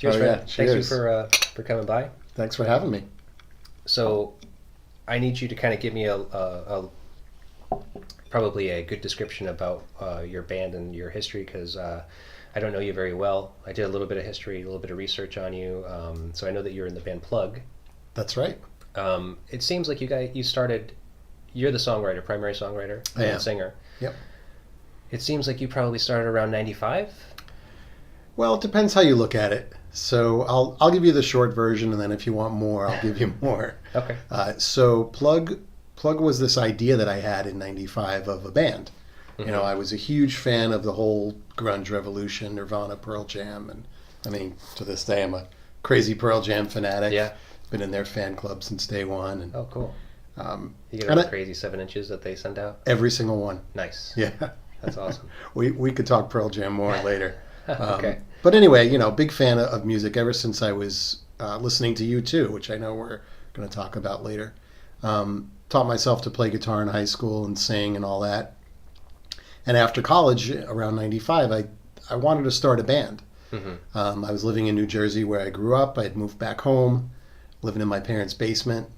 Cheers, Fred. Yeah. Thank you Cheers. for coming by. Thanks for having me. So, I need you to kind of give me a probably a good description about your band and your history, because I don't know you very well. I did a little bit of history, a little bit of research on you, so I know that you're in the band Plug. That's right. It seems like you started. You're the songwriter, primary songwriter, I am. and singer. Yep. It seems like you probably started around 95. Well, it depends how you look at it. So I'll give you the short version, and then if you want more, I'll give you more. Okay. So Plug was this idea that I had in '95 of a band. Mm-hmm. You know, I was a huge fan of the whole grunge revolution, Nirvana, Pearl Jam, and I mean, to this day, I'm a crazy Pearl Jam fanatic. Yeah. Been in their fan club since day one, and Oh, cool. You get and all the crazy 7 inches that they send out? every single one. Nice. Yeah. That's awesome. We could talk Pearl Jam more later. Okay. But anyway, you know, big fan of music ever since I was listening to you too, which I know we're going to talk about later. Taught myself to play guitar in high school and sing and all that. And after college, around '95, I wanted to start a band. Mm-hmm. I was living in New Jersey where I grew up. I had moved back home, living in my parents' basement.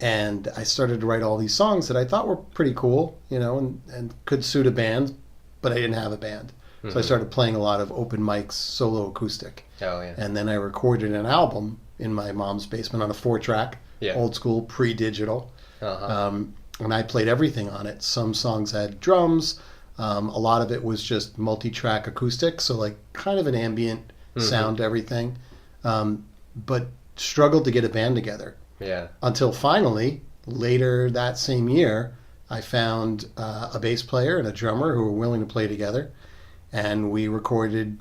And I started to write all these songs that I thought were pretty cool, you know, and could suit a band, but I didn't have a band. So I started playing a lot of open mics, solo acoustic. Oh, yeah. And then I recorded an album in my mom's basement on a 4-track, Yeah. old school, pre-digital. Uh-huh. And I played everything on it. Some songs had drums. A lot of it was just multi-track acoustic, so like kind of an ambient sound to everything. But struggled to get a band together. Yeah. Until finally, later that same year, I found a bass player and a drummer who were willing to play together. And we re-recorded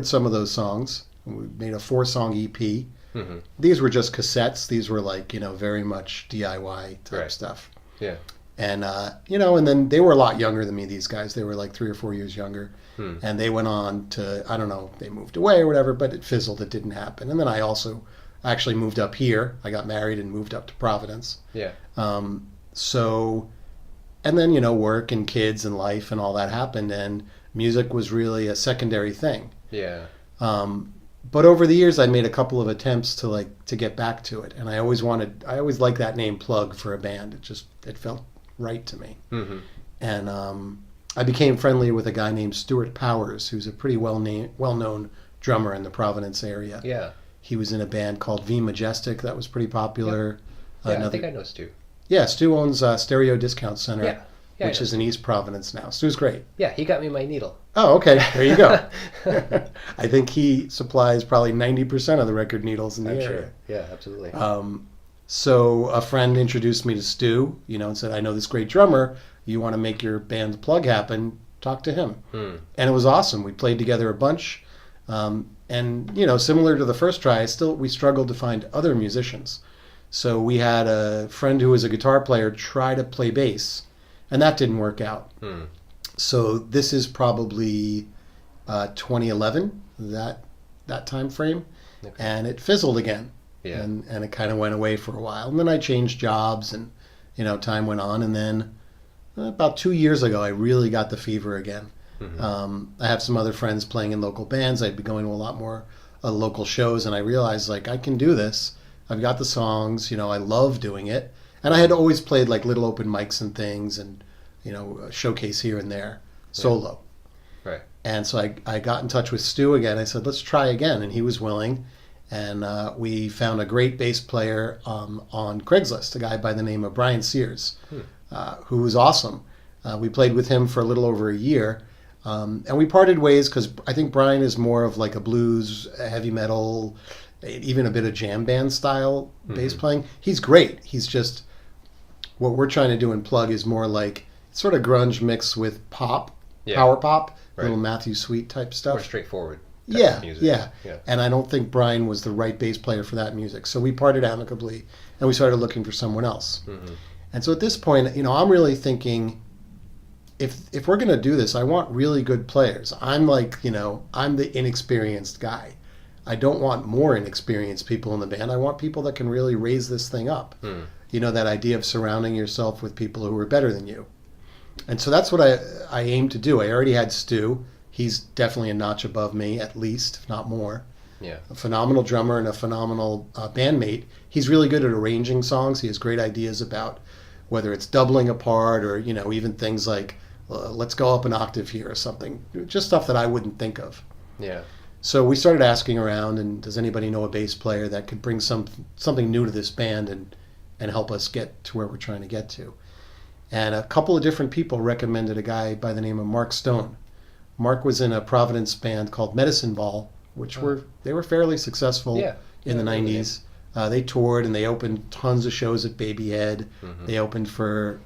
some of those songs. We made a 4-song EP. Mm-hmm. These were just cassettes. These were like, you know, very much DIY type Right. stuff. Yeah. And, you know, and then they were a lot younger than me, these guys. They were like 3 or 4 years younger. And they went on to, I don't know, they moved away or whatever, but it fizzled. It didn't happen. And then I also actually moved up here. I got married and moved up to Providence. Yeah. And then, you know, work and kids and life and all that happened, and music was really a secondary thing. Yeah. But over the years, I made a couple of attempts to get back to it, and I always liked that name Plug for a band. It felt right to me. Mm-hmm. And I became friendly with a guy named Stuart Powers, who's a pretty well-known drummer in the Providence area. Yeah. He was in a band called V Majestic that was pretty popular. Yeah, I think I know Stu. Yeah, Stu owns Stereo Discount Center, Yeah. Yeah, which is in East Providence now. Stu's great. Yeah, he got me my needle. Oh, okay. There you go. I think he supplies probably 90% of the record needles in the I'm area. sure. Yeah, absolutely. So a friend introduced me to Stu, you know, and said, I know this great drummer. You want to make your band Plug happen, talk to him. And it was awesome. We played together a bunch. And, you know, similar to the first try, we struggled to find other musicians. So we had a friend who was a guitar player try to play bass, and that didn't work out. So this is probably 2011, that time frame, Okay. and it fizzled again. Yeah. And it kind of went away for a while. And then I changed jobs, and, you know, time went on. And then about 2 years ago, I really got the fever again. I have some other friends playing in local bands. I'd be going to a lot more local shows, and I realized, like, I can do this. I've got the songs, you know, I love doing it. And I had always played, like, little open mics and things and, you know, a showcase here and there, solo. Right. And so I got in touch with Stu again. I said, let's try again. And he was willing. And we found a great bass player on Craigslist, a guy by the name of Brian Sears, who was awesome. We played with him for a little over a year. And we parted ways because I think Brian is more of like a blues, heavy metal, even a bit of jam band style bass playing. He's great. He's just, what we're trying to do in Plug is more like sort of grunge mixed with pop, power pop, little Matthew Sweet type stuff. More straightforward. Yeah, music. yeah. Yeah. And I don't think Brian was the right bass player for that music. So we parted amicably and we started looking for someone else. And so at this point, you know, I'm really thinking, if we're going to do this, I want really good players. I'm like, you know, I'm the inexperienced guy. I don't want more inexperienced people in the band. I want people that can really raise this thing up. You know, that idea of surrounding yourself with people who are better than you. And so that's what I aim to do. I already had Stu. He's definitely a notch above me, at least, if not more. Yeah. A phenomenal drummer and a phenomenal bandmate. He's really good at arranging songs. He has great ideas about whether it's doubling a part or, even things like let's go up an octave here or something. Just stuff that I wouldn't think of. Yeah. So we started asking around, and does anybody know a bass player that could bring something new to this band and help us get to where we're trying to get to? And a couple of different people recommended a guy by the name of Mark Stone. Mark was in a Providence band called Medicine Ball, which were fairly successful in the 90s. They toured and they opened tons of shows at Baby Ed. Mm-hmm. They opened for,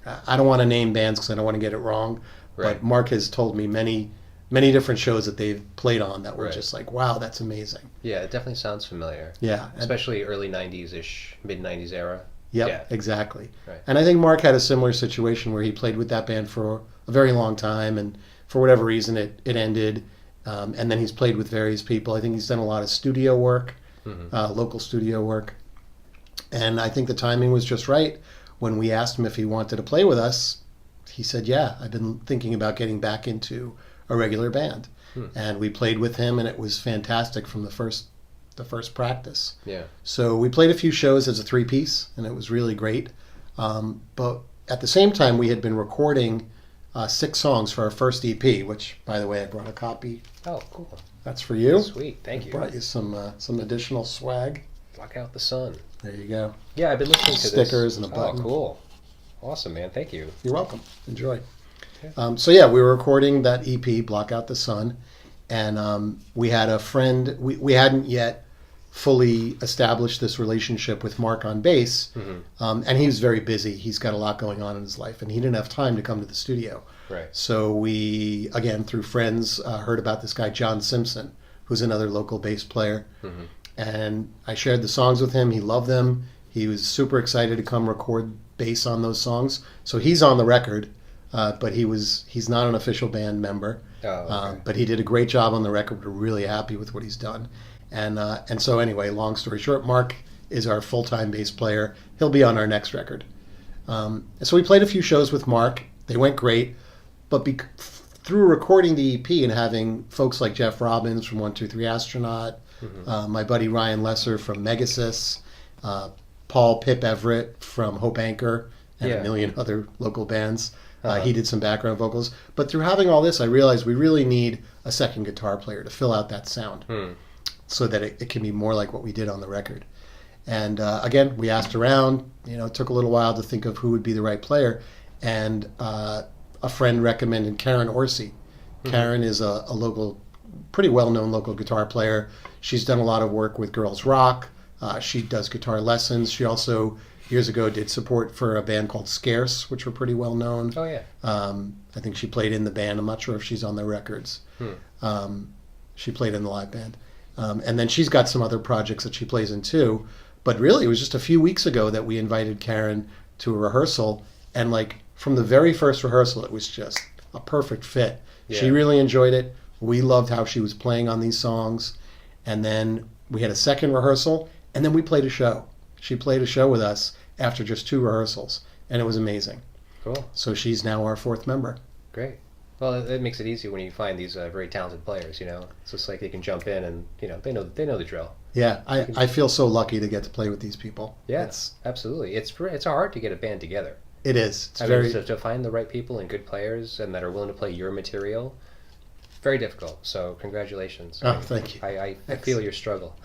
I don't want to name bands because I don't want to get it wrong, but Mark has told me many different shows that they've played on that were just like, wow, that's amazing. Yeah, it definitely sounds familiar. Yeah. Especially early 90s-ish, mid-90s era. Yep, yeah, exactly. Right. And I think Mark had a similar situation where he played with that band for a very long time, and for whatever reason it ended. And then he's played with various people. I think he's done a lot of studio work, local studio work. And I think the timing was just right. When we asked him if he wanted to play with us, he said, yeah, I've been thinking about getting back into a regular band. And we played with him, and it was fantastic from the first practice. Yeah. So we played a few shows as a three-piece, and it was really great. But at the same time, we had been recording 6 songs for our first EP, which, by the way, I brought a copy. Oh, cool. That's for you. Sweet, thank you. I brought you some additional swag. Block out the sun. There you go. Yeah, I've been listening to stickers this. and a button. Oh, cool. Awesome, man. Thank you. You're welcome. Enjoy. Yeah. We were recording that EP, Block Out the Sun, and we had a friend. We hadn't yet fully established this relationship with Mark on bass, and he was very busy. He's got a lot going on in his life, and he didn't have time to come to the studio. Right. So we, again, through friends, heard about this guy, John Simpson, who's another local bass player. And I shared the songs with him. He loved them. He was super excited to come record bass on those songs. So he's on the record, but he's not an official band member. Oh, okay. But he did a great job on the record. We're really happy with what he's done. And so anyway, long story short, Mark is our full-time bass player. He'll be on our next record. So we played a few shows with Mark. They went great. But through recording the EP and having folks like Jeff Robbins from 123 Astronaut, my buddy Ryan Lesser from Megasis, Paul Pip Everett from Hope Anchor, and a million other local bands. He did some background vocals. But through having all this, I realized we really need a second guitar player to fill out that sound so that it can be more like what we did on the record. And again, we asked around. It took a little while to think of who would be the right player. And a friend recommended Karen Orsi. Karen is a local, pretty well-known local guitar player. She's done a lot of work with Girls Rock. She does guitar lessons. She also, years ago, did support for a band called Scarce, which were pretty well-known. Oh, yeah. I think she played in the band. I'm not sure if she's on their records. She played in the live band. And then she's got some other projects that she plays in, too. But really, it was just a few weeks ago that we invited Karen to a rehearsal. And, from the very first rehearsal, it was just a perfect fit. Yeah. She really enjoyed it. We loved how she was playing on these songs. And then we had a second rehearsal, and then we played a show. She played a show with us after just 2 rehearsals, and it was amazing. Cool. So she's now our 4th member. Great. Well, it makes it easy when you find these very talented players. It's just like they can jump in and they know the drill. Yeah, I feel so lucky to get to play with these people. Yeah, absolutely. It's hard to get a band together. It is. I mean, to find the right people and good players and that are willing to play your material, very difficult. So congratulations. Oh, thank you. I feel your struggle.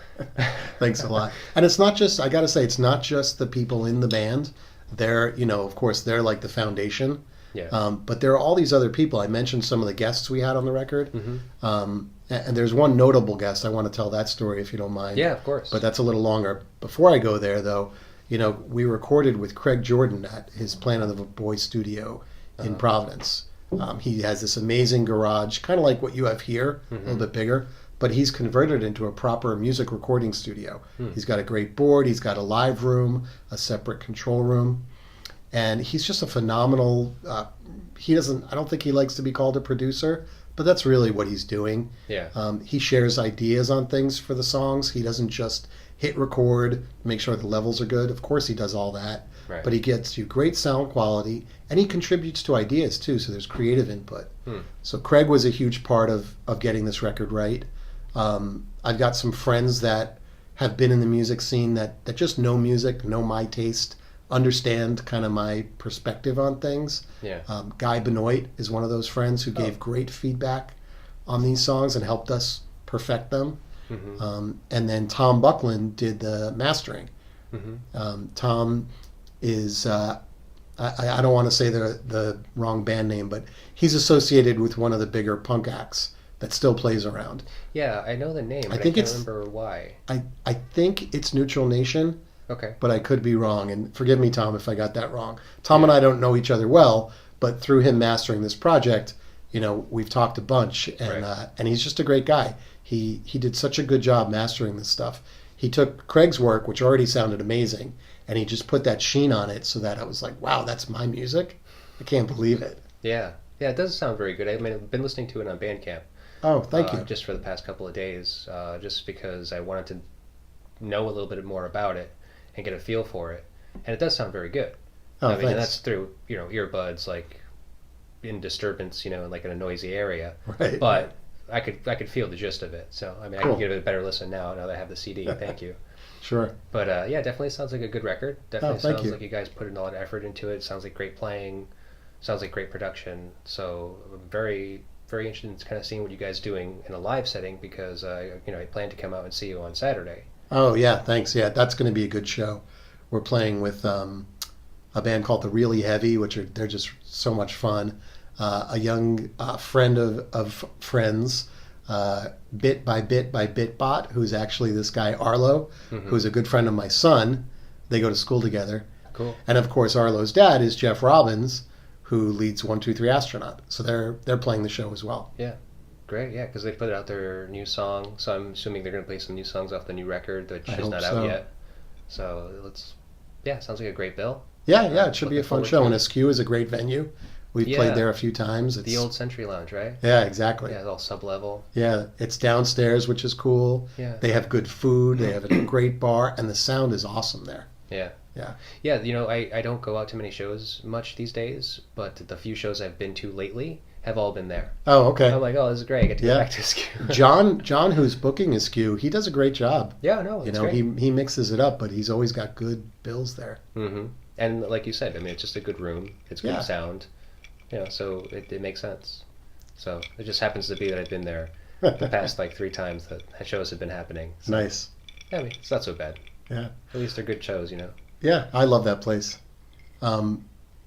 Thanks a lot. And it's not just, I got to say, it's not just the people in the band. They're, of course, they're like the foundation. Yeah. But there are all these other people. I mentioned some of the guests we had on the record. And there's one notable guest. I want to tell that story if you don't mind. Yeah, of course. But that's a little longer. Before I go there, though, we recorded with Craig Jordan at his Planet of the Boy studio in Providence. He has this amazing garage, kind of like what you have here, a little bit bigger, but he's converted it into a proper music recording studio. He's got a great board, he's got a live room, a separate control room, and he's just a phenomenal, I don't think he likes to be called a producer, but that's really what he's doing. Yeah. He shares ideas on things for the songs. He doesn't just hit record, make sure the levels are good. Of course he does all that. Right. But he gets you great sound quality, and he contributes to ideas too, so there's creative input. So Craig was a huge part of getting this record right. I've got some friends that have been in the music scene that just know music, know my taste, understand kind of my perspective on things. Yeah. Guy Benoit is one of those friends who gave great feedback on these songs and helped us perfect them. And then Tom Buckland did the mastering. Tom is, I don't want to say the wrong band name, but he's associated with one of the bigger punk acts that still plays around. Yeah, I know the name, but I can't remember why. I think it's Neutral Nation. Okay. But I could be wrong, and forgive me, Tom, if I got that wrong. Tom and I don't know each other well, but through him mastering this project, we've talked a bunch, and and he's just a great guy. He did such a good job mastering this stuff. He took Craig's work, which already sounded amazing, and he just put that sheen on it so that I was like, wow, that's my music? I can't believe it. Yeah. Yeah, it does sound very good. I mean, I've been listening to it on Bandcamp. Oh, thank you. Just for the past couple of days, just because I wanted to know a little bit more about it and get a feel for it. And it does sound very good. Oh, I mean, thanks. and that's through, earbuds, like in disturbance, like in a noisy area. Right. But I could feel the gist of it. So, I mean, Cool. I can give it a better listen now that I have the CD. Thank you. Sure. But yeah, definitely sounds like a good record. Definitely thank sounds you. like you guys put in a lot of effort into it. Sounds like great playing. Sounds like great production. So I'm very, very interested in kind of seeing what you guys doing in a live setting because I plan to come out and see you on Saturday. Oh, yeah, thanks. Yeah, that's going to be a good show. We're playing with a band called The Really Heavy, they're just so much fun. A young friend of friends, Bit by Bitbot, who's actually this guy Arlo, who's a good friend of my son. They go to school together. Cool. And of course, Arlo's dad is Jeff Robbins, who leads 123 Astronaut. So they're playing the show as well. Yeah. Great, yeah, because they put out their new song, so I'm assuming they're going to play some new songs off the new record, which is not out yet. So sounds like a great bill. Yeah, it should be a fun show. And it. Askew is a great venue. We've played there a few times. The old Century Lounge, right? Yeah, exactly. Yeah, it's all sub-level. Yeah, it's downstairs, which is cool. Yeah. They have good food. They have a great bar, and the sound is awesome there. Yeah. Yeah. Yeah, I don't go out to many shows much these days, but the few shows I've been to lately have all been there. Oh, okay. I'm like, oh, this is great. I get to go back to Askew. John, who's booking Askew, he does a great job. Yeah, no, it's great. He mixes it up, but he's always got good bills there. Mm-hmm. And like you said, I mean, it's just a good room. It's good sound. So it makes sense. So it just happens to be that I've been there the past 3 times that shows have been happening. So, Nice. I mean, it's not so bad. Yeah. At least they're good shows, Yeah, I love that place.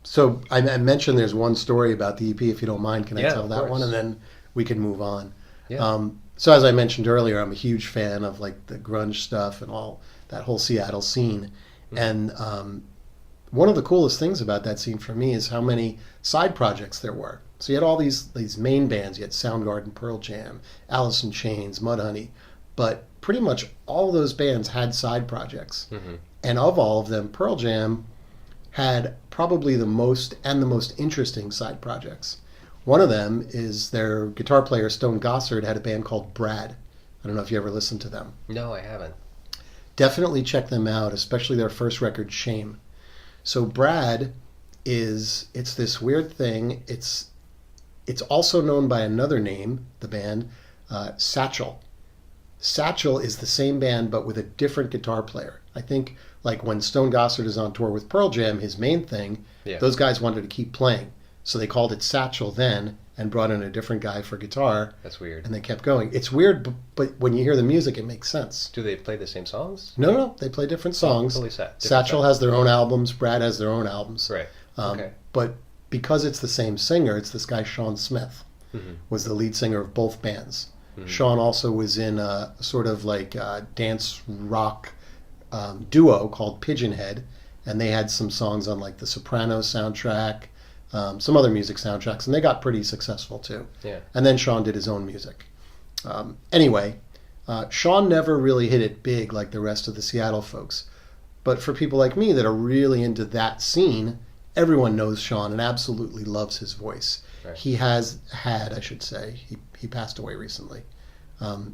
So I mentioned there's one story about the EP, if you don't mind. Can I tell that one? And then we can move on. Yeah. So as I mentioned earlier, I'm a huge fan of the grunge stuff and all that whole Seattle scene. Mm-hmm. And one of the coolest things about that scene for me is how many side projects there were. So you had all these main bands. You had Soundgarden, Pearl Jam, Alice in Chains, Mudhoney. But pretty much all those bands had side projects. Mm-hmm. And of all of them, Pearl Jam had probably the most interesting side projects. One of them is their guitar player, Stone Gossard, had a band called Brad. I don't know if you ever listened to them. No, I haven't. Definitely check them out, especially their first record, Shame. So Brad it's this weird thing. It's also known by another name, the band, Satchel. Satchel is the same band, but with a different guitar player. I think when Stone Gossard is on tour with Pearl Jam, his main thing, those guys wanted to keep playing. So they called it Satchel then and brought in a different guy for guitar. That's weird. And they kept going. It's weird, but when you hear the music, it makes sense. Do they play the same songs? No. They play different songs. Totally set. Satchel has their own albums. Brad has their own albums. Right. Okay. But because it's the same singer, it's this guy, Sean Smith, was the lead singer of both bands. Mm-hmm. Sean also was in a sort of dance rock duo called Pigeonhead, and they had some songs on the Sopranos soundtrack, some other music soundtracks, and they got pretty successful too. Yeah. And then Sean did his own music. Anyway, Sean never really hit it big like the rest of the Seattle folks. But for people like me that are really into that scene, everyone knows Sean and absolutely loves his voice. Right. He has had, I should say, he passed away recently.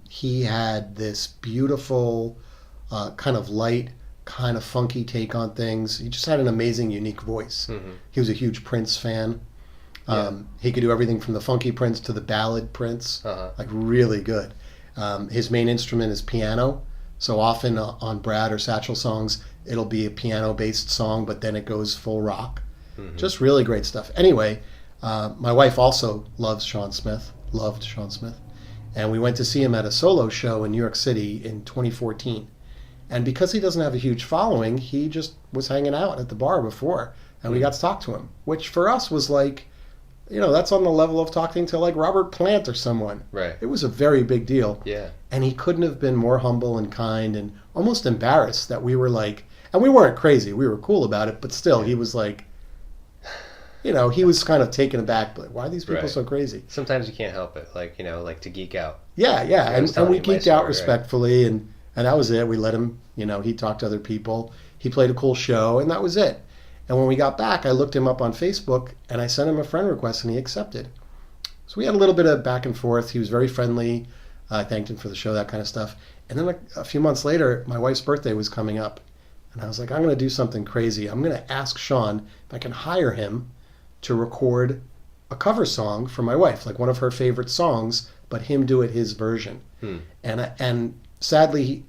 He had this beautiful, kind of light, kind of funky take on things. He just had an amazing, unique voice. Mm-hmm. He was a huge Prince fan. He could do everything from the funky Prince to the ballad Prince, really good. His main instrument is piano. So often on Brad or Satchel songs, it'll be a piano-based song, but then it goes full rock. Mm-hmm. Just really great stuff. Anyway, my wife also loves Sean Smith, loved Sean Smith. And we went to see him at a solo show in New York City in 2014. And because he doesn't have a huge following, he just was hanging out at the bar before. And we got to talk to him, which for us was like, that's on the level of talking to like Robert Plant or someone. Right. It was a very big deal. Yeah. And he couldn't have been more humble and kind and almost embarrassed that we were like, and we weren't crazy. We were cool about it, but still, he was like, he was kind of taken aback. But why are these people so crazy? Sometimes you can't help it, like to geek out. Yeah. And we geeked out respectfully, and that was it. We let him, he talked to other people. He played a cool show, and that was it. And when we got back, I looked him up on Facebook, and I sent him a friend request, and he accepted. So we had a little bit of back and forth. He was very friendly. I thanked him for the show, that kind of stuff. And then a few months later, my wife's birthday was coming up. And I was like, I'm going to do something crazy. I'm going to ask Sean if I can hire him to record a cover song for my wife, like one of her favorite songs, but him do it his version. And sadly,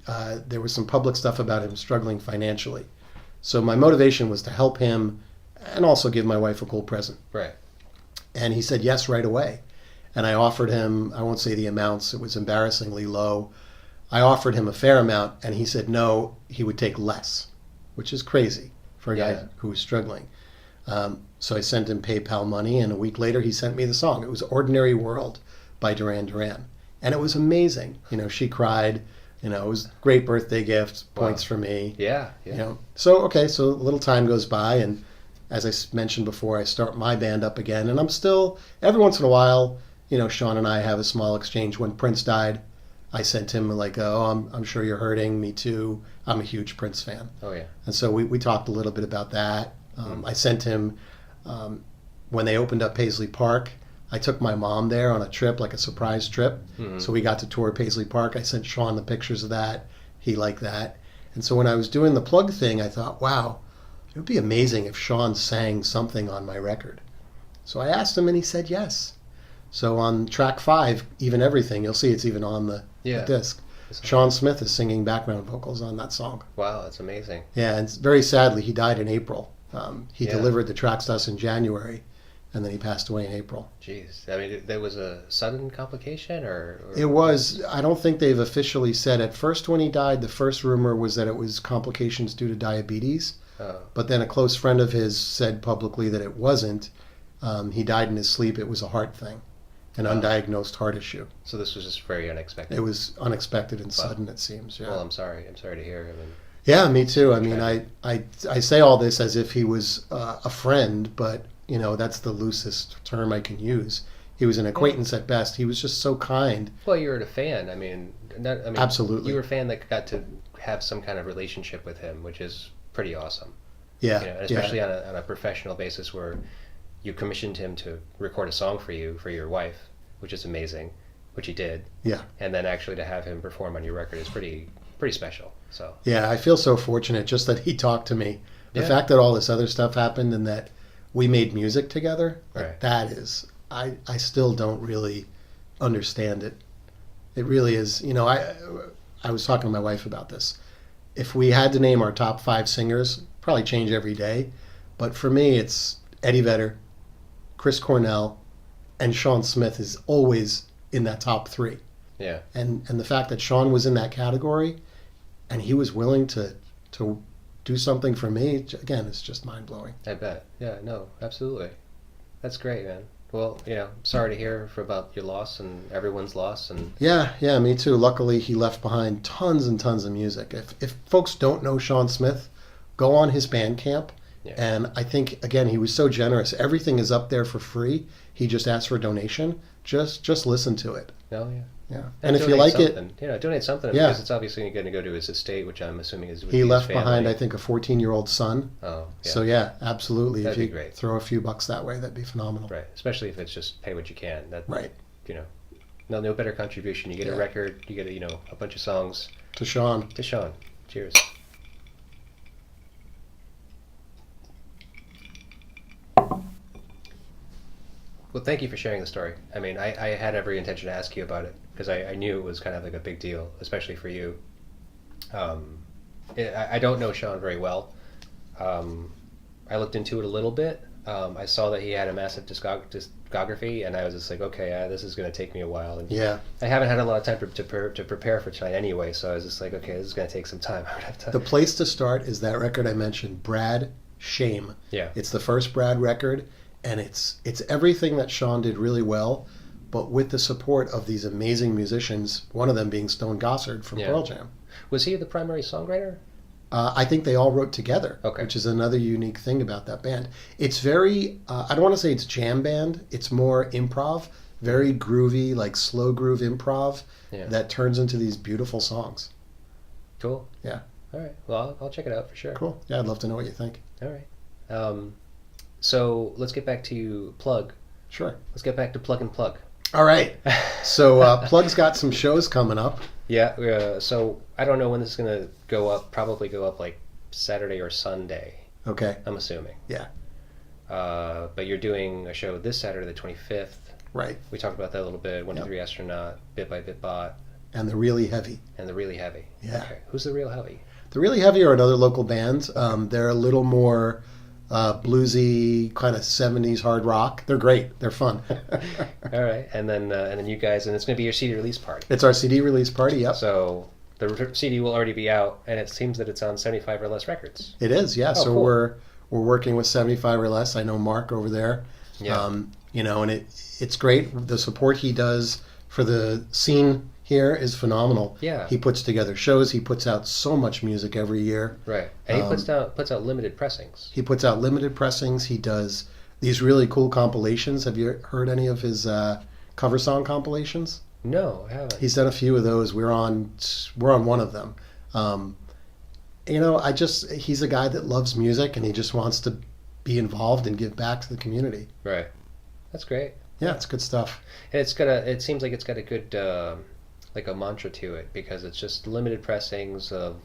there was some public stuff about him struggling financially. So my motivation was to help him and also give my wife a cool present. Right. And he said yes right away. And I offered him, I won't say the amounts, it was embarrassingly low. I offered him a fair amount, and he said no, he would take less, which is crazy for a guy who was struggling. So I sent him PayPal money, and a week later he sent me the song. It was Ordinary World by Duran Duran. And it was amazing. She cried. It was a great birthday gift, points for me. Yeah. So a little time goes by, and as I mentioned before, I start my band up again, and I'm still, every once in a while, Sean and I have a small exchange. When Prince died, I sent him like, I'm sure you're hurting, me too. I'm a huge Prince fan. Oh, yeah. And so we talked a little bit about that. I sent him, when they opened up Paisley Park, I took my mom there on a trip, like a surprise trip. Mm-hmm. So we got to tour Paisley Park. I sent Sean the pictures of that. He liked that. And so when I was doing the plug thing, I thought, wow, it would be amazing if Sean sang something on my record. So I asked him, and he said yes. So on track 5, Even Everything, you'll see it's even on the disc. Sean Smith is singing background vocals on that song. Wow, that's amazing. Yeah, and very sadly, he died in April. He delivered the tracks to us in January, and then he passed away in April. Jeez. I mean, there was a sudden complication, or? It was. I don't think they've officially said. At first, when he died, the first rumor was that it was complications due to diabetes. Oh. But then a close friend of his said publicly that it wasn't. He died in his sleep. It was a heart thing, an undiagnosed heart issue. So this was just very unexpected. It was unexpected and sudden, it seems. Yeah. Well, I'm sorry. I'm sorry to hear. Yeah, me too. I mean, I say all this as if he was a friend, but that's the loosest term I can use. He was an acquaintance at best. He was just so kind. Well, you were a fan. I mean, absolutely. You were a fan that got to have some kind of relationship with him, which is pretty awesome. Yeah. Especially on a professional basis, where you commissioned him to record a song for you, for your wife, which is amazing, which he did. Yeah. And then actually to have him perform on your record is pretty special. So. Yeah, I feel so fortunate just that he talked to me. The fact that all this other stuff happened and that we made music together, right. That is, I still don't really understand it. It really is. I was talking to my wife about this. If we had to name our top 5 singers, probably change every day. But for me, it's Eddie Vedder, Chris Cornell, and Sean Smith is always in that top 3. Yeah. And the fact that Sean was in that category and he was willing to do something for me, again, it's just mind-blowing. I bet. Yeah, no, absolutely. That's great, man. Well, sorry to hear about your loss and everyone's loss. And Yeah, me too. Luckily, he left behind tons and tons of music. If folks don't know Sean Smith, go on his Bandcamp. Yeah. And I think, again, he was so generous. Everything is up there for free. He just asked for a donation. Just listen to it. Oh, yeah. Yeah. And if you like something. Donate something, because it's obviously going to go to his estate, which I'm assuming is. He left behind, I think, a 14-year-old son. Oh, yeah. So yeah, absolutely. That'd if you be great. Throw a few bucks that way, that'd be phenomenal. Right, especially if it's just pay what you can. Right. No better contribution. You get a record. You get a bunch of songs. To Sean. Cheers. Well, thank you for sharing the story. I mean, I had every intention to ask you about it because I knew it was kind of like a big deal, especially for you. Um, I don't know Sean very well. I looked into it a little bit. I saw that he had a massive discography, and I was just like, okay, this is going to take me a while. And Yeah. I haven't had a lot of time to prepare for tonight anyway, so I was just like, okay, this is going to take some time. I would have to. The place to start is that record I mentioned, Brad Shame. Yeah. It's the first Brad record, and it's everything that Sean did really well, but with the support of these amazing musicians, one of them being Stone Gossard from Yeah. Pearl Jam. Was he the primary songwriter? I think they all wrote together, Okay. which is another unique thing about that band. It's very, I don't want to say it's jam band, it's more improv, very groovy, like slow groove improv Yeah. that turns into these beautiful songs. Cool. Yeah. All right. Well, I'll check it out for sure. Cool. Yeah, I'd love to know what you think. All right. So let's get back to Plug. Sure. Let's get back to Plug and Plug. All right. So Plug's got some shows coming up. Yeah. So I don't know when this is going to go up. Probably go up like Saturday or Sunday, Okay. I'm assuming. Yeah. But you're doing a show this Saturday, the 25th. Right. We talked about that a little bit. 1 2 Yep. 3 Astronaut, Bit by Bit Bot, And the Really Heavy. and the Really Heavy. Yeah. Okay. Who's the Real Heavy? The Really Heavy are another local band. They're a little more bluesy, kind of 70s hard rock. They're great. They're fun. All right. And then you guys, and it's going to be your CD release party. It's our CD release party. Yep. So the CD will already be out, and it seems that it's on 75 or less records. It is, yeah. Oh, So cool. we're working with 75 or less. I know Mark over there. Yeah. And it's great. The support he does for the scene here is phenomenal. Yeah. He puts together shows. He puts out so much music every year. Right. And he puts out limited pressings. He puts out limited pressings. He does these really cool compilations. Have you heard any of his cover song compilations? No, I haven't. He's done a few of those. We're on one of them. He's a guy that loves music and he just wants to be involved and give back to the community. Right. That's great. Yeah, it's good stuff. And it seems like it's got a good like a mantra to it because it's just limited pressings of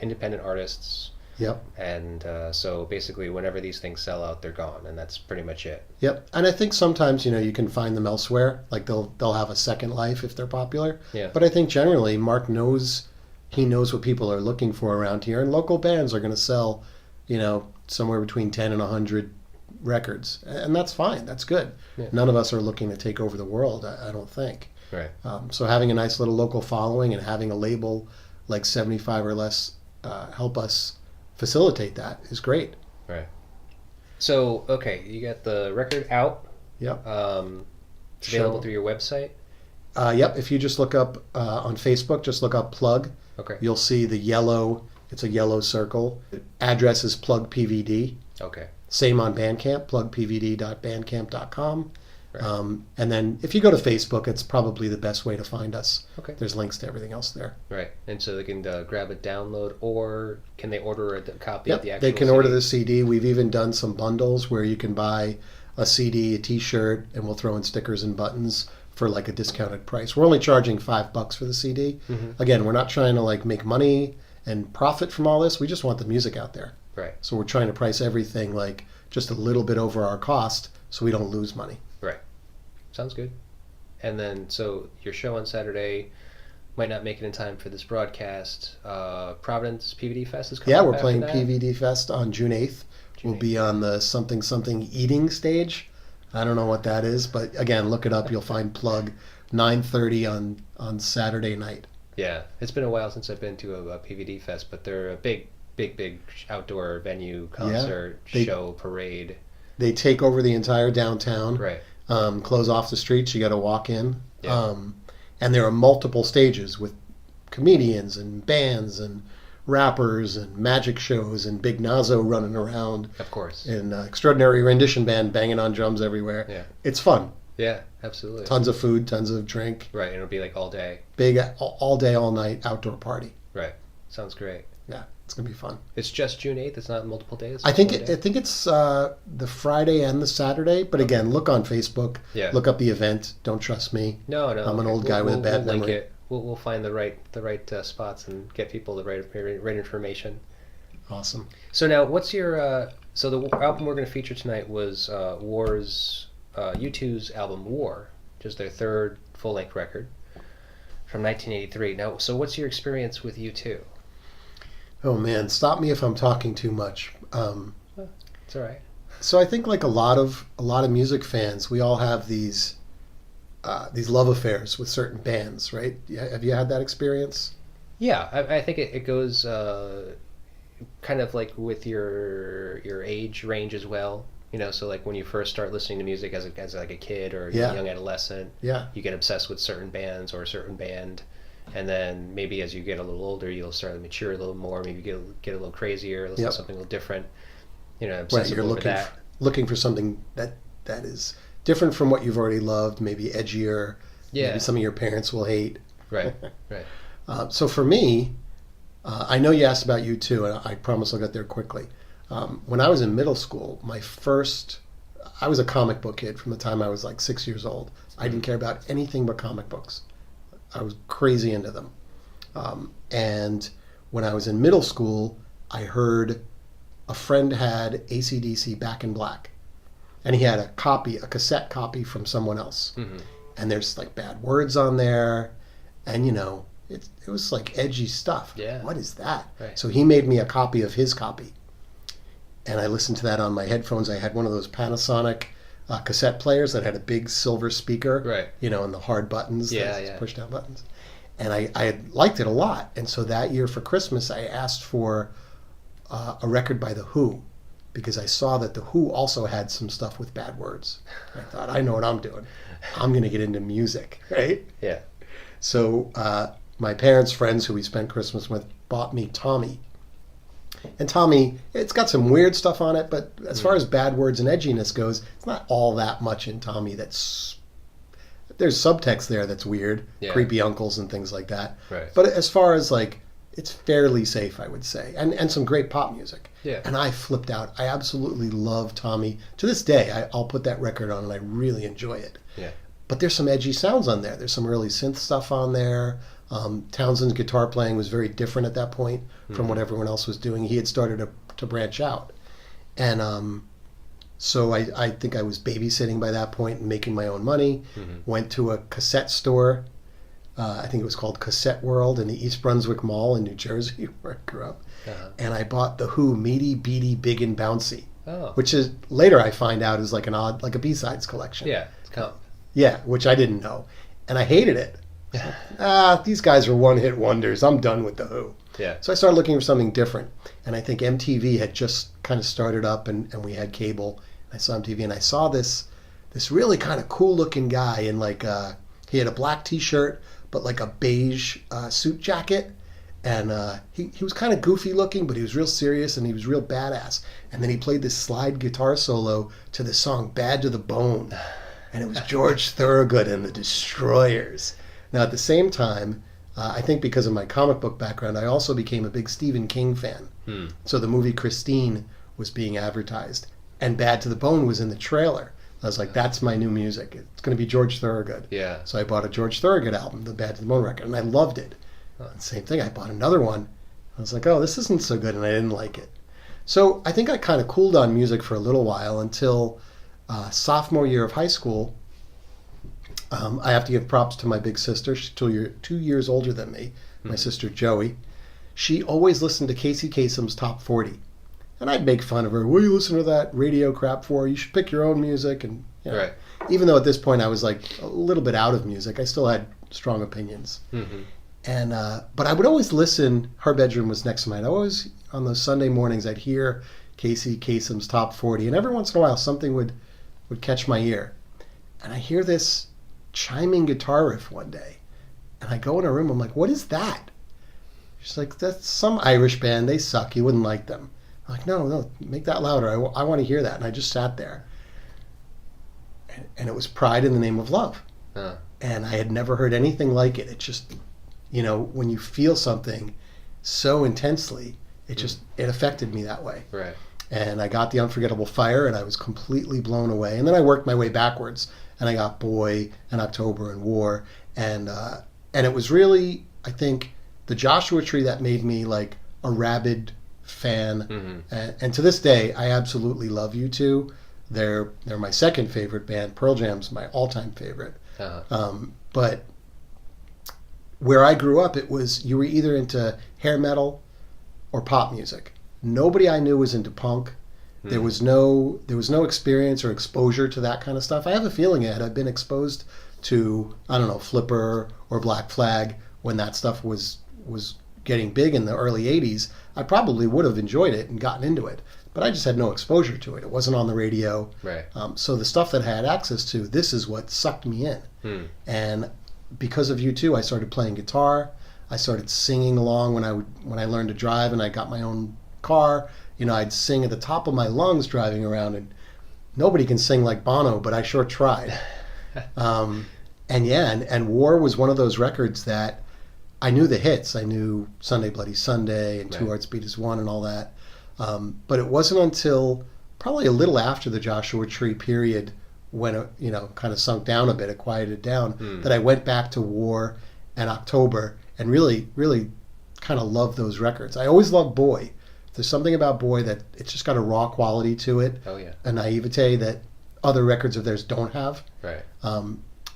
independent artists. Yep. And so basically whenever these things sell out, they're gone, and that's pretty much it. Yep. And I think sometimes, you can find them elsewhere. Like they'll have a second life if they're popular. Yeah. But I think generally Mark knows what people are looking for around here, and local bands are going to sell, somewhere between 10 and 100 records. And that's fine. That's good. Yeah. None of us are looking to take over the world, I don't think. Right. So having a nice little local following and having a label like 75 or less help us facilitate that is great. Right. So, okay, you got the record out. Yep. It's available through your website. Yep. If you just look up on Facebook, just look up Plug. Okay. You'll see it's a yellow circle. Address is Plug PVD. Okay. Same on Bandcamp, plugpvd.bandcamp.com. Right. And then if you go to Facebook, it's probably the best way to find us. Okay. There's links to everything else there. Right. And so they can grab a download, or can they order a copy of Yep, the actual they can CD? order the CD. We've even done some bundles where you can buy a CD, a T-shirt, and we'll throw in stickers and buttons for like a discounted price. We're only charging $5 for the CD. Mm-hmm. Again, we're not trying to like make money and profit from all this. We just want the music out there. Right. So we're trying to price everything like just a little bit over our cost so we don't lose money. Right. Sounds good. And then, so your show on Saturday might not make it in time for this broadcast. Providence PVD Fest is coming Yeah, up we're after playing that. PVD Fest on June 8th. We'll be on the something eating stage. I don't know what that is, but again, look it up. You'll find Plug 9:30 on Saturday night. Yeah, it's been a while since I've been to a PVD Fest, but they're a big outdoor venue, concert, show, parade. They take over the entire downtown. Right. Close off the streets. You got to walk in. Yeah. And there are multiple stages with comedians and bands and rappers and magic shows and Big Nazo running around. Of course. And extraordinary rendition band banging on drums everywhere. Yeah. It's fun. Yeah, absolutely. Tons of food, tons of drink. Right, and it'll be like all day. Big all day, all night outdoor party. Right. Sounds great. Yeah, it's gonna be fun. It's just June 8th. It's not multiple days. I think One day? it's the Friday and the Saturday. But again, look on Facebook. Yeah. Look up the event. Don't trust me. No. I'm an old guy with a bad link memory. it. We'll find the right spots and get people the right information. Awesome. So now, what's your so the album we're going to feature tonight was Wars U2's album War, which is their third full-length record from 1983. Now, so what's your experience with U2? Oh man, stop me if I'm talking too much. It's all right. So I think like a lot of music fans, we all have these love affairs with certain bands, right? Have you had that experience? Yeah, I think it goes kind of like with your age range as well. You know, so like when you first start listening to music as like a kid or a young adolescent, you get obsessed with certain bands or a certain band, and then maybe as you get a little older, you'll start to mature a little more. Maybe get a little crazier, listen to something a little different. You know, obsessive over that. Looking for something that is different from what you've already loved, maybe edgier. Yeah. Maybe some of your parents will hate. Right. Right. So for me, I know you asked about U2, and I promise I'll get there quickly. When I was in middle school, I was a comic book kid from the time I was like 6 years old. I didn't care about anything but comic books. I was crazy into them. And when I was in middle school, I heard a friend had AC/DC Back in Black. And he had a cassette copy from someone else. Mm-hmm. And there's like bad words on there. And, you know, it was like edgy stuff. Yeah. What is that? Right. So he made me a copy of his copy. And I listened to that on my headphones. I had one of those Panasonic cassette players that had a big silver speaker, right? You know, and the hard buttons, push down buttons. And I had liked it a lot. And so that year for Christmas, I asked for a record by The Who, because I saw that The Who also had some stuff with bad words. I thought, I know what I'm doing. I'm going to get into music, right? Yeah. So my parents' friends who we spent Christmas with bought me Tommy. And Tommy, it's got some weird stuff on it, but as far as bad words and edginess goes, it's not all that much in Tommy there's subtext there that's weird, creepy uncles and things like that. Right. But as far as like, it's fairly safe, I would say, and some great pop music. Yeah. And I flipped out. I absolutely love Tommy. To this day, I'll put that record on and I really enjoy it. Yeah. But there's some edgy sounds on there. There's some early synth stuff on there. Townsend's guitar playing was very different at that point from what everyone else was doing. He had started to branch out. And so I think I was babysitting by that point and making my own money. Mm-hmm. Went to a cassette store. I think it was called Cassette World in the East Brunswick Mall in New Jersey, where I grew up. Uh-huh. And I bought The Who, Meaty, Beady, Big and Bouncy, which is later I find out is like a B-sides collection. Yeah, it's comp. Yeah, which I didn't know. And I hated it. These guys are one-hit wonders. I'm done with The Who. Yeah. So I started looking for something different. And I think MTV had just kind of started up and we had cable. I saw MTV and I saw this really kind of cool-looking guy in like he had a black T-shirt but like a beige suit jacket. And he was kind of goofy looking, but he was real serious and he was real badass. And then he played this slide guitar solo to the song Bad to the Bone. And it was George Thorogood and the Destroyers. Now, at the same time, I think because of my comic book background, I also became a big Stephen King fan. So the movie Christine was being advertised, and Bad to the Bone was in the trailer. I was like, that's my new music. It's going to be George Thorogood. Yeah. So I bought a George Thorogood album, the Bad to the Bone record, and I loved it. Same thing, I bought another one. I was like, oh, this isn't so good, and I didn't like it. So I think I kind of cooled on music for a little while until sophomore year of high school. I have to give props to my big sister. She's 2 years older than me, my sister Joey. She always listened to Casey Kasem's Top 40. And I'd make fun of her. What are you listening to that radio crap for? You should pick your own music. And you know, right. Even though at this point I was like a little bit out of music, I still had strong opinions. Mm-hmm. And but I would always listen. Her bedroom was next to mine. I always, on those Sunday mornings, I'd hear Casey Kasem's Top 40. And every once in a while something would catch my ear. And I hear this chiming guitar riff one day. And I go in her room, I'm like, what is that? She's like, that's some Irish band. They suck. You wouldn't like them. I'm like, no, make that louder. I want to hear that. And I just sat there. And it was Pride in the Name of Love. And I had never heard anything like it. It just, when you feel something so intensely, it affected me that way. Right. And I got The Unforgettable Fire, and I was completely blown away. And then I worked my way backwards, and I got Boy and October and War. And it was really, I think, the Joshua Tree that made me like a rabid fan. Mm-hmm. And to this day, I absolutely love U2. They're my second favorite band. Pearl Jam's my all-time favorite. But where I grew up, it was you were either into hair metal or pop music. Nobody I knew was into punk. There was no experience or exposure to that kind of stuff. I have a feeling had I been exposed to, I don't know, Flipper or Black Flag when that stuff was getting big in the early 80s, I probably would have enjoyed it and gotten into it. But I just had no exposure to it. It wasn't on the radio. Right. So the stuff that I had access to, this is what sucked me in. And because of U2, I started playing guitar. I started singing along when I learned to drive and I got my own car. You know, I'd sing at the top of my lungs driving around, and nobody can sing like Bono, but I sure tried. And War was one of those records that I knew the hits. I knew Sunday Bloody Sunday and Two Hearts Beat as One and all that. But it wasn't until probably a little after the Joshua Tree period when it, kind of sunk down a bit, it quieted down, that I went back to War and October and really, really kind of loved those records. I always loved Boy. There's something about Boy that it's just got a raw quality to it. Oh, yeah. A naivete that other records of theirs don't have. Right.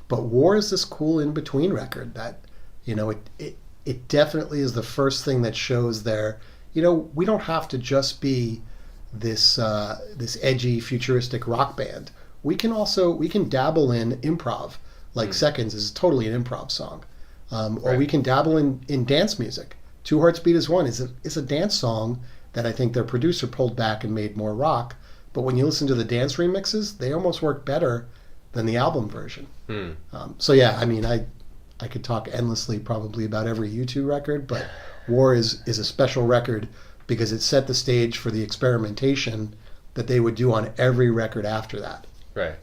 But War is this cool in-between record that, it definitely is the first thing that shows there, we don't have to just be this edgy, futuristic rock band. We can dabble in improv, like Seconds is totally an improv song. Or we can dabble in dance music. Two Hearts Beat as One is a dance song that I think their producer pulled back and made more rock. But when you listen to the dance remixes, they almost work better than the album version. So yeah, I mean, I could talk endlessly probably about every U2 record, but War is a special record because it set the stage for the experimentation that they would do on every record after that. Right.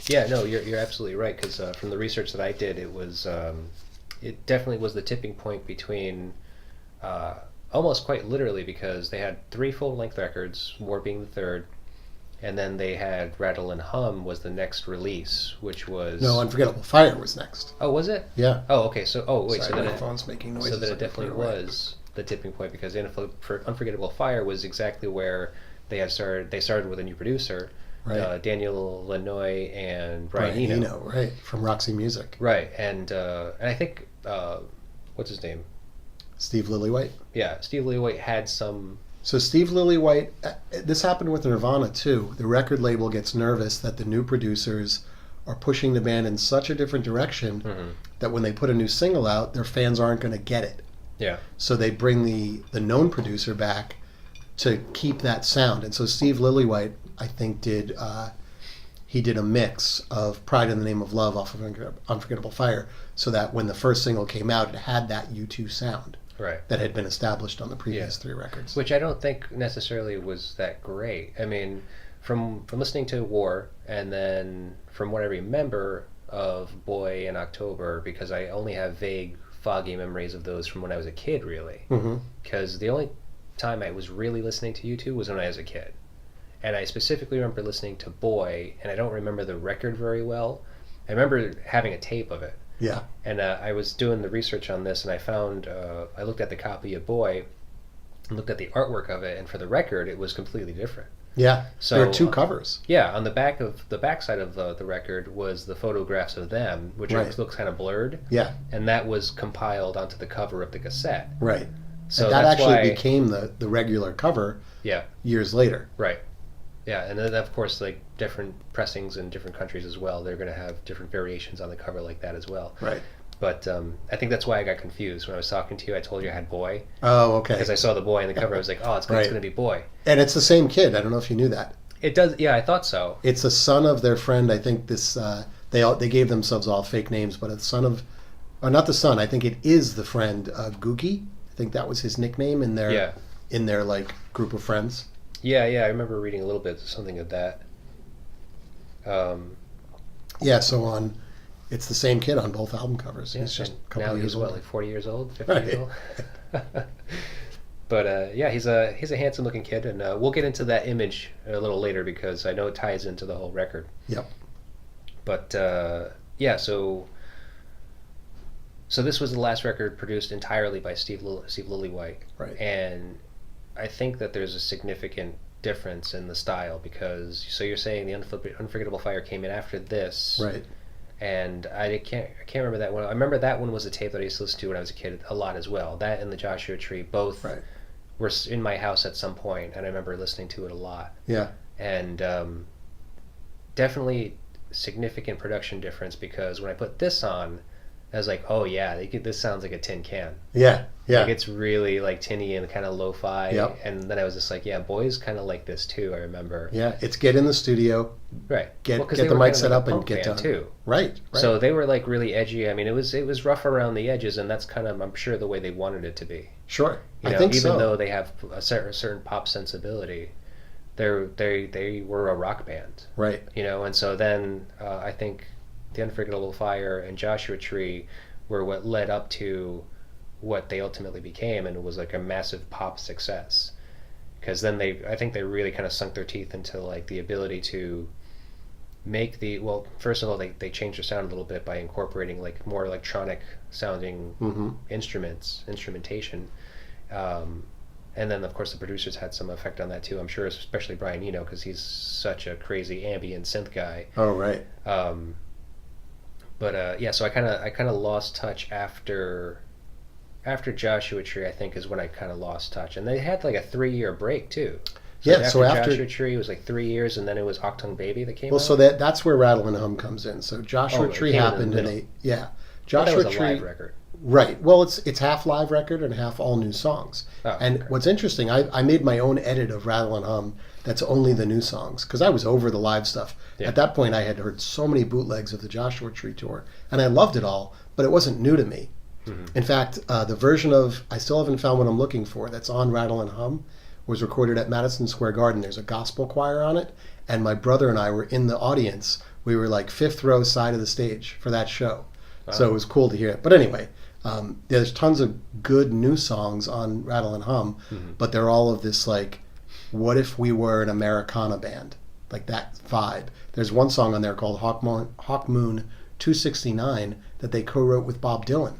Yeah, no, you're absolutely right, because from the research that I did, it definitely was the tipping point between almost quite literally, because they had 3 full-length records, War being the third, and then they had Rattle and Hum was the next release, which was... No, Unforgettable Fire was next. Oh, was it? Yeah. Oh, okay. So, wait. Sorry, my phone's making noises. So then it definitely was the tipping point, because Unforgettable Fire was exactly where they started with a new producer, right. Daniel Lanois and Brian Eno. Right, from Roxy Music. Right, and I think what's his name? Steve Lillywhite. Yeah, Steve Lillywhite had some. So Steve Lillywhite, this happened with Nirvana too. The record label gets nervous that the new producers are pushing the band in such a different direction that when they put a new single out, their fans aren't going to get it. Yeah. So they bring the known producer back to keep that sound. And so Steve Lillywhite, I think, did a mix of Pride in the Name of Love off of Unforgettable Fire, so that when the first single came out, it had that U2 sound. Right. That had been established on the previous 3 records. Which I don't think necessarily was that great. I mean, from listening to War, and then from what I remember of Boy and October, because I only have vague, foggy memories of those from when I was a kid, really. Because the only time I was really listening to U2 was when I was a kid. And I specifically remember listening to Boy, and I don't remember the record very well. I remember having a tape of it. Yeah. And I was doing the research on this, and I found, I looked at the copy of Boy, and looked at the artwork of it, and for the record, it was completely different. Yeah. So there are 2 covers. Yeah, on the backside of the record was the photographs of them, which looks kind of blurred. Yeah. And that was compiled onto the cover of the cassette. Right. So and that actually became the regular cover. Yeah. Years later. Right. Yeah, and then of course, like different pressings in different countries as well, they're going to have different variations on the cover like that as well. Right. But I think that's why I got confused when I was talking to you. I told you I had Boy. Oh, okay. Because I saw the Boy in the cover, I was like, oh, it's going to be Boy. And it's the same kid. I don't know if you knew that. It does. Yeah, I thought so. It's the son of their friend. I think this. They gave themselves all fake names, but it's son of, or not the son. I think it is the friend Gookie. I think that was his nickname in their like group of friends. Yeah, I remember reading a little bit something of that. So it's the same kid on both album covers. He's just a couple years old. Like 40 years old, 50 years old. But he's a handsome looking kid, and we'll get into that image a little later because I know it ties into the whole record. Yep. But so this was the last record produced entirely by Steve Lillywhite. Right. And I think that there's a significant difference in the style because so you're saying the Unforgettable Fire came in after this, Right. and I can't remember that one. I remember that one was a tape that I used to listen to when I was a kid a lot as well. That and the Joshua Tree both Right. were in my house at some point, and I remember listening to it a lot. Yeah. And definitely significant production difference because when I put this on, I was like, oh yeah, this sounds like a tin can. Yeah. Yeah. Like it's really like tinny and kind of lo-fi. Yep. And then I was just like, yeah, boys kind of like this too. I remember. Yeah. It's get in the studio, Right. get 'cause the they were mic kind of set like up a and punk get band done. too. Right. Right. So they were like really edgy. I mean, it was rough around the edges, and that's kind of I'm sure the way they wanted it to be. Sure. You know, I think even so. though they have a certain pop sensibility, they were a rock band. Right. You know, and so then I think the Unforgettable Fire and Joshua Tree were what led up to what they ultimately became, and it was like a massive pop success. Because then I think they really kind of sunk their teeth into like the ability to make first of all, they changed their sound a little bit by incorporating like more electronic sounding instrumentation. And then, of course, the producers had some effect on that too. I'm sure, especially Brian Eno, because he's such a crazy ambient synth guy. Oh, right. Yeah, so I kind of lost touch after Joshua Tree. I think is when I kind of lost touch, and they had like a 3-year break too. So after Joshua Tree, it was like 3 years, and then it was Octung Baby that came out. Well, so that's where Rattle and Hum comes in. So Joshua Tree happened, and Joshua that was a Tree live record. Right. Well, it's half live record and half all new songs. Oh, and okay. What's interesting, I made my own edit of Rattle and Hum that's only the new songs because I was over the live stuff. Yeah. At that point, I had heard so many bootlegs of the Joshua Tree tour, and I loved it all, but it wasn't new to me. Mm-hmm. In fact, the version of I still haven't found what I'm looking for that's on Rattle and Hum was recorded at Madison Square Garden. There's a gospel choir on it, and my brother and I were in the audience. We were like 5th row side of the stage for that show. Wow. So it was cool to hear it. But anyway, there's tons of good new songs on Rattle and Hum, but they're all of this like, what if we were an Americana band? Like that vibe. There's one song on there called Hawk Moon 269 that they co-wrote with Bob Dylan,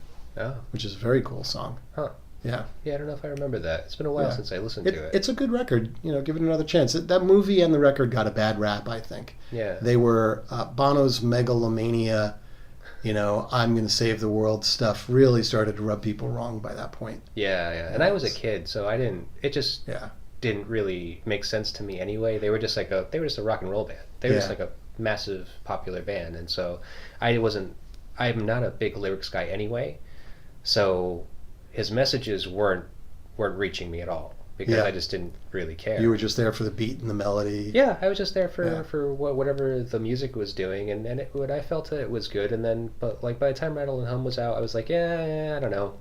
which is a very cool song. Huh. Yeah. Yeah, I don't know if I remember that. It's been a while since I listened to it. It's a good record. You know, give it another chance. That movie and the record got a bad rap, I think. Yeah. They were Bono's megalomania, I'm going to save the world stuff really started to rub people wrong by that point. Yeah. And I was a kid, so it just didn't really make sense to me anyway. They were just a rock and roll band. They were just like a massive popular band, and so I'm not a big lyrics guy anyway. So his messages weren't reaching me at all because I just didn't really care. You were just there for the beat and the melody. Yeah, I was just there for whatever the music was doing, and I felt that it was good. And then, but like by the time Rattle and Hum was out, I was like, I don't know.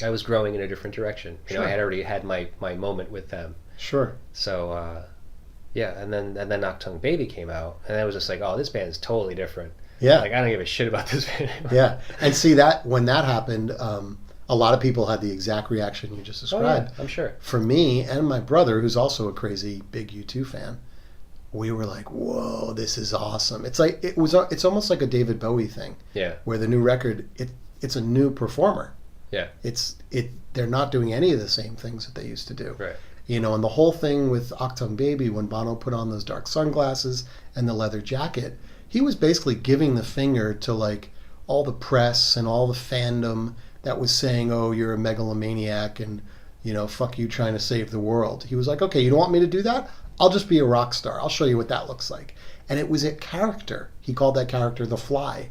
I was growing in a different direction. You know, I had already had my moment with them. Sure. So, and then Octung Baby came out, and I was just like, oh, this band is totally different. Yeah. Like I don't give a shit about this band anymore. Yeah, and see that when that happened. A lot of people had the exact reaction you just described. Oh, yeah, I'm sure. For me and my brother, who's also a crazy big U2 fan, we were like, "Whoa, this is awesome!" It's like it's almost like a David Bowie thing. Yeah. Where the new record, it's a new performer. Yeah. They're not doing any of the same things that they used to do. Right. And the whole thing with Octung Baby, when Bono put on those dark sunglasses and the leather jacket, he was basically giving the finger to like all the press and all the fandom that was saying, oh, you're a megalomaniac and, fuck you trying to save the world. He was like, okay, you don't want me to do that? I'll just be a rock star. I'll show you what that looks like. And it was a character. He called that character The Fly.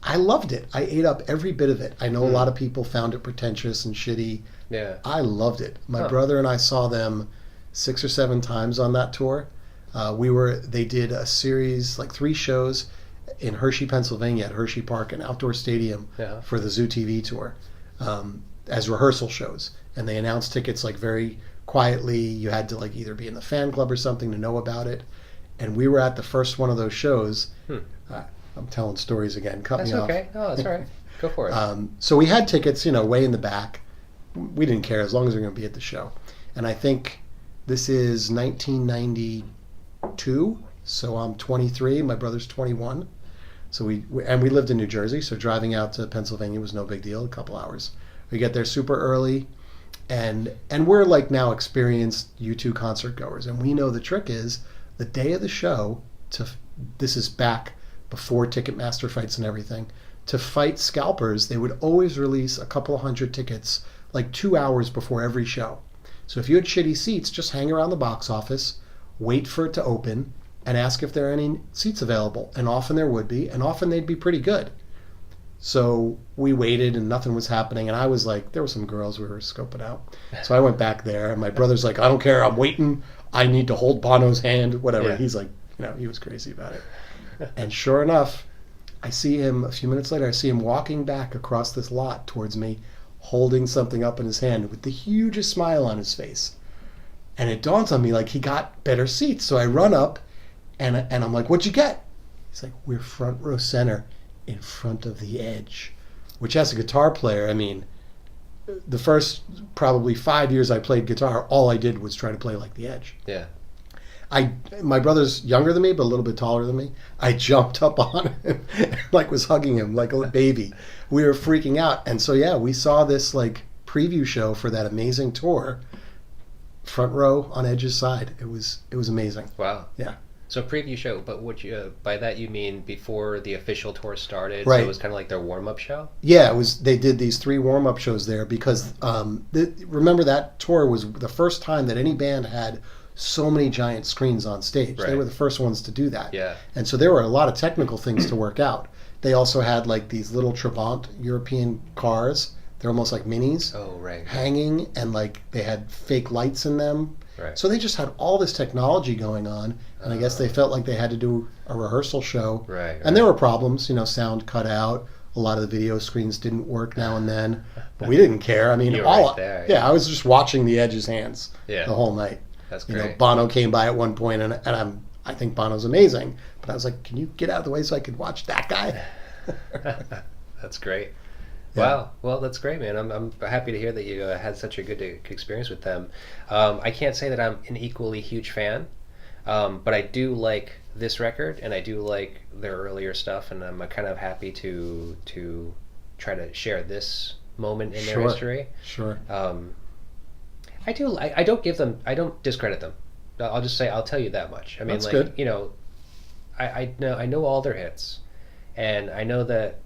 I loved it. I ate up every bit of it. I know a lot of people found it pretentious and shitty. Yeah. I loved it. My brother and I saw them 6 or 7 times on that tour. They did a series, like 3 shows in Hershey, Pennsylvania, at Hershey Park, an outdoor stadium for the Zoo TV tour, as rehearsal shows. And they announced tickets like very quietly. You had to like either be in the fan club or something to know about it. And we were at the first one of those shows. I'm telling stories again. Cut me off. That's okay. No, that's all right. Go for it. So we had tickets, way in the back. We didn't care as long as we were going to be at the show. And I think this is 1992. So I'm 23. My brother's 21. So we lived in New Jersey, so driving out to Pennsylvania was no big deal, a couple hours. We get there super early, And we're like now experienced U2 concert goers, and we know the trick is the day of the show. This is back before Ticketmaster fights and everything. To fight scalpers, they would always release a couple of hundred tickets like 2 hours before every show. So if you had shitty seats, just hang around the box office, wait for it to open, and ask if there are any seats available. And often there would be, and often they'd be pretty good. So we waited and nothing was happening. And I was like, there were some girls we were scoping out. So I went back there and my brother's like, I don't care. I'm waiting. I need to hold Bono's hand, whatever. Yeah. He's like, he was crazy about it. And sure enough, I see him a few minutes later. I see him walking back across this lot towards me, holding something up in his hand with the hugest smile on his face. And it dawns on me like he got better seats. So I run up and I'm like, what'd you get? He's like, we're front row center in front of the Edge, which as a guitar player, I mean, the first probably 5 years I played guitar, all I did was try to play like the Edge. Yeah. My brother's younger than me, but a little bit taller than me. I jumped up on him, like was hugging him like a baby. We were freaking out. And so, yeah, we saw this like preview show for that amazing tour, front row on Edge's side. It was amazing. Wow. Yeah. So preview show, but what you by that you mean before the official tour started? Right. So it was kind of like their warm-up show? Yeah, it was. They did these 3 warm-up shows there because remember that tour was the first time that any band had so many giant screens on stage. Right. They were the first ones to do that. Yeah. And so there were a lot of technical things to work out. They also had like these little Trabant European cars. They're almost like minis. Oh, right. Hanging, and like they had fake lights in them. Right. So they just had all this technology going on, and I guess they felt like they had to do a rehearsal show. Right. And there were problems, sound cut out. A lot of the video screens didn't work now and then, but we didn't care. I mean, You were right there, yeah, I was just watching the Edge's hands Yeah. the whole night. That's great. Bono came by at one point, and I think Bono's amazing, but I was like, can you get out of the way so I could watch that guy? That's great. Yeah. Wow. Well, that's great, man. I'm happy to hear that you had such a good experience with them. I can't say that I'm an equally huge fan, but I do like this record, and I do like their earlier stuff, and I'm kind of happy to try to share this moment in their Sure. history. Sure. I do. I don't give them. I don't discredit them. I'll just say. I'll tell you that much. I mean, That's like good. I know all their hits, and I know that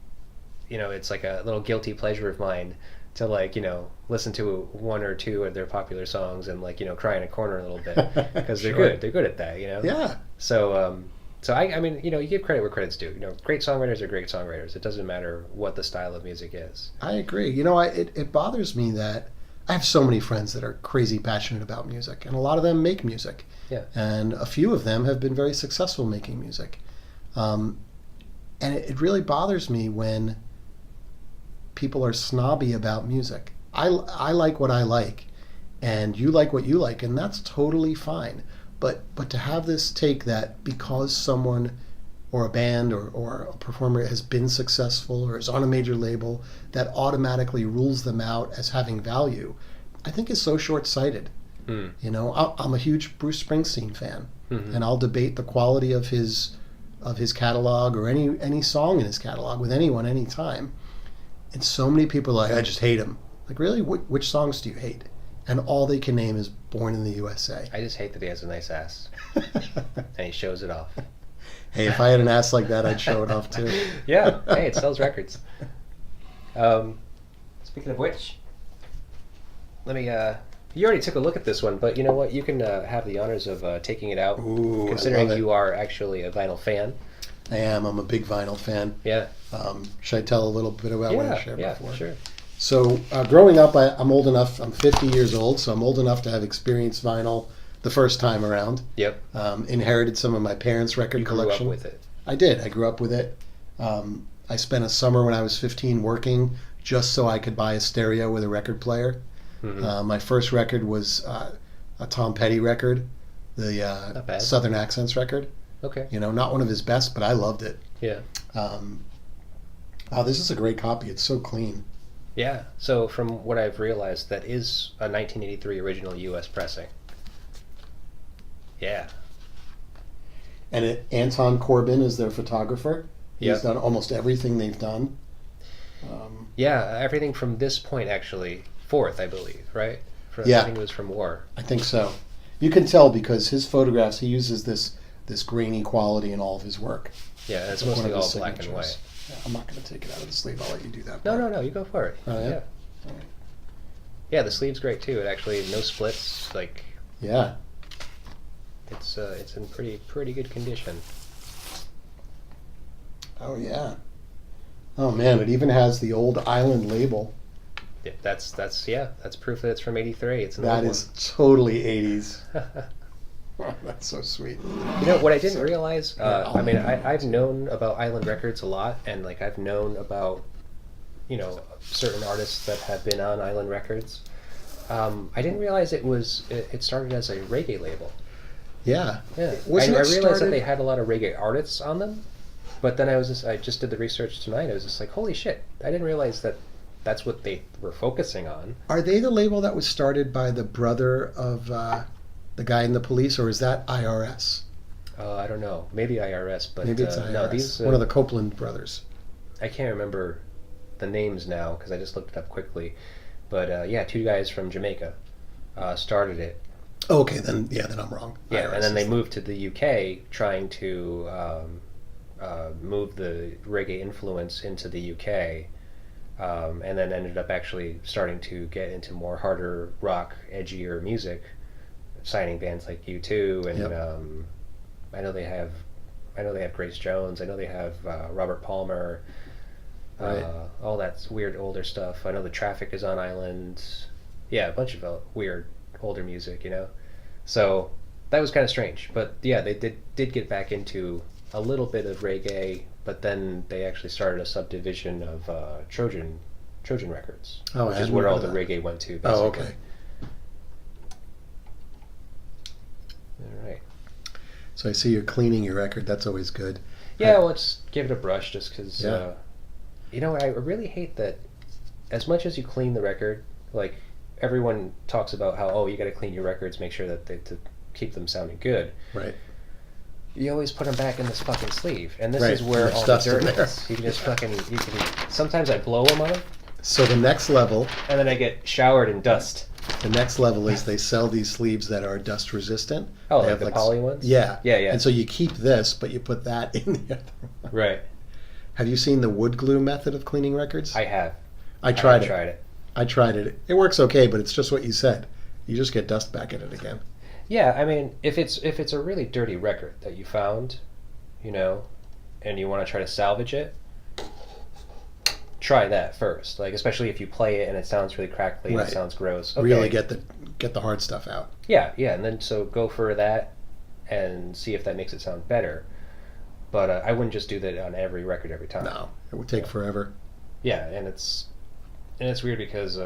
it's like a little guilty pleasure of mine to listen to 1 or 2 of their popular songs and cry in a corner a little bit because they're Sure. good. They're good at that. Yeah. So I mean, you give credit where credit's due. Great songwriters are great songwriters. It doesn't matter what the style of music is. I agree. It bothers me that I have so many friends that are crazy passionate about music, and a lot of them make music. Yeah. And a few of them have been very successful making music. And it really bothers me when people are snobby about music. I like what I like, and you like what you like, and that's totally fine. But to have this take that because someone or a band or a performer has been successful or is on a major label, that automatically rules them out as having value, I think is so short-sighted. Mm. I'm a huge Bruce Springsteen fan, Mm-hmm. and I'll debate the quality of his catalog or any song in his catalog with anyone, anytime. And so many people are like, I just hate him. Like, really? Which songs do you hate? And all they can name is Born in the USA. I just hate that he has a nice ass and he shows it off. Hey, if I had an ass like that, I'd show it off too. Yeah. Hey, it sells records. Speaking of which, let me. You already took a look at this one, but you know what? You can have the honors of taking it out, Ooh, I considering love it. you are actually a vinyl fan. I am. I'm a big vinyl fan. Yeah. Should I tell a little bit about what I shared yeah, before? sure. So growing up, I'm old enough. I'm 50 years old, so I'm old enough to have experienced vinyl the first time around. Yep. Inherited some of my parents' record You grew collection. up with it. I did. I grew up with it. I spent a summer when I was 15 working just so I could buy a stereo with a record player. Mm-hmm. My first record was a Tom Petty record, Not the bad. Southern Accents record. Okay. Not one of his best, but I loved it. Yeah. This is a great copy. It's so clean. Yeah. So from what I've realized, that is a 1983 original U.S. pressing. Yeah. And Anton Corbin is their photographer. He's Yep. done almost everything they've done. Yeah. Everything from this point, actually, forth, I believe, right? Yeah. I think it was from War. I think so. You can tell because his photographs, he uses this grainy quality in all of his work. Yeah, it's Like one mostly of all his black and signatures. white. Yeah, I'm not going to take it out of the sleeve. I'll let you do that. No, part. no, no. You go for it. Oh, yeah? Yeah. Yeah, the sleeve's great too. It actually no splits. Like Yeah. it's in pretty good condition. Oh, yeah. Oh, man. It even has the old Island label. Yeah, that's proof that it's from '83. It's an That old is totally 80s. one. Oh, that's so sweet. You know what I didn't So- realize? Yeah, I mean, I've known about Island Records a lot, and like I've known about, you know, certain artists that have been on Island Records. I didn't realize it started as a reggae label. Yeah. Yeah, Wasn't I it realized that started- they had a lot of reggae artists on them, but then I just did the research tonight. I was just like, holy shit! I didn't realize that that's what they were focusing on. Are they the label that was started by the brother of the guy in the police, or is that IRS? I don't know, maybe IRS, but Maybe it's IRS. no, these One of the Copeland brothers. I can't remember the names now because I just looked it up quickly. But yeah, two guys from Jamaica started it. Oh, okay, then I'm wrong. Yeah, IRS and then they is- moved to the UK, trying to move the reggae influence into the UK, and then ended up actually starting to get into more harder rock, edgier music, signing bands like U2, and Yep. I know they have Grace Jones. I know they have Robert Palmer. Right. All that weird older stuff. I know the Traffic is on Island. Yeah, a bunch of weird older music, you know. So that was kind of strange, but yeah, they did get back into a little bit of reggae, but then they actually started a subdivision of Trojan Records, Oh, I which is hadn't where all heard the of that. reggae went to. Basically. Oh, okay. All right. So I see you're cleaning your record. That's always good. Yeah, well, let's give it a brush just because, Yeah. you know, I really hate that as much as you clean the record, like everyone talks about how, oh, you got to clean your records, make sure that to keep them sounding good. Right. You always put them back in this fucking sleeve, and this Right, is where there's all the stuff's in dirt there. is. You can just sometimes I blow them on them, So the next level and then I get showered in dust. is they sell these sleeves that are dust resistant. Oh, They like have the poly ones? Yeah. Yeah, yeah. And so you keep this, but you put that in the other one. Right. Have you seen the wood glue method of cleaning records? I have. I tried it. Tried it. I tried it. It works okay, but it's just what you said. You just get dust back in it again. Yeah, I mean, if it's a really dirty record that you found, you know, and you want to try to salvage it, try that first. Like, especially if you play it and it sounds really crackly and Right. it sounds gross. Okay. Really get the hard stuff out. Yeah, and then so go for that and see if that makes it sound better. But I wouldn't just do that on every record every time. No, it would take forever. Yeah, and it's weird because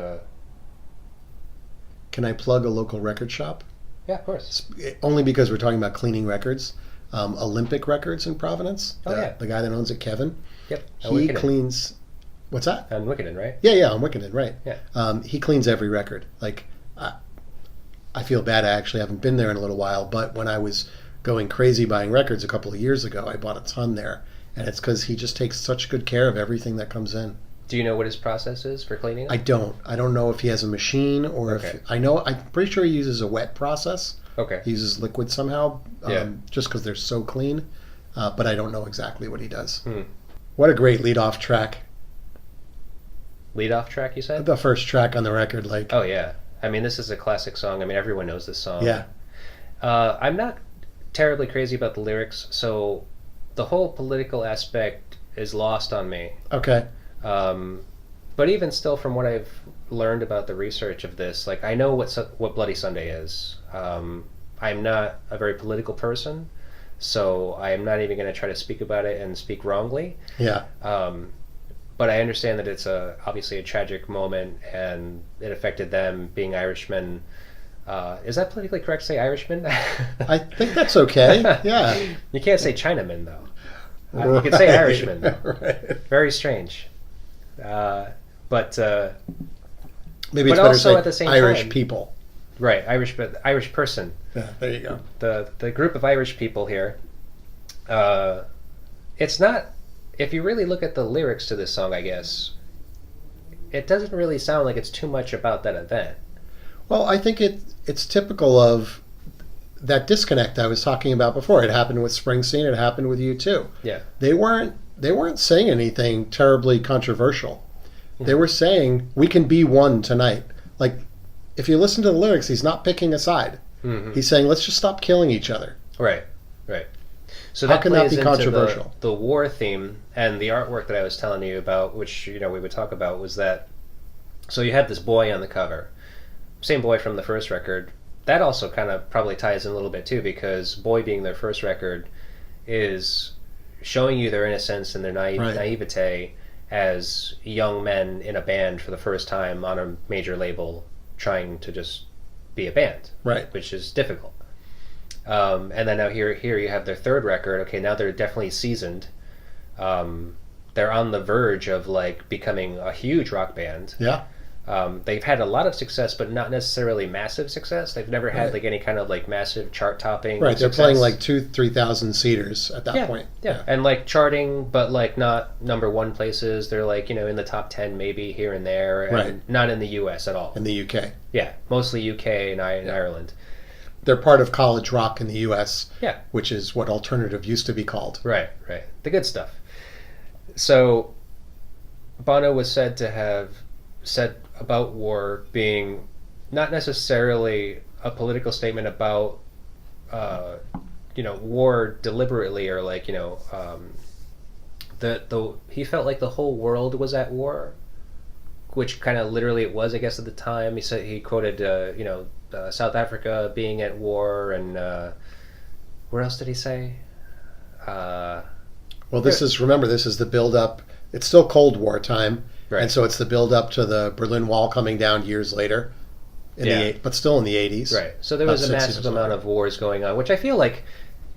Can I plug a local record shop? yeah, of course. Only because we're talking about cleaning records. Olympic Records in Providence. Oh, yeah. The guy that owns it, Kevin. Yep. He cleans. What's that? On Wickeden, right? Yeah, on Wickeden, right. Yeah. He cleans every record. Like, I feel bad. I actually haven't been there in a little while, but when I was going crazy buying records a couple of years ago, I bought a ton there, and it's because he just takes such good care of everything that comes in. Do you know what his process is for cleaning it? I don't know if he has a machine or Okay. if I'm pretty sure he uses a wet process. Okay. He uses liquid somehow, Yeah. just because they're so clean. But I don't know exactly what he does. Hmm. What a great lead-off track! Lead off track, you said? The first track on the record, like, Oh yeah. I mean, this is a classic song. I mean, everyone knows this song. yeah, I'm not terribly crazy about the lyrics, so the whole political aspect is lost on me. okay, But even still, from what I've learned about the research of this, like I know what Bloody Sunday is. I'm not a very political person, so I am not even going to try to speak about it and speak wrongly. yeah. But I understand that it's obviously a tragic moment, and it affected them being Irishmen. Is that politically correct to say Irishmen? I think that's okay. Yeah, You can't say Chinaman though. You can say Irishman. Right. Very strange. But Maybe But it's better also to say at the same Irish time- people. right, Irish person. Yeah, there you go. The group of Irish people here. It's not. If you really look at the lyrics to this song, I guess it doesn't really sound like it's too much about that event. Well, I think it's typical of that disconnect I was talking about before. It happened with Springsteen. It happened with you too. Yeah. They weren't saying anything terribly controversial. They were saying we can be one tonight. Like, if you listen to the lyrics, he's not picking a side. Mm-hmm. He's saying let's just stop killing each other. Right. So How that can that plays be into controversial? the war theme, and the artwork that I was telling you about, which we would talk about, was that. So you have this boy on the cover, same boy from the first record. That also kind of probably ties in a little bit too, because Boy being their first record is showing you their innocence and their naivete as young men in a band for the first time on a major label, trying to just be a band, Right. which is difficult. And then now here you have their third record. Okay, now they're definitely seasoned. They're on the verge of like becoming a huge rock band. Yeah. They've had a lot of success, but not necessarily massive success. They've never had like any kind of like massive chart topping. Right. They're success. playing like 3,000 seaters at that point. Yeah, and like charting, but like not number one places. They're like in the top 10 maybe here and there, and Right. not in the U.S. at all. In the UK. Yeah, mostly UK and Ireland. They're part of college rock in the US. Yeah. Which is what alternative used to be called. Right. The good stuff. So, Bono was said to have said about war being not necessarily a political statement about, war deliberately, or like, he felt like the whole world was at war, which kind of literally it was, I guess, at the time. He said, he quoted, South Africa being at war, and where else did he say? Well, this is the build-up. It's still Cold War time, Right. and so it's the build-up to the Berlin Wall coming down years later, but still in the 80s. Right. So there was a massive amount of wars going on, which I feel like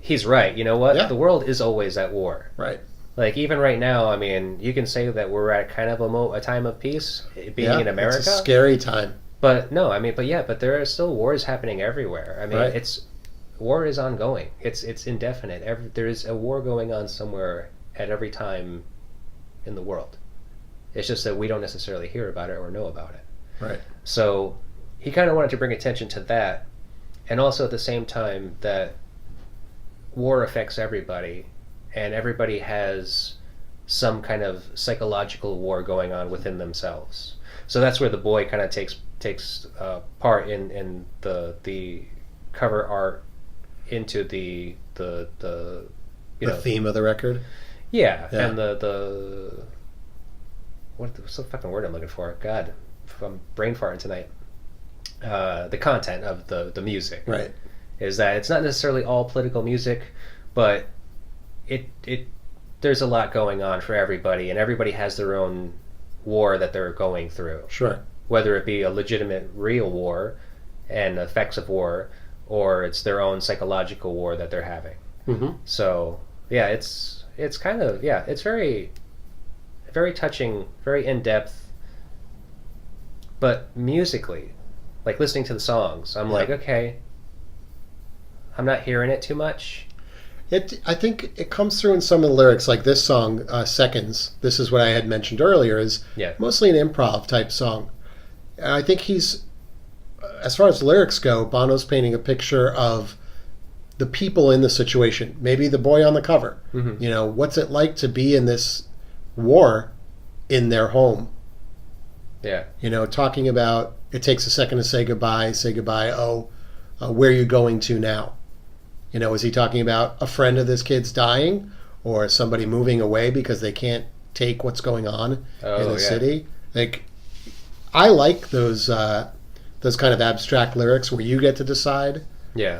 he's right. You know what? Yeah. The world is always at war. Right. Like, even right now, I mean, you can say that we're at kind of a time of peace, being in America. It's a scary time. But no, I mean, but there are still wars happening everywhere. I mean, Right. war is ongoing. It's indefinite. There is a war going on somewhere at every time in the world. It's just that we don't necessarily hear about it or know about it. Right. So he kind of wanted to bring attention to that, and also at the same time that war affects everybody, and everybody has some kind of psychological war going on within themselves. So that's where the boy kind of takes part in the cover art, into the theme of the record. Yeah. And what's the fucking word I'm looking for? God, I'm brain farting tonight. The content of the music, Right. is that it's not necessarily all political music, but it there's a lot going on for everybody, and everybody has their own war that they're going through. Sure. Whether it be a legitimate, real war and effects of war, or it's their own psychological war that they're having. Mm-hmm. So yeah, it's kind of it's very, very touching, very in depth. But musically, like listening to the songs, I'm like, okay, I'm not hearing it too much. I think it comes through in some of the lyrics, like this song, Seconds. This is what I had mentioned earlier, is mostly an improv type song. And I think as far as lyrics go, Bono's painting a picture of the people in the situation. Maybe the boy on the cover. Mm-hmm. What's it like to be in this war in their home? Yeah. Talking about it takes a second to say goodbye. Where are you going to now? Is he talking about a friend of this kid's dying, or somebody moving away because they can't take what's going on in the city? Like, I like those kind of abstract lyrics where you get to decide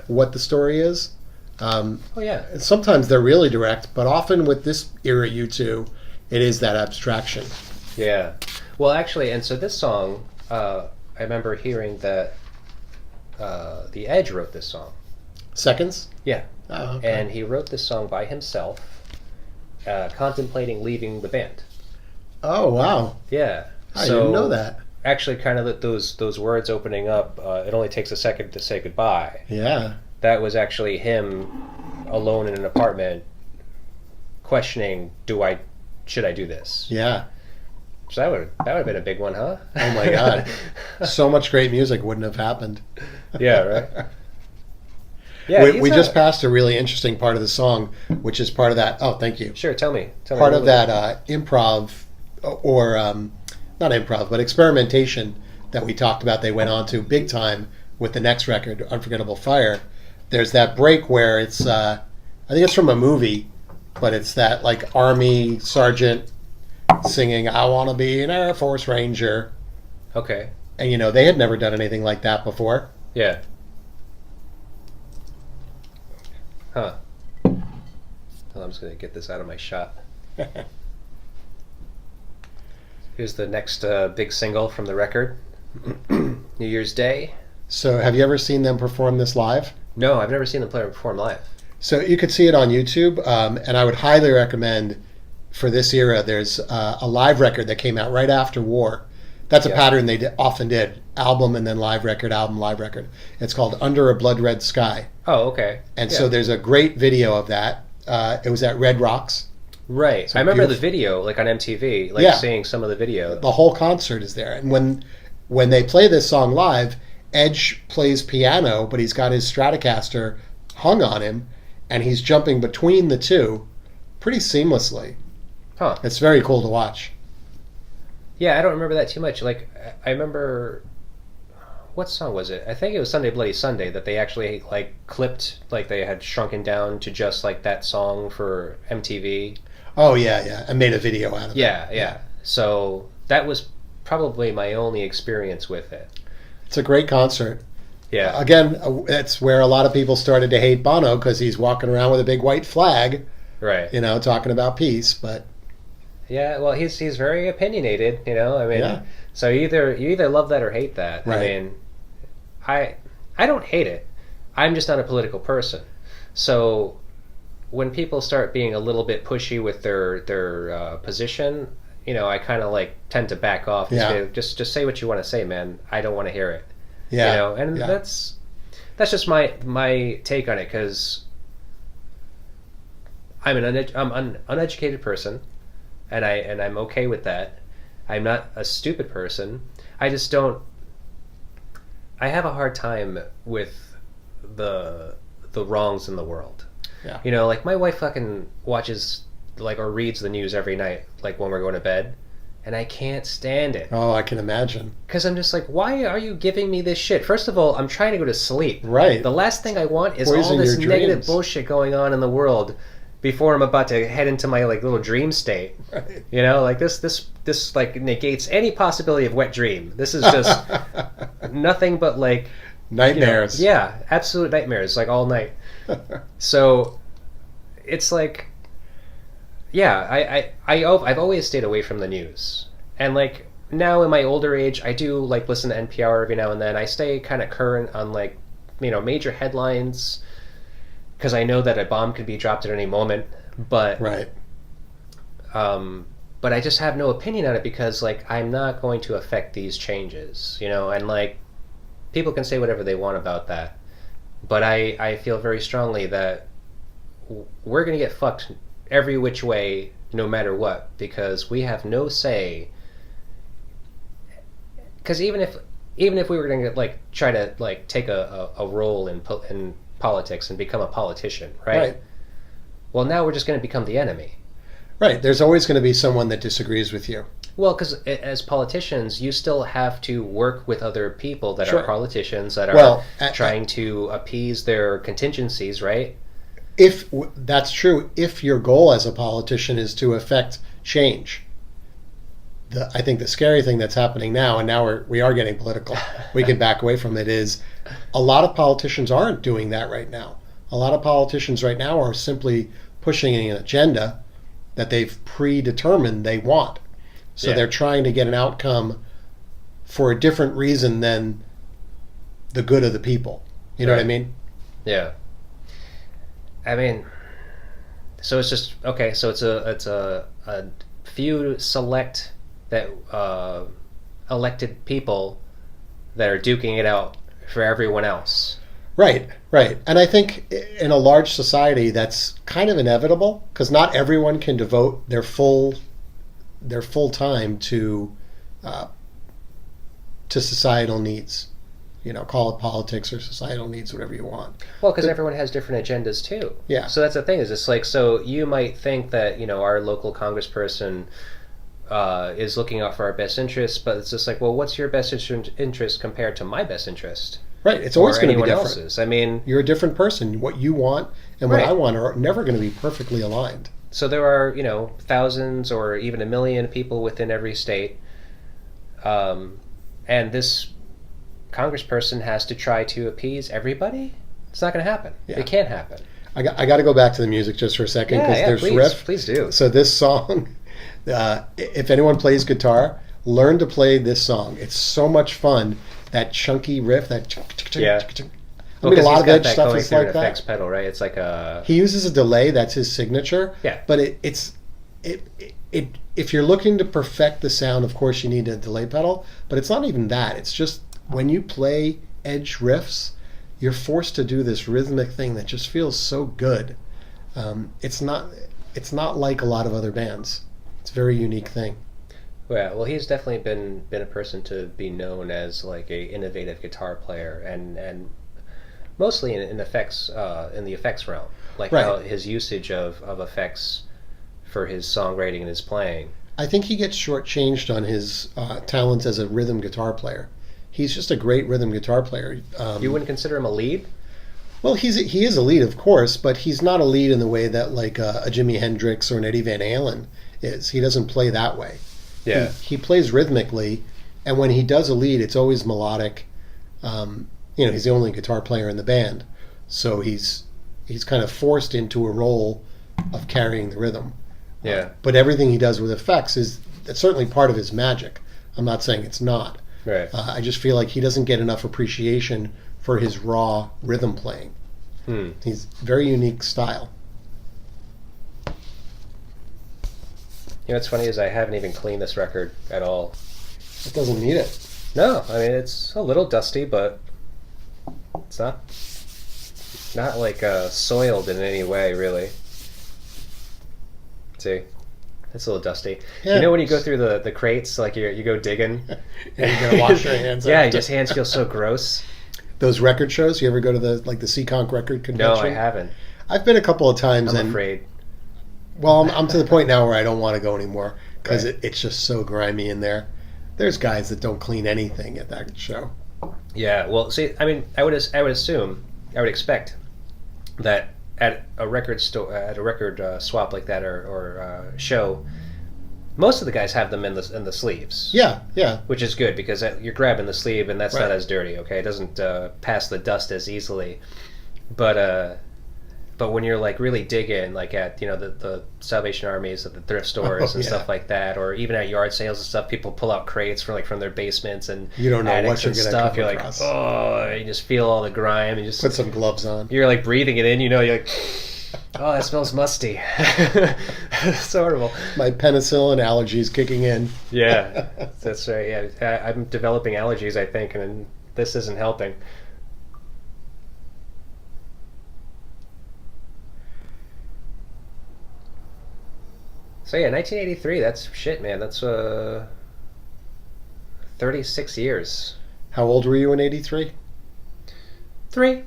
what the story is. Sometimes they're really direct, but often with this era U2, it is that abstraction. Yeah. Well, actually, and so this song, I remember hearing that The Edge wrote this song. Seconds? Yeah. Oh, okay. And he wrote this song by himself, contemplating leaving the band. Oh, wow. Yeah. I didn't know that. Actually, kind of those words opening up, it only takes a second to say goodbye. Yeah. That was actually him alone in an apartment questioning, should I do this? Yeah. So that would have been a big one, huh? Oh my God. So much great music wouldn't have happened. Yeah, right. Yeah, we just passed a really interesting part of the song, which is part of that. Oh, thank you. Sure, tell me. Part of that improv, or not improv, but experimentation that we talked about. They went on to big time with the next record, Unforgettable Fire. There's that break where it's, I think it's from a movie, but it's that like Army sergeant singing, "I want to be an Air Force Ranger." Okay. And they had never done anything like that before. Yeah. Huh. Well, I'm just going to get this out of my shot. Here's the next big single from the record, New Year's Day. So have you ever seen them perform this live? No, I've never seen them perform live. So you could see it on YouTube, and I would highly recommend for this era, there's a live record that came out right after war. That's a pattern they often did. Album and then live record, album, live record. It's called Under a Blood Red Sky. Oh, okay. And so there's a great video of that. It was at Red Rocks. Right. I remember the video, like on MTV, seeing some of the video. The whole concert is there. And when they play this song live, Edge plays piano, but he's got his Stratocaster hung on him, and he's jumping between the two pretty seamlessly. Huh. It's very cool to watch. Yeah, I don't remember that too much. Like, I remember, what song was it? I think it was Sunday Bloody Sunday that they actually clipped, they had shrunken down to just that song for MTV. Oh yeah, and made a video out of it. Yeah. So that was probably my only experience with it. It's a great concert. Yeah. Again, that's where a lot of people started to hate Bono because he's walking around with a big white flag. Right. Talking about peace, but. Yeah, well, he's very opinionated, I mean, yeah. So you either love that or hate that. Right. I mean, I don't hate it. I'm just not a political person. So when people start being a little bit pushy with their position, I kind of tend to back off and say, just say what you want to say, man. I don't want to hear it. Yeah. And that's just my take on it, because I'm an uneducated person. And I'm okay with that. I'm not a stupid person. I just don't. I have a hard time with the wrongs in the world. Yeah. My wife fucking watches or reads the news every night, when we're going to bed, and I can't stand it. Oh, I can imagine. Because I'm just why are you giving me this shit? First of all, I'm trying to go to sleep. Right. The last thing I want is Poison all this your negative dreams. bullshit going on in the world before I'm about to head into my little dream state. Right. This negates any possibility of wet dream. This is just nothing but nightmares. Yeah, absolute nightmares, all night. So it's I've always stayed away from the news. And now in my older age, I do listen to NPR every now and then. I stay kind of current on major headlines, because I know that a bomb could be dropped at any moment, but right. But I just have no opinion on it, because I'm not going to affect these changes, and people can say whatever they want about that, but I feel very strongly that we're going to get fucked every which way, no matter what, because we have no say. Because even if we were going to try to take a role in politics and become a politician, right? Well, now we're just going to become the enemy. Right. There's always going to be someone that disagrees with you. Well, because as politicians, you still have to work with other people that are politicians, that are trying to appease their contingencies, right? If that's true, if your goal as a politician is to affect change. I think the scary thing that's happening now, and now we are getting political, we can back away from it, is a lot of politicians aren't doing that right now. A lot of politicians right now are simply pushing an agenda that they've predetermined they want. So they're trying to get an outcome for a different reason than the good of the people. You know what I mean? Yeah. I mean, so it's just okay. So it's a few select that elected people that are duking it out for everyone else. Right. And I think in a large society that's kind of inevitable, because not everyone can devote their full their full time uh, to societal needs. Call it politics or societal needs, whatever you want. Well, because everyone has different agendas too. Yeah. So that's the thing. Is it's like, so you might think that our local congressperson is looking out for our best interests, but it's just like, well, what's your best interest compared to my best interest? Right. It's always going to be different. Else's. I mean, you're a different person. What you want and what right. I want are never going to be perfectly aligned. So there are, thousands or even 1 million people within every state, and this congressperson has to try to appease everybody. It's not going to happen. Yeah. It can't happen. I got to go back to the music just for a second because there's riff. Please do. So this song, if anyone plays guitar, learn to play this song. It's so much fun. That chunky riff, that I mean, a lot of Edge stuff is like that. Effects pedal, right? It's like a. He uses a delay. That's his signature. Yeah. But it's if you're looking to perfect the sound, of course you need a delay pedal. But it's not even that. It's just when you play Edge riffs, you're forced to do this rhythmic thing that just feels so good. It's not like a lot of other bands. It's a very unique thing. Yeah, well, he's definitely been a person to be known as like a innovative guitar player, and mostly in effects in the effects realm, like right. How his usage of effects for his songwriting and his playing. I think he gets shortchanged on his talents as a rhythm guitar player. He's just a great rhythm guitar player. You wouldn't consider him a lead? Well, he is a lead, of course, but he's not a lead in the way that like a Jimi Hendrix or an Eddie Van Halen is. He doesn't play that way. Yeah, he plays rhythmically, and when he does a lead, it's always melodic. He's the only guitar player in the band, so he's kind of forced into a role of carrying the rhythm. Yeah. But everything he does with effects it's certainly part of his magic. I'm not saying it's not. Right. I just feel like he doesn't get enough appreciation for his raw rhythm playing. He's very unique style. What's funny is I haven't even cleaned this record at all. It doesn't need it. No, I mean, it's a little dusty, but it's not like soiled in any way, really. See, it's a little dusty. Yeah. When you go through the crates, like you go digging, and you're gonna wash your hands. Yeah, your hands feel so gross. Those record shows, you ever go to the Seekonk record convention? No, I haven't. I've been a couple of times. I'm afraid. Well, I'm to the point now where I don't want to go anymore because it's just so grimy in there. There's guys that don't clean anything at that show. Yeah, well, see, I mean, I would expect that at a record swap like that or show, most of the guys have them in the sleeves. Yeah, yeah. Which is good because you're grabbing the sleeve and that's right. not as dirty. Okay, it doesn't pass the dust as easily, But when you're like really digging, like at the Salvation Armies at the thrift stores and stuff like that, or even at yard sales and stuff, people pull out crates from their basements and you don't know what you're gonna stuff. You're across. Like, oh, you just feel all the grime. You just put some gloves on. You're like breathing it in. You're like, oh, that smells musty. It's horrible. My penicillin allergies kicking in. Yeah, that's right. Yeah, I'm developing allergies, I think, and this isn't helping. So yeah, 1983, that's shit, man. That's 36 years. How old were you in 83? 3.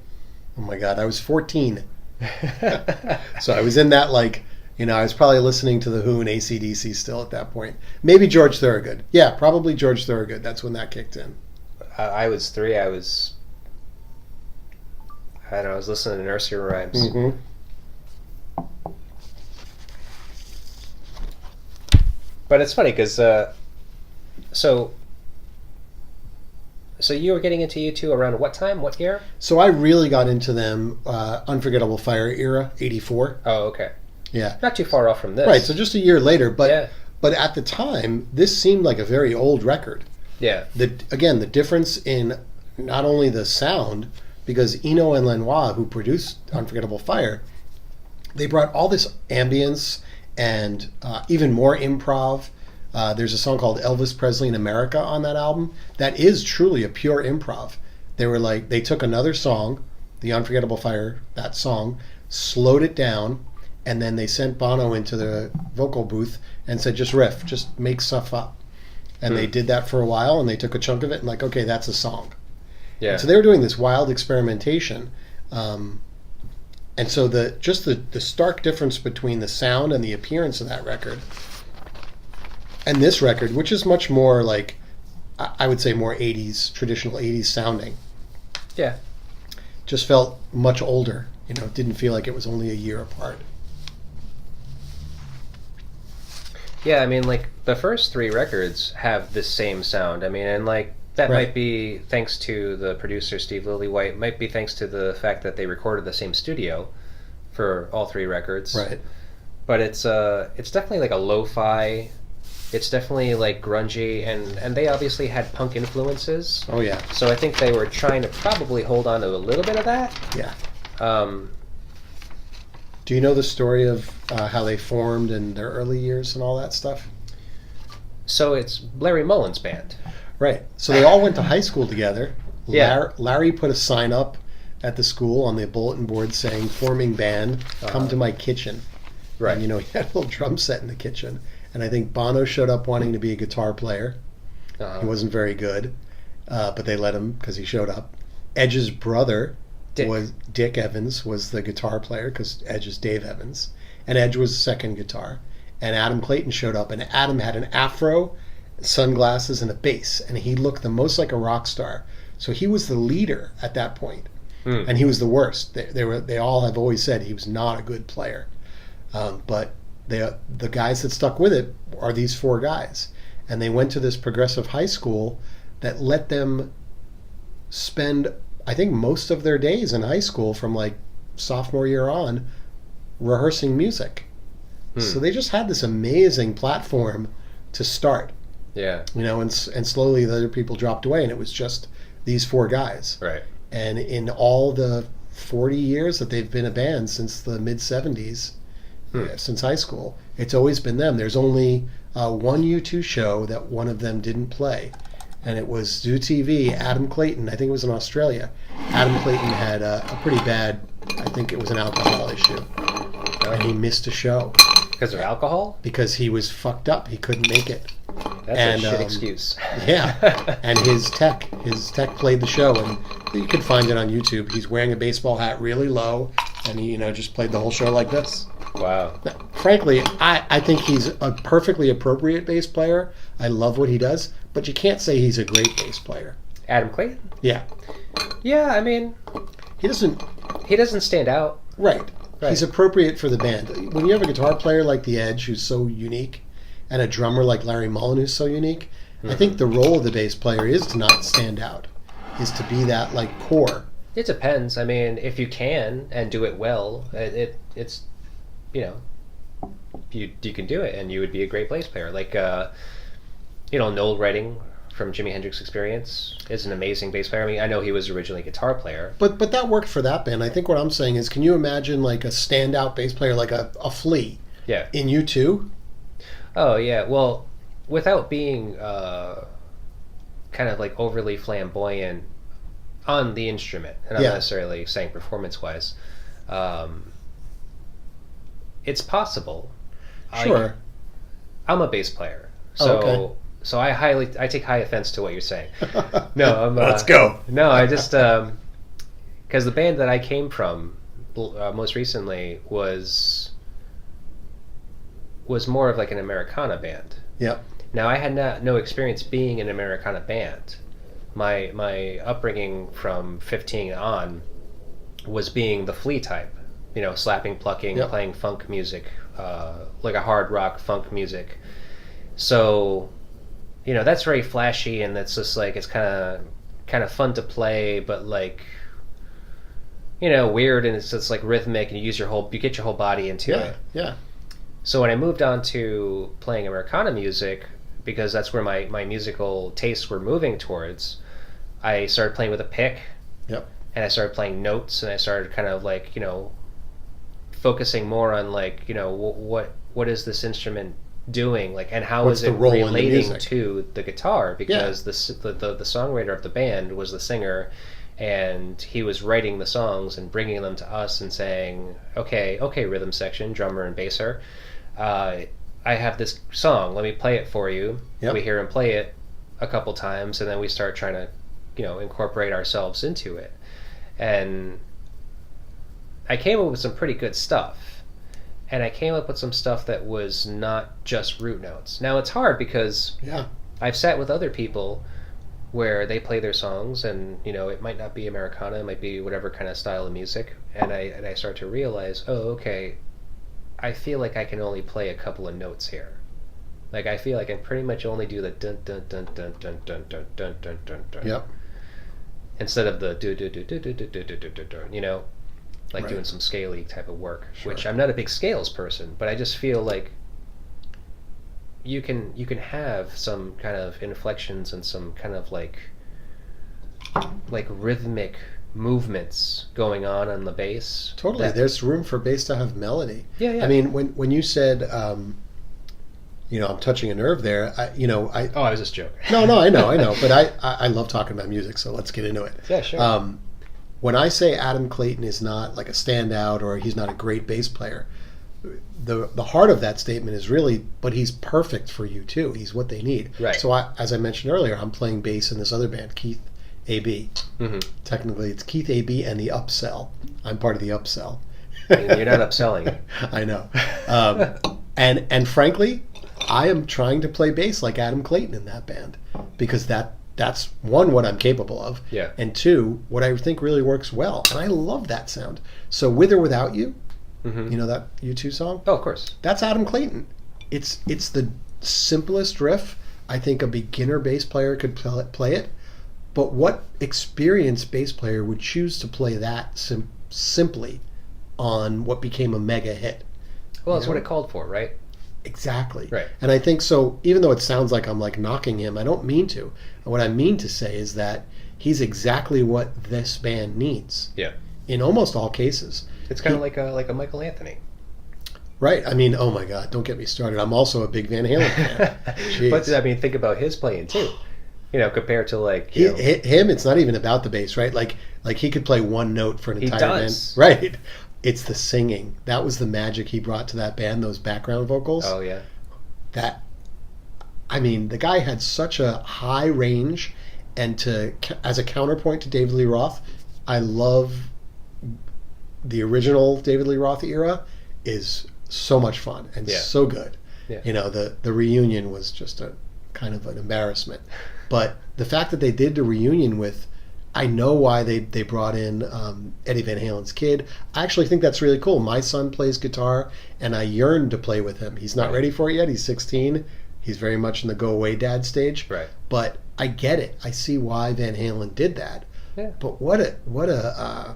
Oh my God, I was 14. So I was in that I was probably listening to The Who and AC/DC still at that point. Maybe George Thorogood. Yeah, probably George Thorogood. That's when that kicked in. I was 3. I was listening to nursery rhymes. Mm-hmm. But it's funny because, so you were getting into U2 around what time? What year? So I really got into them Unforgettable Fire era, 84. Oh, okay. Yeah. Not too far off from this. Right, so just a year later. But yeah. But at the time, this seemed like a very old record. Yeah. The difference in not only the sound, because Eno and Lanois, who produced Unforgettable Fire, they brought all this ambience and even more improv. There's a song called Elvis Presley in America on that album that is truly a pure improv. They took another song, The Unforgettable Fire, that song, slowed it down, and then they sent Bono into the vocal booth and said, just riff, just make stuff up. And they did that for a while, and they took a chunk of it and like, okay, that's a song. Yeah. And so they were doing this wild experimentation. And so the stark difference between the sound and the appearance of that record and this record, which is much more like, I would say more 80s, traditional 80s sounding. Yeah. Just felt much older. It didn't feel like it was only a year apart. Yeah, I mean, like, the first 3 records have the same sound. I mean, and, like, that Right. might be thanks to the producer, Steve Lillywhite. Might be thanks to the fact that they recorded the same studio for all 3 records. Right. But it's definitely like a lo-fi. It's definitely, like, grungy, and they obviously had punk influences. Oh, yeah. So I think they were trying to probably hold on to a little bit of that. Yeah. Um, Do you know the story of how they formed in their early years and all that stuff? so it's Larry Mullen's band. Right. So they all went to high school together. Yeah. Larry put a sign up at the school on the bulletin board saying, forming band, come to my kitchen. Right. And, he had a little drum set in the kitchen. And I think Bono showed up wanting to be a guitar player. Uh-huh. He wasn't very good, but they let him because he showed up. Edge's brother, Dick Evans, was the guitar player because Edge is Dave Evans. And Edge was the second guitar. And Adam Clayton showed up, and Adam had an afro, sunglasses, and a bass. And he looked the most like a rock star. So he was the leader at that point. And he was the worst. They all have always said he was not a good player. But the guys that stuck with it are these 4 guys. And they went to this progressive high school that let them spend, I think, most of their days in high school from like sophomore year on rehearsing music. So they just had this amazing platform to start. Yeah. And slowly the other people dropped away, and it was just these 4 guys. Right. And in all the 40 years that they've been a band since the mid-70s, since high school, it's always been them. There's only one U2 show that one of them didn't play, and it was Zoo TV. Adam Clayton, I think it was in Australia. Adam Clayton had a pretty bad, I think it was an alcohol issue, and he missed a show. Because of alcohol? Because he was fucked up. He couldn't make it. That's a shit excuse. Yeah. And his tech played the show, and you can find it on YouTube. He's wearing a baseball hat really low, and he, just played the whole show like this. Wow. Now, frankly, I think he's a perfectly appropriate bass player. I love what he does, but you can't say he's a great bass player. Adam Clayton? Yeah. Yeah, I mean, He doesn't... he doesn't stand out. Right. Right. He's appropriate for the band. When you have a guitar player like the Edge, who's so unique, and a drummer like Larry Mullen, who's so unique, I think the role of the bass player is to not stand out, is to be that, like, core. It depends. I mean, if you can and do it well, it's you can do it, and you would be a great bass player. Like, Noel Redding from Jimi Hendrix Experience is an amazing bass player. I mean, I know he was originally a guitar player. But that worked for that band. I think what I'm saying is, can you imagine, like, a standout bass player like a Flea Yeah. in U2? Oh, yeah. Well, without being kind of like overly flamboyant on the instrument, and I'm Yeah. not necessarily saying performance-wise, it's possible. Sure. I'm a bass player, so okay. so I take high offense to what you're saying. No, I'm. Let's go. No, I just because the band that I came from most recently was more of like an Americana band. Yep. Now, I had no experience being in an Americana band. My upbringing from 15 on was being the Flea type, slapping, plucking, Yep. playing funk music, like a hard rock funk music. So, that's very flashy, and that's just like, it's kind of fun to play, but like, weird, and it's just like rhythmic, and you get your whole body into Yeah. it. Yeah. So when I moved on to playing Americana music, because that's where my musical tastes were moving towards, I started playing with a pick. Yep. And I started playing notes, and I started kind of like, focusing more on like, what is this instrument doing, like, and how What's is the it role in the relating music? to the guitar? Because the songwriter of the band was the singer, and he was writing the songs and bringing them to us and saying, okay, rhythm section, drummer and basser, I have this song, let me play it for you. Yep. We hear him play it a couple times, and then we start trying to, incorporate ourselves into it. And I came up with some pretty good stuff. And I came up with some stuff that was not just root notes. Now, it's hard because I've sat with other people where they play their songs, and it might not be Americana, it might be whatever kind of style of music, and I start to realize, okay, I feel like I can only play a couple of notes here. Like, I feel like I pretty much only do the dun dun dun dun dun dun dun dun dun dun dun. Yep. Instead of the do do do do do do do do do do, like Right. doing some scaly type of work. Sure. Which I'm not a big scales person, but I just feel like you can have some kind of inflections and some kind of like rhythmic movements going on the bass. Totally. There's room for bass to have melody. Yeah. I mean, when you said, I'm touching a nerve there, I was just joking. No, I know. But I love talking about music, so let's get into it. Yeah, sure. When I say Adam Clayton is not like a standout or he's not a great bass player, the heart of that statement is really, but he's perfect for you too. He's what they need. Right. So as I mentioned earlier, I'm playing bass in this other band, Keith AB. Mm-hmm. Technically, it's Keith AB and the Upsell. I'm part of the Upsell. You're not upselling. I know. And frankly, I am trying to play bass like Adam Clayton in that band because that's one, what I'm capable of, Yeah. and two, what I think really works well. And I love that sound. So With or Without You, Mm-hmm. that U2 song? Oh, of course. That's Adam Clayton. It's the simplest riff. I think a beginner bass player could play it. But what experienced bass player would choose to play that simply on what became a mega hit? Well, that's what it called for, right? Exactly. Right. And I think so, even though it sounds like I'm like knocking him, I don't mean to. What I mean to say is that he's exactly what this band needs. Yeah. In almost all cases. It's kind of like a Michael Anthony. Right. I mean, oh my God, don't get me started. I'm also a big Van Halen fan. Jeez. But I mean, think about his playing too. Compared to like him, it's not even about the bass, right? Like he could play one note for an entire does. band. Right. It's the singing. That was the magic he brought to that band, those background vocals. Oh yeah. The guy had such a high range, and as a counterpoint to David Lee Roth, I love the original David Lee Roth era is so much fun and so good. Yeah. The reunion was just a kind of an embarrassment. But the fact that they did the reunion with, I know why they brought in Eddie Van Halen's kid. I actually think that's really cool. My son plays guitar, and I yearn to play with him. He's not ready for it yet. He's 16. He's very much in the go away dad stage. Right. But I get it. I see why Van Halen did that. Yeah. But what a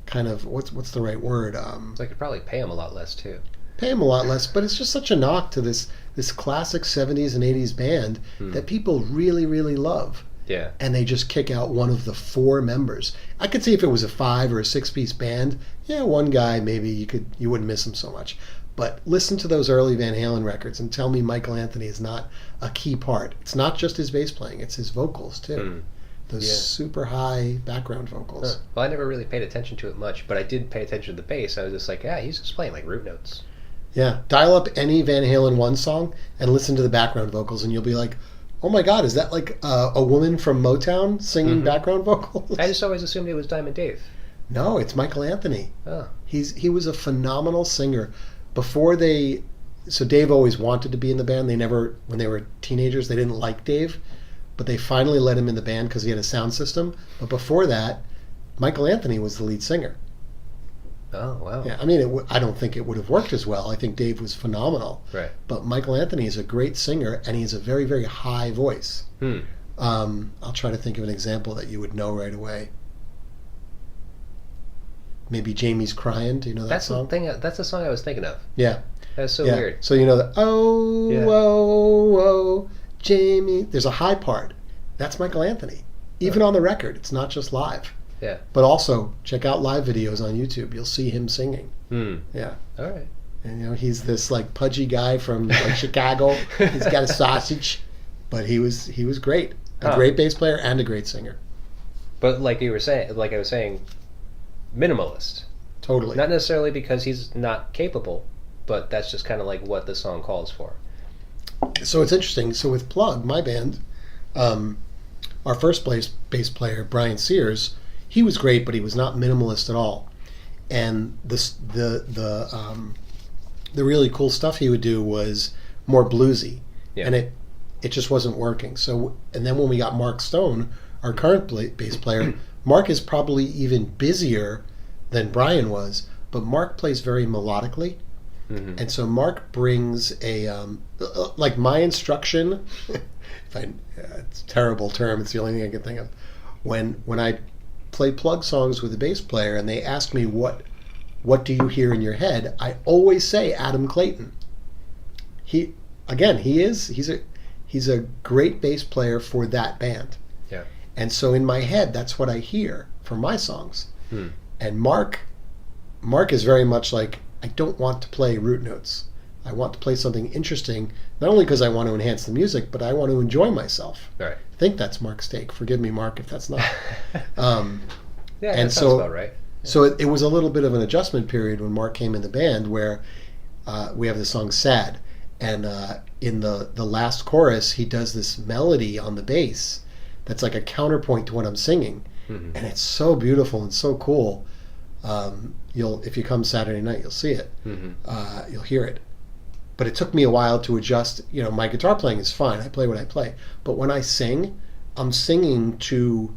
kind of what's the right word? So I could probably pay him a lot less too. Pay him a lot less, but it's just such a knock to this classic 70s and 80s band that people really, really love. Yeah. And they just kick out one of the four members. I could see if it was a 5 or a 6-piece band, one guy maybe you wouldn't miss him so much. But listen to those early Van Halen records and tell me Michael Anthony is not a key part. It's not just his bass playing, it's his vocals too. Those super high background vocals. Huh. Well, I never really paid attention to it much, but I did pay attention to the bass. I was just like, he's just playing like root notes. Yeah, dial up any Van Halen 1 song and listen to the background vocals, and you'll be like, oh my God, is that like a woman from Motown singing background vocals? I just always assumed it was Diamond Dave. No, it's Michael Anthony. Oh. He was a phenomenal singer. So Dave always wanted to be in the band. When they were teenagers, they didn't like Dave, but they finally let him in the band because he had a sound system. But before that, Michael Anthony was the lead singer. Oh, wow. Yeah, I mean, I don't think it would have worked as well. I think Dave was phenomenal. Right. But Michael Anthony is a great singer, and he has a very, very high voice. I'll try to think of an example that you would know right away. Maybe Jamie's Crying. Do you know that song? That's the song I was thinking of. Yeah. That's so weird. So oh, Jamie. There's a high part. That's Michael Anthony. Even on the record. It's not just live. Yeah. But also, check out live videos on YouTube. You'll see him singing. Yeah. All right. And he's this like pudgy guy from like Chicago. He's got a sausage, but he was great. A great bass player and a great singer. But like you were saying, like I was saying, minimalist. Totally. Not necessarily because he's not capable, but that's just kind of like what the song calls for. So it's interesting. So with Plug, my band, our first bass player, Brian Sears, he was great, but he was not minimalist at all. And the really cool stuff he would do was more bluesy, and it just wasn't working. So, and then when we got Mark Stone, our current bass player, Mark is probably even busier than Brian was, but Mark plays very melodically. Mm-hmm. And so Mark brings a like my instruction. It's a terrible term. It's the only thing I can think of. When I play Plug songs with a bass player, and they ask me what do you hear in your head, I always say Adam Clayton. He's a great bass player for that band. Yeah. And so in my head, that's what I hear for my songs. And Mark is very much like, I don't want to play root notes. I want to play something interesting, not only because I want to enhance the music, but I want to enjoy myself. Right. I think that's Mark's take. Forgive me, Mark, if that's not. Yeah, and that sounds about right. Yeah. So it was a little bit of an adjustment period when Mark came in the band, where we have the song Sad. And in the last chorus, he does this melody on the bass that's like a counterpoint to what I'm singing. Mm-hmm. And it's so beautiful and so cool. If you come Saturday night, you'll see it. Mm-hmm. You'll hear it. But it took me a while to adjust. You know, my guitar playing is fine. I play what I play. But when I sing, I'm singing to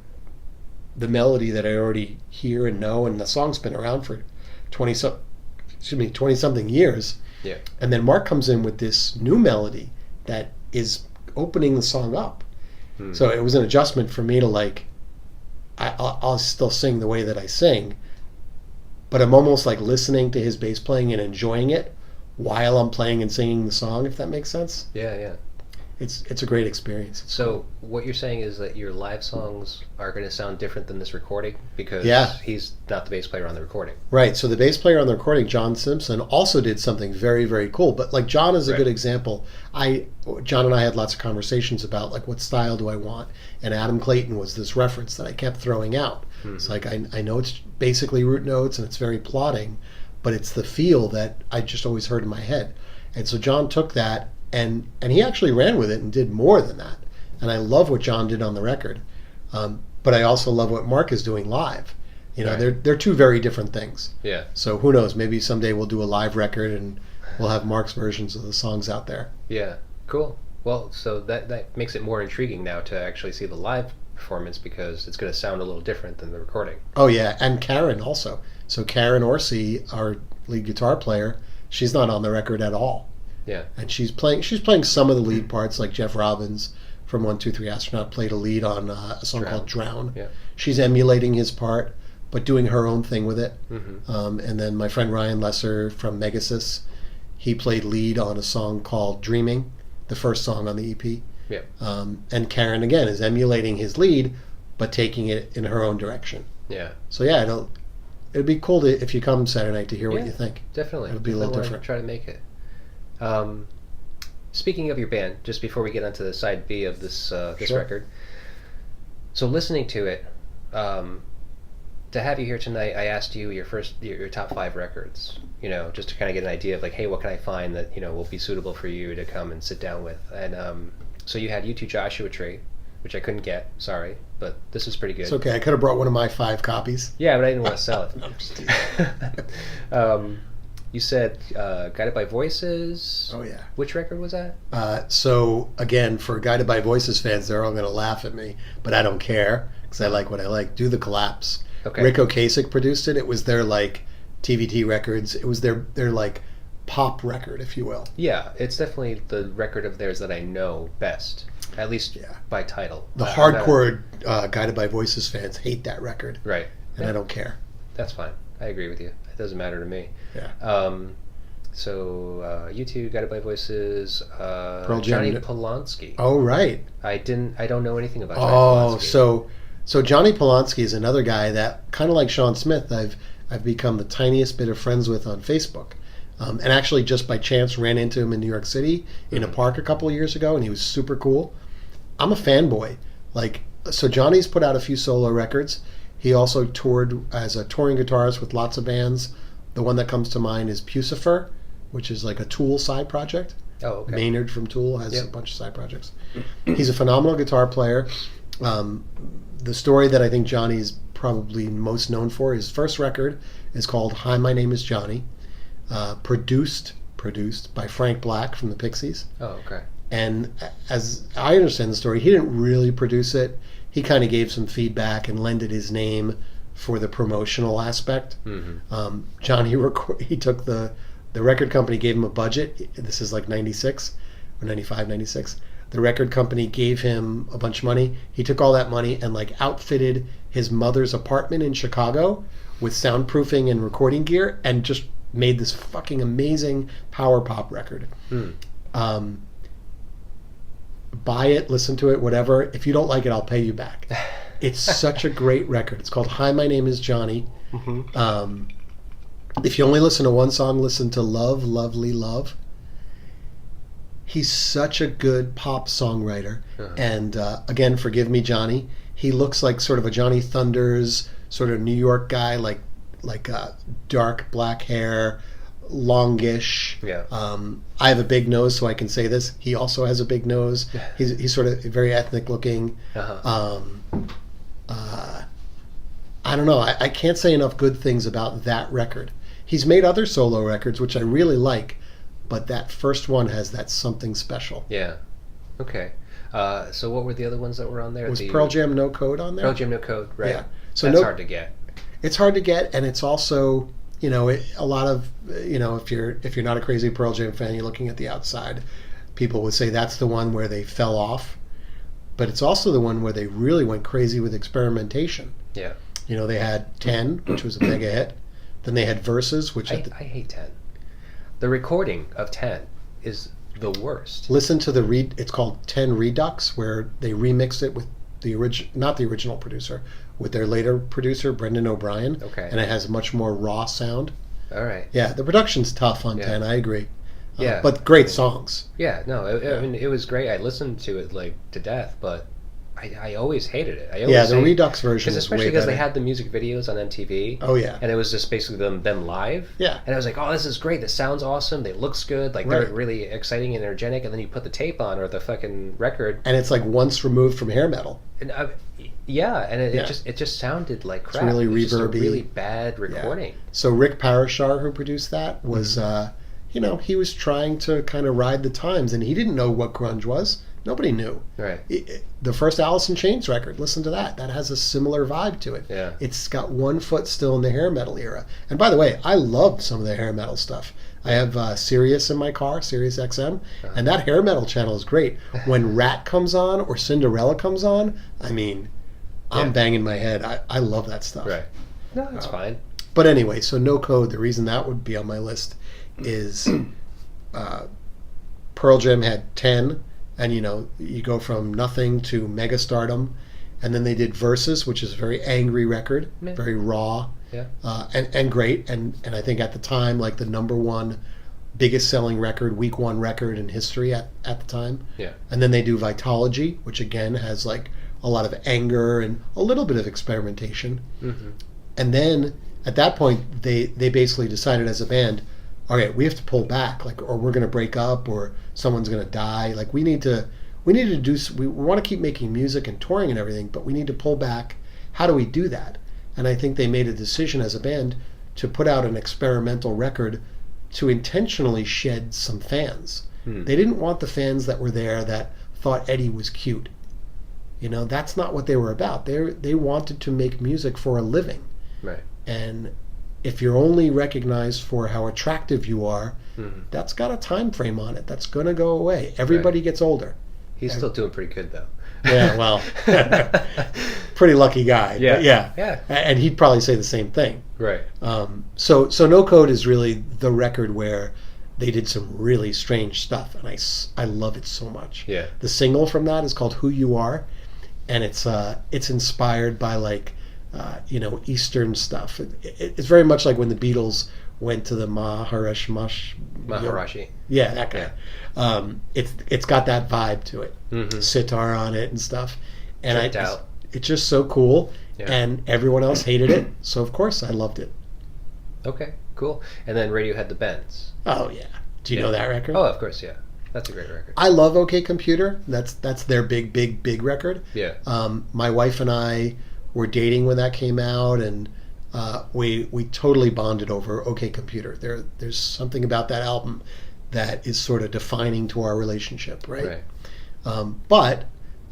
the melody that I already hear and know, and the song's been around for 20-something years. Yeah. And then Mark comes in with this new melody that is opening the song up. So it was an adjustment for me to like, I'll still sing the way that I sing, but I'm almost like listening to his bass playing and enjoying it while I'm playing and singing the song, if that makes sense. Yeah, yeah. It's a great experience. So cool. What you're saying is that your live songs are going to sound different than this recording because he's not the bass player on the recording. Right. So the bass player on the recording, John Simpson, also did something very, very cool. But like John is a good example. John and I had lots of conversations about like what style do I want, and Adam Clayton was this reference that I kept throwing out. Mm-hmm. It's like I know it's basically root notes and it's very plodding, but it's the feel that I just always heard in my head. And so John took that. And he actually ran with it and did more than that. And I love what John did on the record. But I also love what Mark is doing live. You know, they're two very different things. Yeah. So who knows? Maybe someday we'll do a live record and we'll have Mark's versions of the songs out there. Yeah. Cool. Well, so that makes it more intriguing now to actually see the live performance because it's going to sound a little different than the recording. Oh, yeah. And Karen also. So Karen Orsi, our lead guitar player, she's not on the record at all. Yeah, and she's playing some of the lead parts, like Jeff Robbins from 1-2-3 Astronaut played a lead on a song called Drown. Yeah. She's emulating his part, but doing her own thing with it. Mm-hmm. And then my friend Ryan Lesser from Megasis, he played lead on a song called Dreaming, the first song on the EP. Yeah. And Karen, again, is emulating his lead, but taking it in her own direction. Yeah. So yeah, it'd be cool if you come Saturday night to hear what you think. Definitely. It'll be a little different. Try to make it. Speaking of your band, just before we get onto the side B of this record, so listening to it, to have you here tonight, I asked you your top 5 records, you know, just to kind of get an idea of like, hey, what can I find that, you know, will be suitable for you to come and sit down with. And so you had U2 Joshua Tree, which I couldn't get, sorry, but this is pretty good. It's okay, I could have brought one of my 5 copies. Yeah, but I didn't want to sell it. No, I'm just teasing. You said Guided by Voices. Oh, yeah. Which record was that? So, again, for Guided by Voices fans, they're all going to laugh at me, but I don't care because I like what I like. Do the Collapse. Okay. Rick Ocasek produced it. It was their, like, TVT records. It was their like, pop record, if you will. Yeah, it's definitely the record of theirs that I know best, at least by title. The hardcore Guided by Voices fans hate that record. Right. And I don't care. That's fine. I agree with you. It doesn't matter to me. Yeah. So U2, Guided by Voices, Pearl Johnny Jam. Polanski. Oh, right. I don't know anything about Johnny Polanski. So Johnny Polanski is another guy that, kind of like Sean Smith, I've become the tiniest bit of friends with on Facebook. And actually just by chance ran into him in New York City in a park a couple of years ago, and he was super cool. I'm a fanboy. Like, So Johnny's put out a few solo records. He also toured as a touring guitarist with lots of bands. The one that comes to mind is Pucifer, which is like a Tool side project. Oh, okay. Maynard from Tool has Yep. a bunch of side projects. He's a phenomenal guitar player. The story that I think Johnny's probably most known for, his first record is called Hi, My Name is Johnny, produced by Frank Black from the Pixies. Oh, okay. And as I understand the story, he didn't really produce it. He kind of gave some feedback and lended his name for the promotional aspect. Mm-hmm. Johnny, he took the record company gave him a budget. This is like 96 or 95, 96. The record company gave him a bunch of money. He took all that money and like outfitted his mother's apartment in Chicago with soundproofing and recording gear and just made this fucking amazing power pop record. Buy it, listen to it, whatever. If you don't like it, I'll pay you back. It's such a great record. It's called Hi, My Name is Johnny. Mm-hmm. If you only listen to one song, listen to Love, Lovely Love. He's such a good pop songwriter. Uh-huh. And again, forgive me, Johnny. He looks like sort of a Johnny Thunders, sort of New York guy, like dark black hair, longish. Yeah. I have a big nose, so I can say this. He also has a big nose. He's sort of very ethnic looking. Uh-huh. I don't know. I can't say enough good things about that record. He's made other solo records, which I really like, but that first one has that something special. Yeah. Okay. So what were the other ones that were on there? Was Pearl Jam No Code on there? Pearl Jam No Code, right? Yeah. So that's hard to get. It's hard to get, and it's also, a lot of, if you're not a crazy Pearl Jam fan, you're looking at the outside, people would say that's the one where they fell off, but it's also the one where they really went crazy with experimentation. Yeah. They had 10, which was a mega hit. Then they had Verses, which I hate 10. The recording of 10 is the worst. Listen to it's called 10 Redux, where they remixed it with not the original producer, with their later producer, Brendan O'Brien. Okay. And it has a much more raw sound. All right. Yeah, the production's tough on 10, I agree. Yeah. But great songs. Yeah, no, I mean, it was great. I listened to it like to death, but I always hated it. The Redux version is especially way because they better. had the music videos on MTV. Oh, yeah. And it was just basically them live. Yeah. And I was like, oh, this is great. This sounds awesome. It looks good. Like, they're really exciting and energetic. And then you put the tape on or the fucking record. And it's like once removed from hair metal. And it just sounded like crap. It's really it was just a reverby. really bad recording. Yeah. So Rick Parashar, who produced that, was, he was trying to kind of ride the times, and he didn't know what grunge was. Nobody knew. Right. The first Alice in Chains record, listen to that. That has a similar vibe to it. Yeah. It's got one foot still in the hair metal era. And by the way, I loved some of the hair metal stuff. I have Sirius in my car, Sirius XM, and that hair metal channel is great. When Rat comes on or Cinderella comes on, I mean, I'm banging my head. I love that stuff. Right. No, that's fine. But anyway, so No Code, the reason that would be on my list is Pearl Jam had 10, and you go from nothing to mega stardom, and then they did Versus, which is a very angry record, very raw, and great, and I think at the time, like the number one biggest selling record, week one record in history at the time. Yeah. And then they do Vitology, which again has like a lot of anger and a little bit of experimentation. Mm-hmm. And then at that point, they basically decided as a band, all right, we have to pull back, like, or we're going to break up, or someone's going to die. Like, we need to do. We want to keep making music and touring and everything, but we need to pull back. How do we do that? And I think they made a decision as a band to put out an experimental record to intentionally shed some fans. They didn't want the fans that were there that thought Eddie was cute. That's not what they were about. They wanted to make music for a living. Right. And if you're only recognized for how attractive you are, that's got a time frame on it. That's going to go away. Everybody gets older. He's still doing pretty good, though. Yeah, well, pretty lucky guy. Yeah. But yeah. Yeah. And he'd probably say the same thing. Right. So No Code is really the record where they did some really strange stuff, and I love it so much. Yeah. The single from that is called Who You Are, and it's inspired by like Eastern stuff. It's very much like when the Beatles went to the Maharishi. Yeah, that guy. Yeah. It's got that vibe to it. Mm-hmm. Sitar on it and stuff. And it's just so cool. Yeah. And everyone else hated it, so of course I loved it. Okay, cool. And then Radiohead the Bends. Oh yeah, do you know that record? Oh, of course, yeah. That's a great record. I love OK Computer. That's their big record. Yeah. My wife and I were dating when that came out, and we totally bonded over OK Computer. There's something about that album that is sort of defining to our relationship, right? But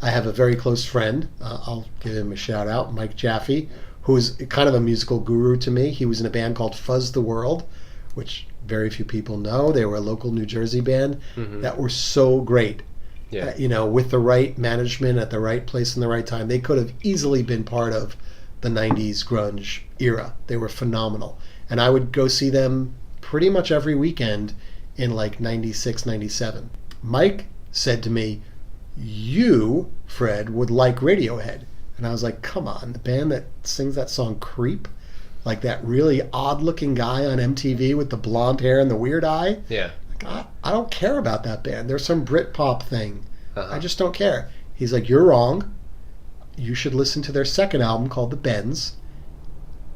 I have a very close friend. I'll give him a shout out, Mike Jaffe, who is kind of a musical guru to me. He was in a band called Fuzz the World, which very few people know. They were a local New Jersey band that were so great. Yeah. With the right management at the right place in the right time, they could have easily been part of the 90s grunge era. They were phenomenal. And I would go see them pretty much every weekend in like 96, 97. Mike said to me, "You, Fred, would like Radiohead." And I was like, come on, the band that sings that song Creep? Like that really odd-looking guy on MTV with the blonde hair and the weird eye? Yeah. Like, I don't care about that band. There's some Britpop thing. Uh-huh. I just don't care. He's like, you're wrong. You should listen to their second album called The Bends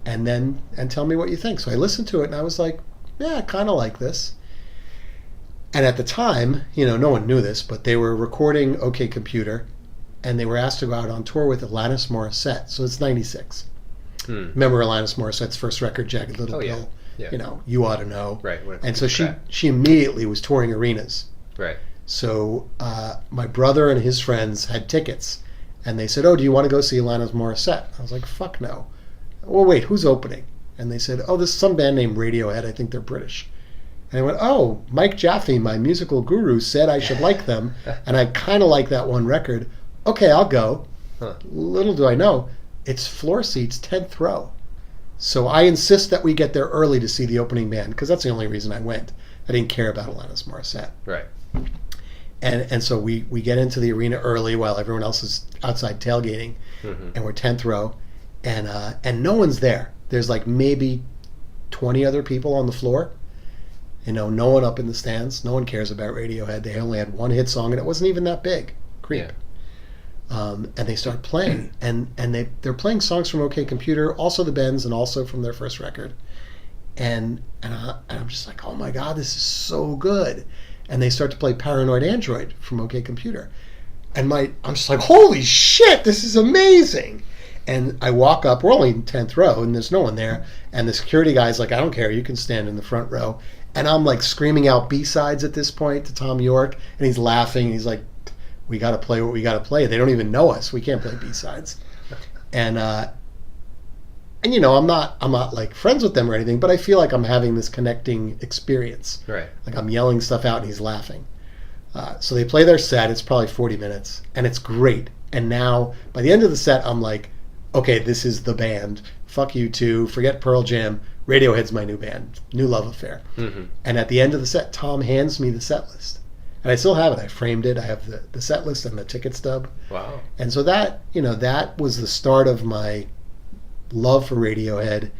and tell me what you think. So I listened to it and I was like, yeah, I kind of like this. And at the time, no one knew this, but they were recording OK Computer, and they were asked to go out on tour with Alanis Morissette. So it's 96. Remember Alanis Morissette's first record, Jagged Little Pill? Yeah. You Ought to Know. Right. And so she immediately was touring arenas. Right. So my brother and his friends had tickets, and they said, "Oh, do you want to go see Alanis Morissette?" I was like, "Fuck no." Well, wait, who's opening? And they said, "Oh, this is some band named Radiohead. I think they're British." And I went, "Oh, Mike Jaffe, my musical guru, said I should like them, and I kind of like that one record. Okay, I'll go." Huh. Little do I know, it's floor seats, 10th row. So I insist that we get there early to see the opening band, because that's the only reason I went. I didn't care about Alanis Morissette. Right. And so we get into the arena early while everyone else is outside tailgating, and we're 10th row, and no one's there. There's like maybe 20 other people on the floor. No one up in the stands. No one cares about Radiohead. They only had one hit song, and it wasn't even that big. Creep. Yeah. And they start playing, and they're playing songs from OK Computer, also the Bends, and also from their first record. And I'm just like, oh my God, this is so good. And they start to play Paranoid Android from OK Computer. And I'm just like, holy shit, this is amazing. And I walk up, we're only in 10th row, and there's no one there. And the security guy's like, I don't care, you can stand in the front row. And I'm like screaming out B-sides at this point to Tom York, and he's laughing, and he's like, we got to play what we got to play. They don't even know us. We can't play B-sides. And I'm not like friends with them or anything, but I feel like I'm having this connecting experience. Right. Like I'm yelling stuff out and he's laughing. So they play their set. It's probably 40 minutes, and it's great. And now, by the end of the set, I'm like, okay, this is the band. Fuck you two. Forget Pearl Jam. Radiohead's my new band. New love affair. And at the end of the set, Tom hands me the set list. And I still have it. I framed it. I have the set list and the ticket stub. Wow. And so that was the start of my love for Radiohead.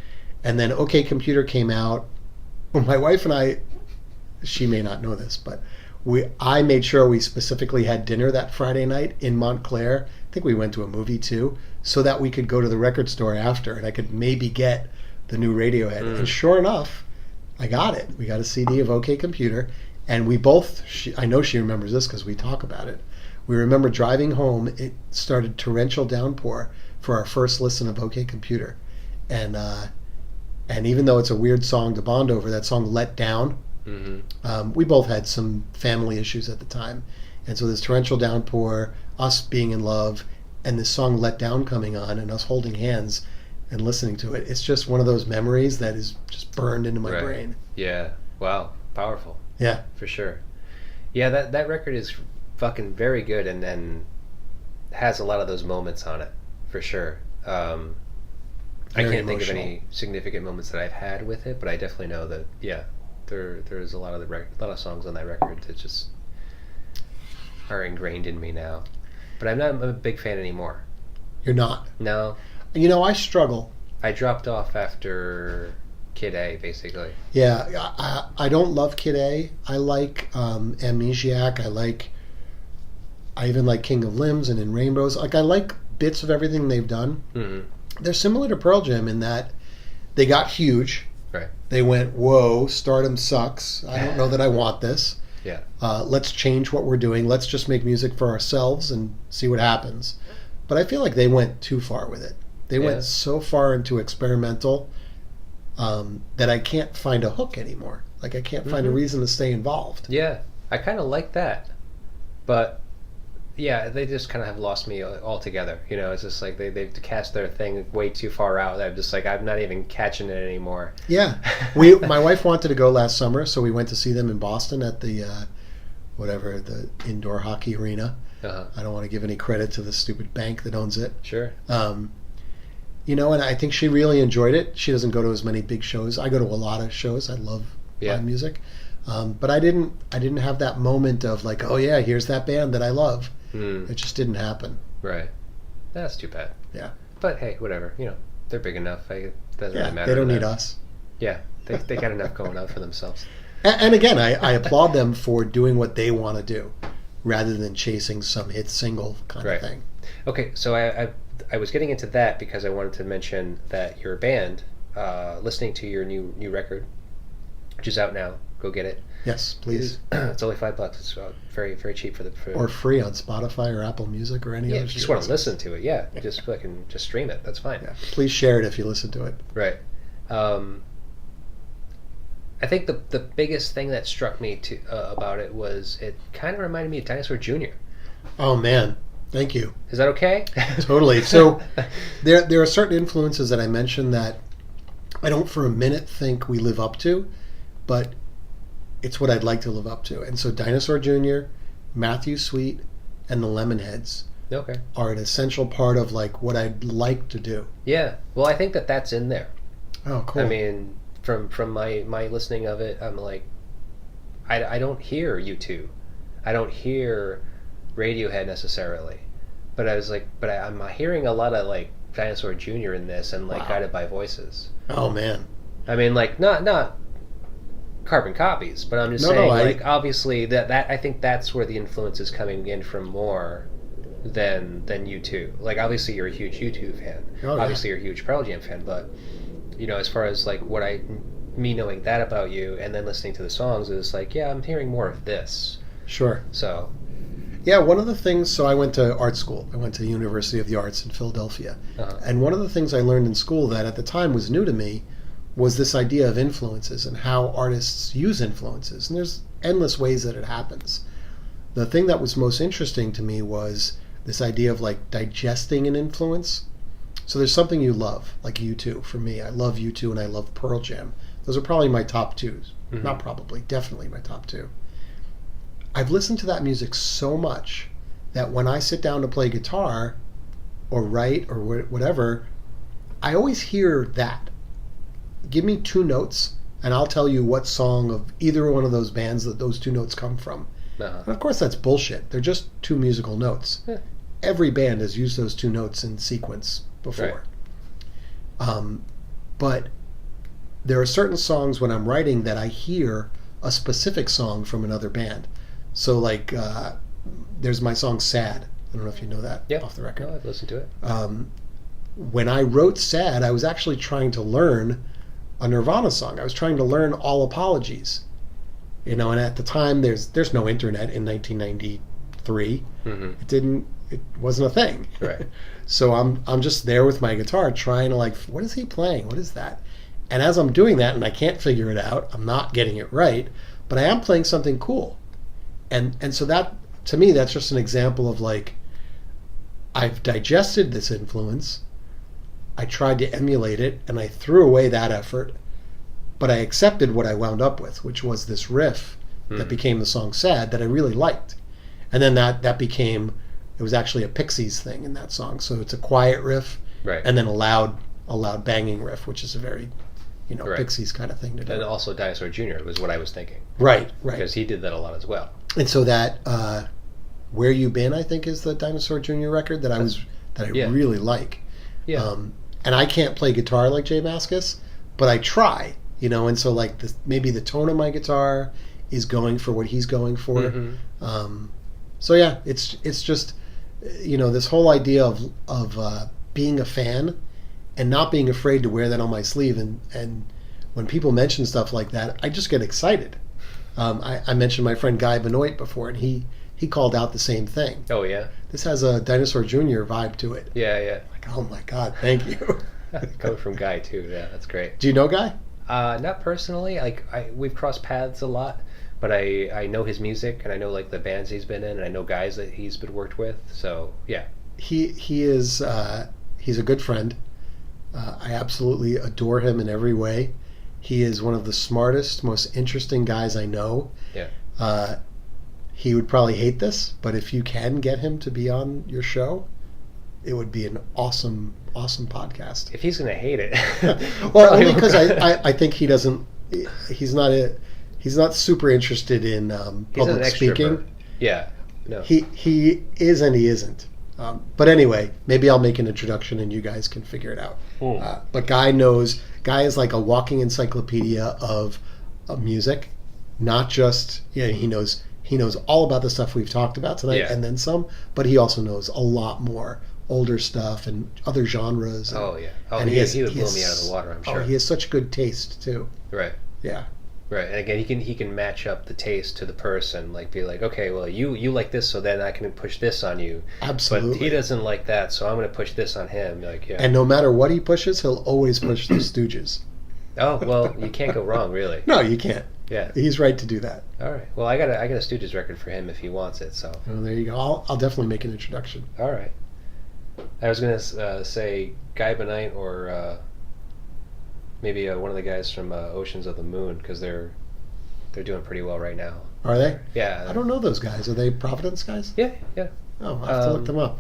And then OK Computer came out. My wife and I, she may not know this, but I made sure we specifically had dinner that Friday night in Montclair. I think we went to a movie too, so that we could go to the record store after and I could maybe get the new Radiohead. And sure enough, I got it. We got a CD of OK Computer. And we both, I know she remembers this because we talk about it. We remember driving home, it started torrential downpour for our first listen of OK Computer. And even though it's a weird song to bond over, that song Let Down, we both had some family issues at the time. And so this torrential downpour, us being in love, and this song Let Down coming on, and us holding hands and listening to it, it's just one of those memories that is just burned into my brain. Yeah. Wow. Powerful. Yeah. For sure. Yeah, that record is fucking very good and has a lot of those moments on it, for sure. I can't think of any significant moments that I've had with it, but I definitely know that, there's a lot of songs on that record that just are ingrained in me now. But I'm not a big fan anymore. You're not? No. I struggle. I dropped off after Kid A, basically. Yeah, I don't love Kid A. I like Amnesiac. I even like King of Limbs and In Rainbows. Like I like bits of everything they've done. Mm-hmm. They're similar to Pearl Jam in that they got huge. Right. They went, whoa, stardom sucks. I don't know that I want this. Yeah. Let's change what we're doing. Let's just make music for ourselves and see what happens. But I feel like they went too far with it. They went so far into experimental that I can't find a hook anymore. Like, I can't find a reason to stay involved. Yeah. I kind of like that. But, yeah, they just kind of have lost me altogether. You know, it's just like they've cast their thing way too far out. I'm just like, I'm not even catching it anymore. Yeah. My wife wanted to go last summer, so we went to see them in Boston at the, the indoor hockey arena. Uh-huh. I don't want to give any credit to the stupid bank that owns it. Sure. You know, and I think she really enjoyed it. She doesn't go to as many big shows. I go to a lot of shows. I love live music. But I didn't have that moment of like, oh yeah, here's that band that I love. It just didn't happen. Right. That's too bad. Yeah. But hey, whatever. You know, they're big enough. It doesn't really matter. They don't need us. Yeah. They got enough going on for themselves. And again, I applaud them for doing what they want to do rather than chasing some hit single kind of thing. Okay, so I was getting into that because I wanted to mention that your band, listening to your new record, which is out now, go get it. Yes, please. It's only $5. It's very, very cheap for or free on Spotify or Apple Music or any other. If you just want to listen to it, just fucking just stream it. That's fine. Yeah. Please share it if you listen to it. Right. I think the biggest thing that struck me about it was it kind of reminded me of Dinosaur Jr. Oh man, thank you. Is that okay? Totally. So there are certain influences that I mentioned that I don't for a minute think we live up to, but it's what I'd like to live up to. And so Dinosaur Jr., Matthew Sweet, and the Lemonheads are an essential part of like what I'd like to do. Yeah. Well, I think that's in there. Oh, cool. I mean, from my listening of it, I'm like, I don't hear U2. I don't hear Radiohead necessarily. But I was like, I'm hearing a lot of like Dinosaur Jr. in this and like Guided by Voices. Oh man. I mean, like not carbon copies, but I'm just saying, like, obviously that I think that's where the influence is coming in from more than U2. Like, obviously you're a huge U2 fan. Obviously you're a huge Pearl Jam fan, but you know, as far as like me knowing that about you and then listening to the songs is like, yeah, I'm hearing more of this. Sure. So. Yeah, one of the things, so I went to art school. I went to the University of the Arts in Philadelphia. And one of the things I learned in school that at the time was new to me was this idea of influences and how artists use influences. And there's endless ways that it happens. The thing that was most interesting to me was this idea of like digesting an influence. So there's something you love, like U2. For me, I love U2 and I love Pearl Jam. Those are probably my top twos. Not probably, definitely my top two. I've listened to that music so much that when I sit down to play guitar or write or whatever, I always hear that. Give me two notes and I'll tell you what song of either one of those bands that those two notes come from. And of course that's bullshit. They're just two musical notes. Every band has used those two notes in sequence before. But there are certain songs when I'm writing that I hear a specific song from another band. So like there's my song Sad. I don't know if you know that off the record. No, I've listened to it. When I wrote Sad, I was actually trying to learn a Nirvana song. I was trying to learn All Apologies. You know, and at the time there's no internet in 1993. It wasn't a thing. Right. So I'm just there with my guitar trying to like, what is he playing? What is that? And as I'm doing that and I can't figure it out, I'm not getting it right, but I am playing something cool. And so that, to me, that's just an example of like, I've digested this influence, I tried to emulate it, and I threw away that effort, but I accepted what I wound up with, which was this riff that became the song Sad that I really liked. And then that became, it was actually a Pixies thing in that song. So it's a quiet riff, and then a loud banging riff, which is a very, Pixies kind of thing to do. And also Dinosaur Jr. was what I was thinking. Right. Because he did that a lot as well. And so that Where You Been, I think, is the Dinosaur Jr. record that I really like. Yeah. And I can't play guitar like Jay Mascis, but I try, and so like maybe the tone of my guitar is going for what he's going for. So yeah, it's just this whole idea of being a fan and not being afraid to wear that on my sleeve. And when people mention stuff like that, I just get excited. I mentioned my friend Guy Benoit before, and he called out the same thing. Oh, yeah? This has a Dinosaur Jr. vibe to it. Yeah, yeah. Like, oh my God, thank you. Coming from Guy, too. Yeah, that's great. Do you know Guy? Not personally. We've crossed paths a lot, but I know his music, and I know like the bands he's been in, and I know guys that he's been worked with. So yeah, he is he's a good friend. I absolutely adore him in every way. He is one of the smartest, most interesting guys I know. Yeah. He would probably hate this, but if you can get him to be on your show, it would be an awesome podcast. If he's gonna hate it, well, only because I think he doesn't. He's not super interested in public speaking. Yeah, no. He is and he isn't. But anyway, maybe I'll make an introduction and you guys can figure it out. But Guy is like a walking encyclopedia of music, not just he knows all about the stuff we've talked about tonight and then some, but he also knows a lot more older stuff and other genres. And he would blow me out of the water, I'm sure. Oh, he has such good taste too. Right. Yeah. Right, and again, he can match up the taste to the person. Like, be like, okay, well, you like this, so then I can push this on you. Absolutely. But he doesn't like that, so I'm going to push this on him. Like, yeah. And no matter what he pushes, he'll always push the Stooges. Oh well, you can't go wrong, really. No, you can't. Yeah, he's right to do that. All right. Well, I got a Stooges record for him if he wants it. So. Oh, there you go. I'll definitely make an introduction. All right. I was going to say Guy Benight or maybe one of the guys from Oceans of the Moon, because they're doing pretty well right now. Are they? Yeah. I don't know those guys. Are they Providence guys? Yeah, yeah. Oh, I'll have to look them up.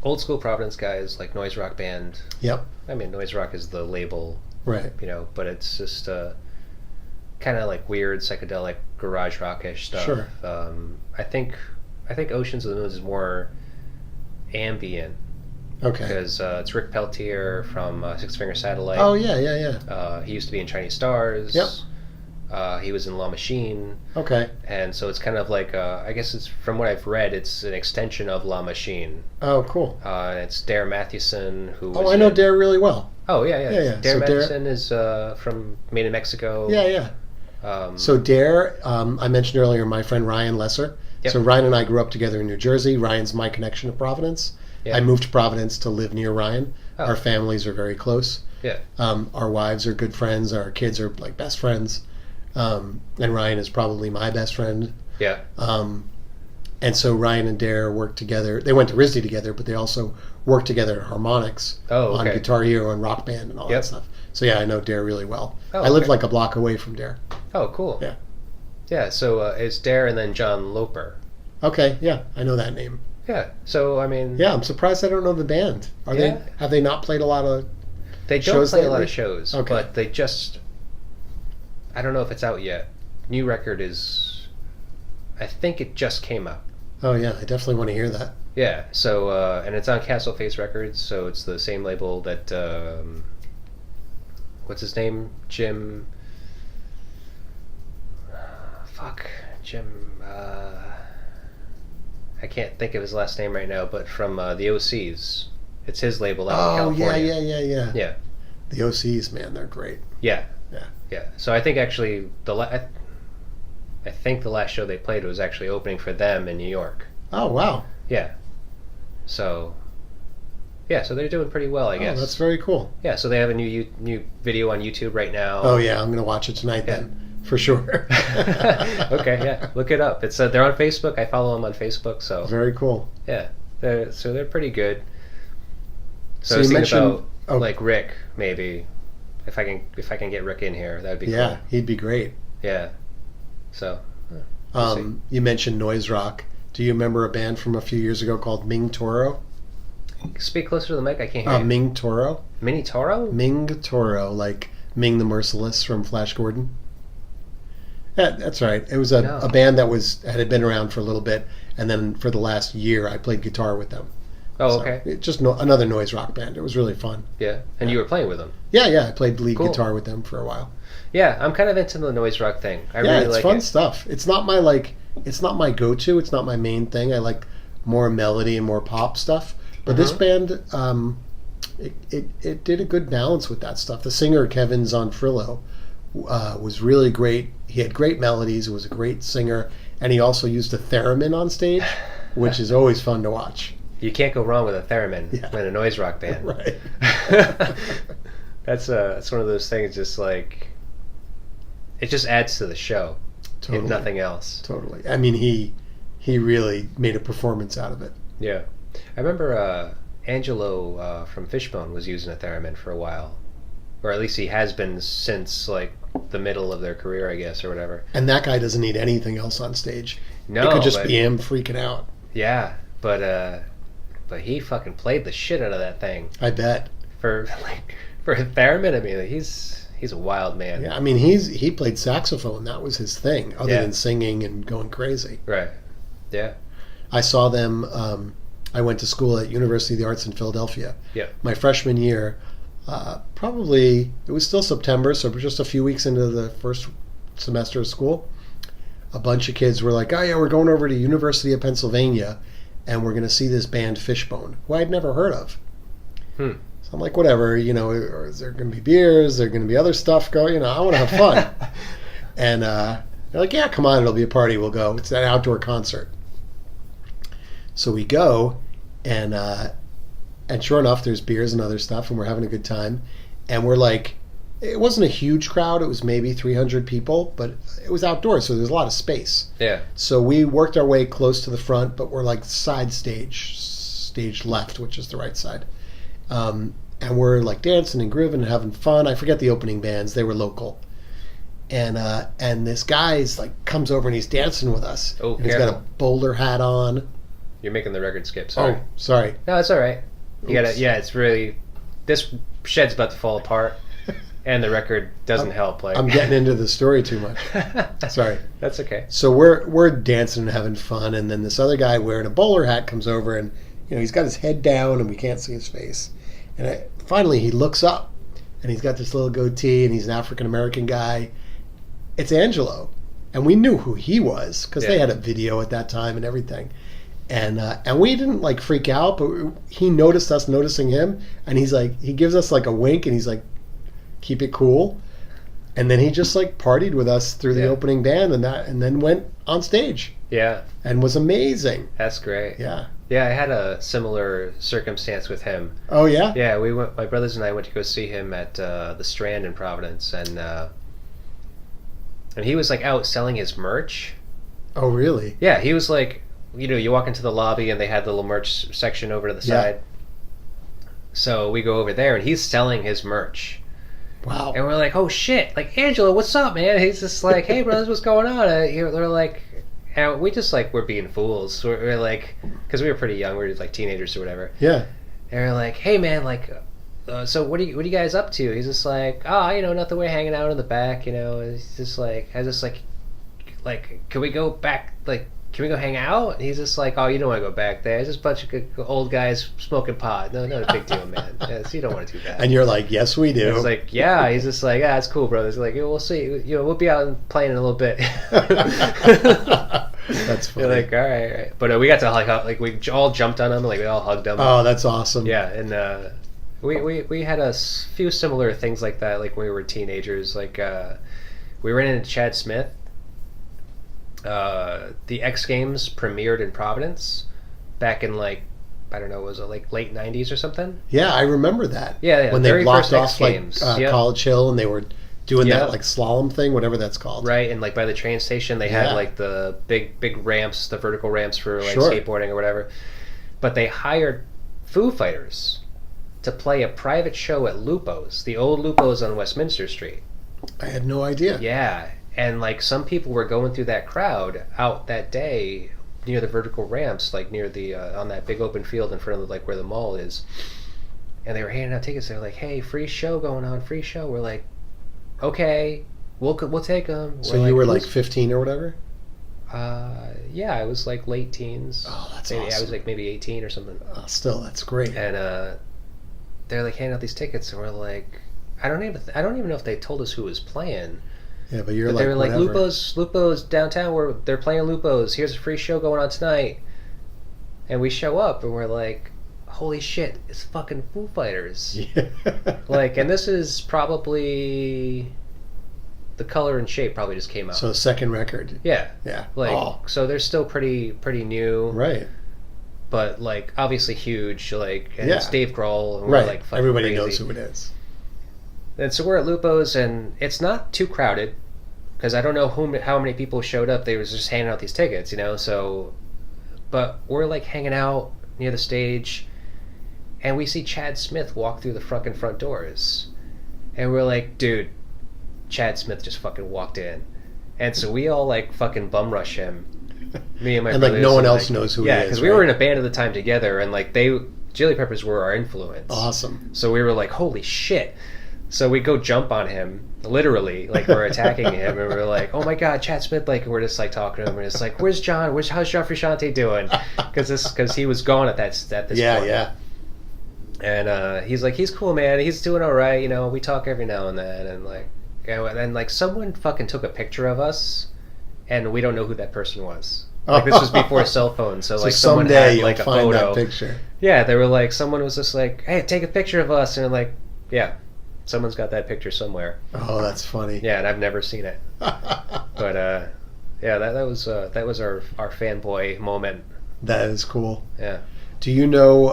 Old school Providence guys, like noise rock band. Yep. I mean, noise rock is the label, right? But it's just kind of like weird psychedelic garage rockish stuff. Sure. I think Oceans of the Moon is more ambient. Okay. Because it's Rick Peltier from Six Finger Satellite. Oh yeah. He used to be in Chinese Stars. Yep. He was in La Machine. Okay. And so it's kind of like, I guess it's, from what I've read, it's an extension of La Machine. Oh, cool. It's Dare Mathewson, who I know Dare really well. Oh, yeah. Dare So Mathewson is from Made in Mexico. Yeah. So Dare, I mentioned earlier my friend Ryan Lesser. Yep. So Ryan and I grew up together in New Jersey. Ryan's my connection to Providence. Yep. I moved to Providence to live near Ryan. Oh. Our families are very close. Yeah. Our wives are good friends. Our kids are like best friends. And Ryan is probably my best friend. Yeah. And so Ryan and Dare worked together. They went to RISD together, but they also worked together at Harmonix on Guitar Hero and Rock Band and all that stuff. So yeah, I know Dare really well. Oh, I live like a block away from Dare. Oh, cool. Yeah. Yeah, so it's Dare and then John Loper. Okay, yeah, I know that name. Yeah, so I mean... Yeah, I'm surprised I don't know the band. Have they not played a lot of They don't play a lot of shows, but they just... I don't know if it's out yet. New record is... I think it just came out. Oh yeah, I definitely want to hear that. Yeah, so, and it's on Castle Face Records, so it's the same label that, what's his name? Jim, I can't think of his last name right now, but from the OCs. It's his label out in California. Yeah. Yeah. The OCs, man, they're great. Yeah. Yeah. Yeah. So I think actually I think the last show they played was actually opening for them in New York. Oh, wow. Yeah. So they're doing pretty well, I guess. Oh, that's very cool. Yeah, so they have a new video on YouTube right now. Oh yeah, I'm going to watch it tonight then, for sure. Okay, yeah, look it up. It's they're on Facebook. I follow them on Facebook, so very cool. Yeah, they're pretty good. So you I was thinking mentioned about like Rick, maybe if I can get Rick in here, that would be cool. Yeah, he'd be great. Yeah. So. You mentioned noise rock. Do you remember a band from a few years ago called Ming Toro? Speak closer to the mic. I can't hear you. Ming Toro. Mini Toro? Ming Toro, like Ming the Merciless from Flash Gordon. Yeah, that's right. It was a band that had been around for a little bit, and then for the last year I played guitar with them. Oh, okay. Just another noise rock band. It was really fun. Yeah, and you were playing with them? Yeah. I played lead guitar with them for a while. Yeah, I'm kind of into the noise rock thing. I really it's like fun it. stuff. It's not my go-to. It's not my main thing. I like more melody and more pop stuff. But this band, it did a good balance with that stuff. The singer, Kevin Zonfrillo, was really great. He had great melodies. He was a great singer. And he also used a theremin on stage, which is always fun to watch. You can't go wrong with a theremin in a noise rock band. Right. That's one of those things, just like, it just adds to the show, Totally. if nothing else. Totally. I mean, he really made a performance out of it. Yeah. I remember Angelo from Fishbone was using a theremin for a while. Or at least he has been since, like, the middle of their career, I guess, or whatever. And that guy doesn't need anything else on stage. No, it could just be him freaking out. Yeah, but he fucking played the shit out of that thing. I bet. For a theremin, I mean, he's a wild man. Yeah, I mean, he played saxophone. That was his thing, other than singing and going crazy. Right. Yeah. I saw them. I went to school at University of the Arts in Philadelphia. Yeah. My freshman year, probably it was still September, so just a few weeks into the first semester of school. A bunch of kids were like, "Oh yeah, we're going over to University of Pennsylvania, and we're going to see this band Fishbone, who I'd never heard of." So I'm like, whatever, is there going to be beers? Is there going to be other stuff going? I want to have fun. And they're like, yeah, come on, it'll be a party. We'll go. It's an outdoor concert. So we go, and sure enough, there's beers and other stuff, and we're having a good time. And we're like, it wasn't a huge crowd. It was maybe 300 people, but it was outdoors, so there's a lot of space. Yeah. So we worked our way close to the front, but we're like side stage left, which is the right side. And we're like dancing and grooving and having fun. I forget the opening bands; they were local. And this guy's like comes over and he's dancing with us. Oh, and he's got a bowler hat on. You're making the record skip. Sorry. Oh, sorry. No, it's all right. You Oops. gotta. Yeah, it's really. This shed's about to fall apart, and the record doesn't help. Like, I'm getting into the story too much. Sorry. That's okay. So we're dancing and having fun, and then this other guy wearing a bowler hat comes over, and he's got his head down, and we can't see his face. And finally, he looks up, and he's got this little goatee, and he's an African-American guy. It's Angelo. And we knew who he was, because they had a video at that time and everything. And we didn't, like, freak out, but he noticed us noticing him, and he's like, he gives us, like, a wink, and he's like, keep it cool. And then he just, like, partied with us through the opening band, and then went on stage. Yeah. And was amazing. That's great. Yeah. Yeah, I had a similar circumstance with him. Oh, yeah? Yeah, we went. My brothers and I went to go see him at the Strand in Providence, and he was like out selling his merch. Oh, really? Yeah, he was like, you walk into the lobby and they had the little merch section over to the side. So we go over there and he's selling his merch. Wow. And we're like, oh shit! Like, Angelo, what's up, man? He's just like, hey, brothers, what's going on? They're like. And we just, like, were being fools. We're like, because we were pretty young. We were, like, teenagers or whatever. Yeah. And we're like, hey, man, like, so what are you guys up to? He's just like, nothing. We're hanging out in the back, And he's just like, can we go back, like, can we go hang out? And he's just like, oh, you don't want to go back there. It's just a bunch of old guys smoking pot. No, not a big deal, man. So you don't want to do that. And you're like, yes, we do. He's like, yeah. He's just like, it's cool, brothers. He's like, we'll see. We'll be out and playing in a little bit. That's funny. You're like, all right. But we got to we all jumped on him, like we all hugged him. Oh, that's awesome. Yeah, and we had a few similar things like that, like when we were teenagers. Like we ran into Chad Smith. The X Games premiered in Providence back in I don't know, was it like late 90s or something? Yeah, I remember that. Yeah. When very they blocked first X off Games. College Hill and they were doing that like slalom thing, whatever that's called. Right, and like by the train station they had like the big ramps, the vertical ramps for like skateboarding or whatever. But they hired Foo Fighters to play a private show at Lupo's, the old Lupo's on Westminster Street. I had no idea. Yeah, and like some people were going through that crowd out that day near the vertical ramps, like near the on that big open field in front of like where the mall is, and they were handing out tickets. They were like, "Hey, free show going on, free show." We're like, "Okay, we'll take them." So you were like 15 or whatever? Yeah, I was like late teens. Oh, that's maybe, awesome. I was like maybe 18 or something. Still, that's great. And they're like handing out these tickets, and we're like, I don't even know if they told us who was playing. Yeah, but you're But like, they were like, whatever. Lupo's downtown, where they're playing Lupo's. Here's a free show going on tonight. And we show up and we're like, holy shit, it's fucking Foo Fighters. Yeah. Like, and this is probably The Color and Shape probably just came out. So second record. Yeah. Yeah. Like, so they're still pretty new. Right. But like obviously huge, like, and Yeah. it's Dave Grohl, and Right. we're like fucking Everybody crazy. knows who it is. And so we're at Lupo's, and it's not too crowded because I don't know how many people showed up. They was just handing out these tickets, you know. So, but we're like hanging out near the stage, and we see Chad Smith walk through the fucking front doors, and we're like, dude, Chad Smith just fucking walked in, and so we all like fucking bum rush him. Me and my And like brothers, no one and, else like, knows who he yeah, is. because we were in a band at the time together, and like Chili Peppers were our influence. Awesome. So we were like, holy shit. So we go jump on him, literally, like we're attacking him, and we're like, oh my god, Chad Smith, like, and we're just like talking to him, we're just like, where's John? How's John Frusciante doing? Because he was gone at this point. Yeah. And he's like, he's cool, man. He's doing all right. You know, we talk every now and then, and like, and then like someone fucking took a picture of us, and we don't know who that person was. Like this was before cell phones, so like someone someday had like you'll a find photo. that picture. Yeah, they were like, someone was just like, hey, take a picture of us, and like, yeah, someone's got that picture somewhere. Oh, that's funny. Yeah, and I've never seen it. But yeah, that was our fanboy moment. That is cool. Yeah. Do you know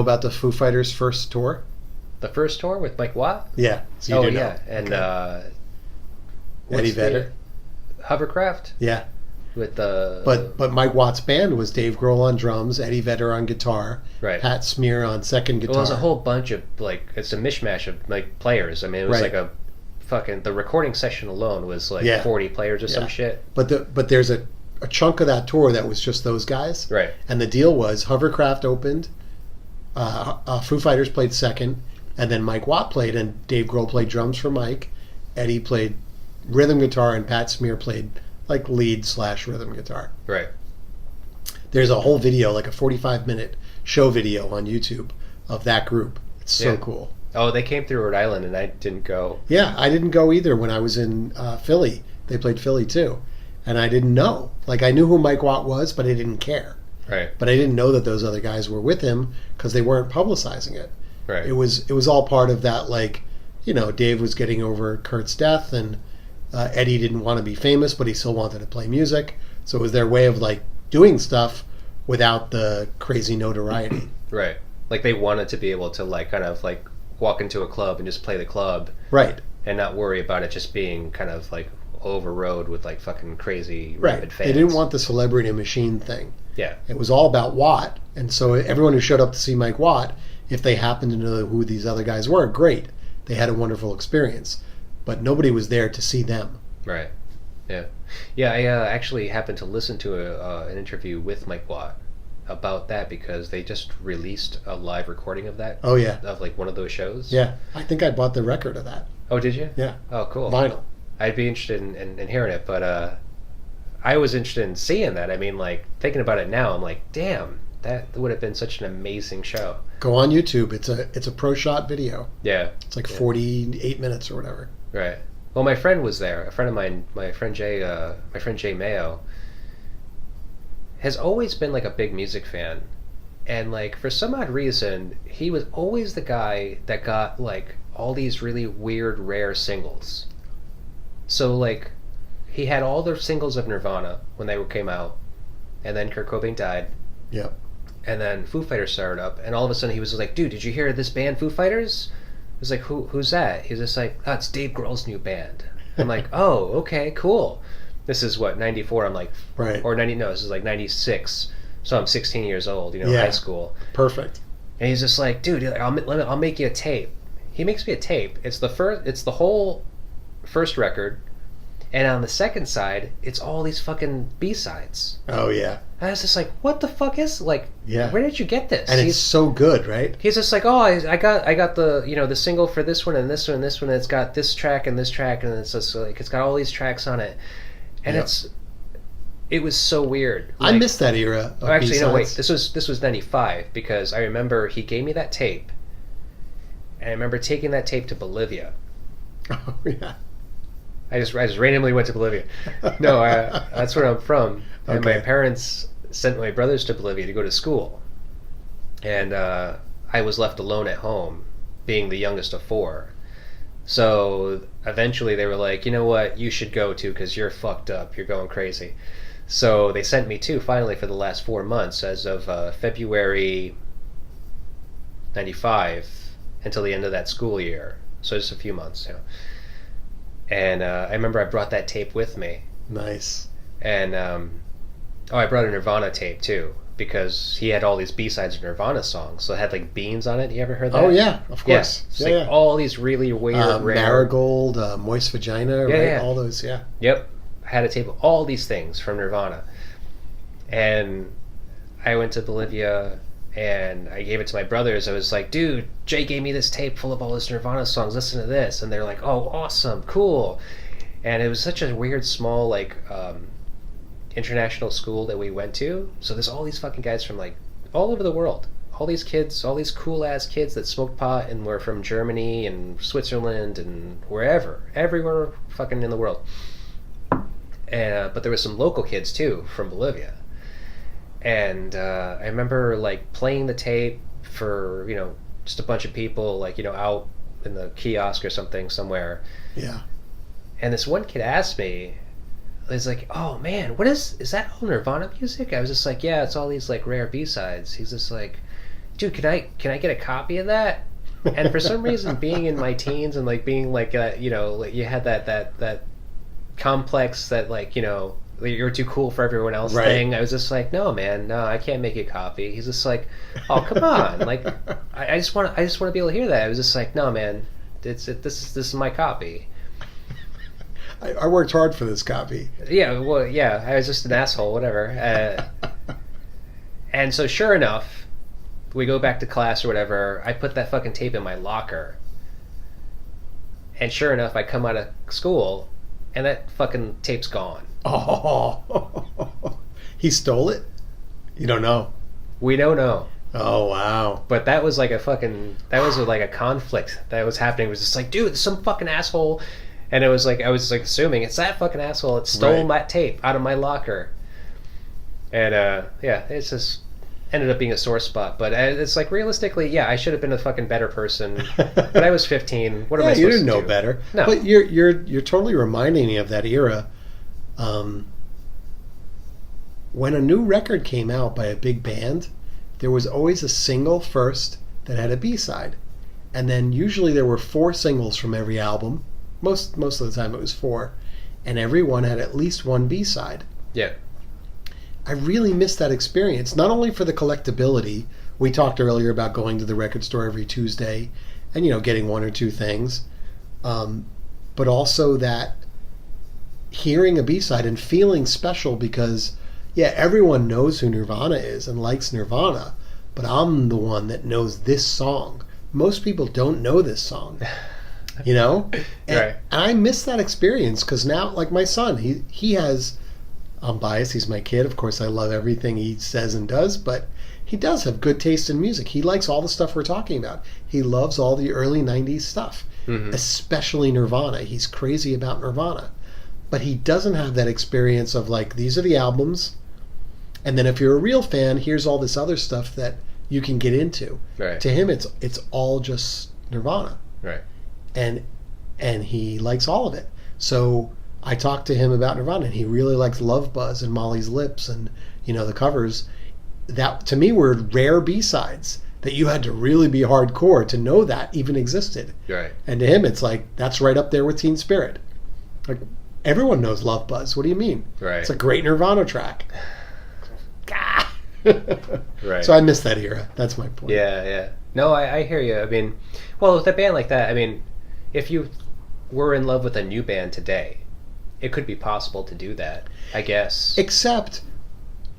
about the Foo Fighters' first tour? The first tour with Mike Watt? Yeah. So you do know. And Okay. what's Eddie Vedder? Hovercraft? Yeah. With the But Mike Watt's band was Dave Grohl on drums, Eddie Vedder on guitar, right. Pat Smear on second guitar. Well, it was a whole bunch of like, it's a mishmash of like players. I mean, it was Right. like a fucking, the recording session alone was like 40 players or some shit. But there's a chunk of that tour that was just those guys. Right. And the deal was Hovercraft opened, Foo Fighters played second, and then Mike Watt played, and Dave Grohl played drums for Mike, Eddie played rhythm guitar, and Pat Smear played like lead/rhythm guitar. Right. There's a whole video, like a 45-minute show video on YouTube of that group. It's so cool. Oh, they came through Rhode Island, and I didn't go. Yeah, I didn't go either when I was in Philly. They played Philly too. And I didn't know. Like, I knew who Mike Watt was, but I didn't care. Right. But I didn't know that those other guys were with him because they weren't publicizing it. Right. It was all part of that, like, you know, Dave was getting over Kurt's death, and Eddie didn't want to be famous, but he still wanted to play music. So it was their way of, like, doing stuff without the crazy notoriety. Right. Like, they wanted to be able to, like, kind of, like, walk into a club and just play the club. Right. And not worry about it just being kind of, like, overrode with, like, fucking crazy rabid fans. They didn't want the celebrity machine thing. Yeah. It was all about Watt. And so everyone who showed up to see Mike Watt, if they happened to know who these other guys were, great. They had a wonderful experience. But nobody was there to see them. Right. Yeah. Yeah, I actually happened to listen to an interview with Mike Watt about that because they just released a live recording of that. Oh, yeah. Of, like, one of those shows. Yeah. I think I bought the record of that. Oh, did you? Yeah. Oh, cool. Vinyl. I'd be interested in hearing it, but I was interested in seeing that. I mean, like, thinking about it now, I'm like, damn, that would have been such an amazing show. Go on YouTube. It's a pro shot video. Yeah. It's like 48 minutes or whatever. Right. Well, my friend was there. A friend of mine, my friend Jay Mayo, has always been like a big music fan, and like for some odd reason, he was always the guy that got like all these really weird, rare singles. So like, he had all the singles of Nirvana when they came out, and then Kurt Cobain died. Yep. And then Foo Fighters started up, and all of a sudden he was like, "Dude, did you hear this band, Foo Fighters?" I was like, "Who's that?" He's just like, "Oh, it's Dave Grohl's new band." I'm like, "Oh, okay, cool." This is what, 94? I'm like, Right. or 90? No, this is like 96. So I'm 16 years old, high school. Perfect. And he's just like, "Dude, I'll make you a tape." He makes me a tape. It's the whole first record, and on the second side, it's all these fucking B-sides. Oh, yeah. And I was just like, what the fuck is, like, Yeah. where did you get this? And it's so good, right? He's just like, oh, I got the, the single for this one and this one and this one, and it's got this track and this track, and it's just like, it's got all these tracks on it. And Yep. it was so weird. I Like, missed that era of actually, no, wait, B-sides. this was 95, because I remember he gave me that tape, and I remember taking that tape to Bolivia. Oh, yeah. I just randomly went to Bolivia. No, that's where I'm from. And my Okay. parents sent my brothers to Bolivia to go to school. And I was left alone at home, being the youngest of four. So eventually they were like, you know what, you should go too because you're fucked up. You're going crazy. So they sent me too, finally, for the last 4 months, as of February 95 until the end of that school year. So just a few months, you know. And I remember I brought that tape with me. Nice. And I brought a Nirvana tape too, because he had all these B-sides of Nirvana songs. So it had like beans on it. You ever heard that? Oh yeah, of course. Yeah, like all these really weird, rare... Marigold, Moist Vagina, right? Yeah. All those, yeah. Yep. I had a tape of all these things from Nirvana. And I went to Bolivia and I gave it to my brothers. I was like, dude, Jay gave me this tape full of all his Nirvana songs. Listen to this. And they're like, oh, awesome, cool. And it was such a weird, small, like, international school that we went to. So there's all these fucking guys from, like, all over the world. All these kids, all these cool-ass kids that smoked pot and were from Germany and Switzerland and wherever. Everywhere fucking in the world. But there were some local kids, too, from Bolivia. And I remember, like, playing the tape for, you know, just a bunch of people, like, you know, out in the kiosk or something somewhere. Yeah. And this one kid asked me, he's like, oh, man, is that all Nirvana music? I was just like, yeah, it's all these, like, rare B-sides. He's just like, dude, can I get a copy of that? And for some reason, being in my teens and, like, being, like, you know, like, you had that complex that, like, you know, you're too cool for everyone else thing. I was just like, no, man, no, I can't make you a copy. He's just like, oh, come on, like, I just want to be able to hear that. I was just like, no, man, this is my copy. I worked hard for this copy. Yeah, well, yeah, I was just an asshole, whatever. And so, sure enough, we go back to class or whatever. I put that fucking tape in my locker, and sure enough, I come out of school, and that fucking tape's gone. Oh, he stole it? You don't know. We don't know. Oh, wow. But that was like a conflict that was happening. It was just like, dude, some fucking asshole. And it was like, I was like assuming it's that fucking asshole that stole that tape out of my locker. And yeah, it's just ended up being a sore spot. But it's like, realistically, yeah, I should have been a fucking better person. But I was 15. What am I supposed to do? You didn't know better. No. But you're totally reminding me of that era. When a new record came out by a big band, there was always a single first that had a B-side. And then usually there were 4 singles from every album. Most of the time it was 4. And every one had at least one B-side. Yeah. I really missed that experience, not only for the collectability. We talked earlier about going to the record store every Tuesday and, you know, getting 1 or 2 things. But also that hearing a B-side and feeling special because, yeah, everyone knows who Nirvana is and likes Nirvana, but I'm the one that knows this song. Most people don't know this song, you know? And I miss that experience because now, like my son, he has, I'm biased, he's my kid. Of course, I love everything he says and does, but he does have good taste in music. He likes all the stuff we're talking about. He loves all the early 90s stuff, especially Nirvana. He's crazy about Nirvana. But he doesn't have that experience of like, these are the albums, and then if you're a real fan, here's all this other stuff that you can get into. Right. To him, it's all just Nirvana. Right. And he likes all of it. So I talked to him about Nirvana, and he really likes Love Buzz and Molly's Lips and, you know, the covers. That, to me, were rare B-sides that you had to really be hardcore to know that even existed. Right. And to him, it's like, that's right up there with Teen Spirit. Like, everyone knows Love Buzz. What do you mean? Right. It's a great Nirvana track. Right. So I miss that era. That's my point. Yeah. No, I hear you. I mean, well, with a band like that, I mean, if you were in love with a new band today, it could be possible to do that, I guess. Except,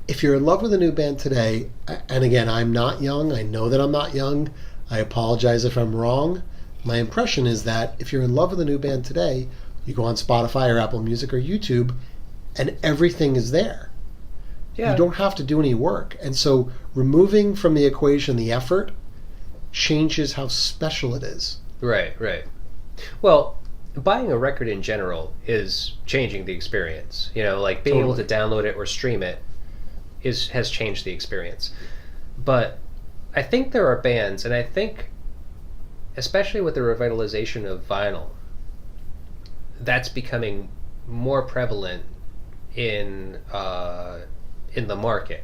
if you're in love with a new band today, and again, I'm not young. I know that I'm not young. I apologize if I'm wrong. My impression is that if you're in love with a new band today, you go on Spotify or Apple Music or YouTube, and everything is there. Yeah. You don't have to do any work. And so removing from the equation the effort changes how special it is. Right. Well, buying a record in general is changing the experience. You know, like being able to download it or stream it has changed the experience. But I think there are bands, and I think, especially with the revitalization of vinyl, that's becoming more prevalent in the market,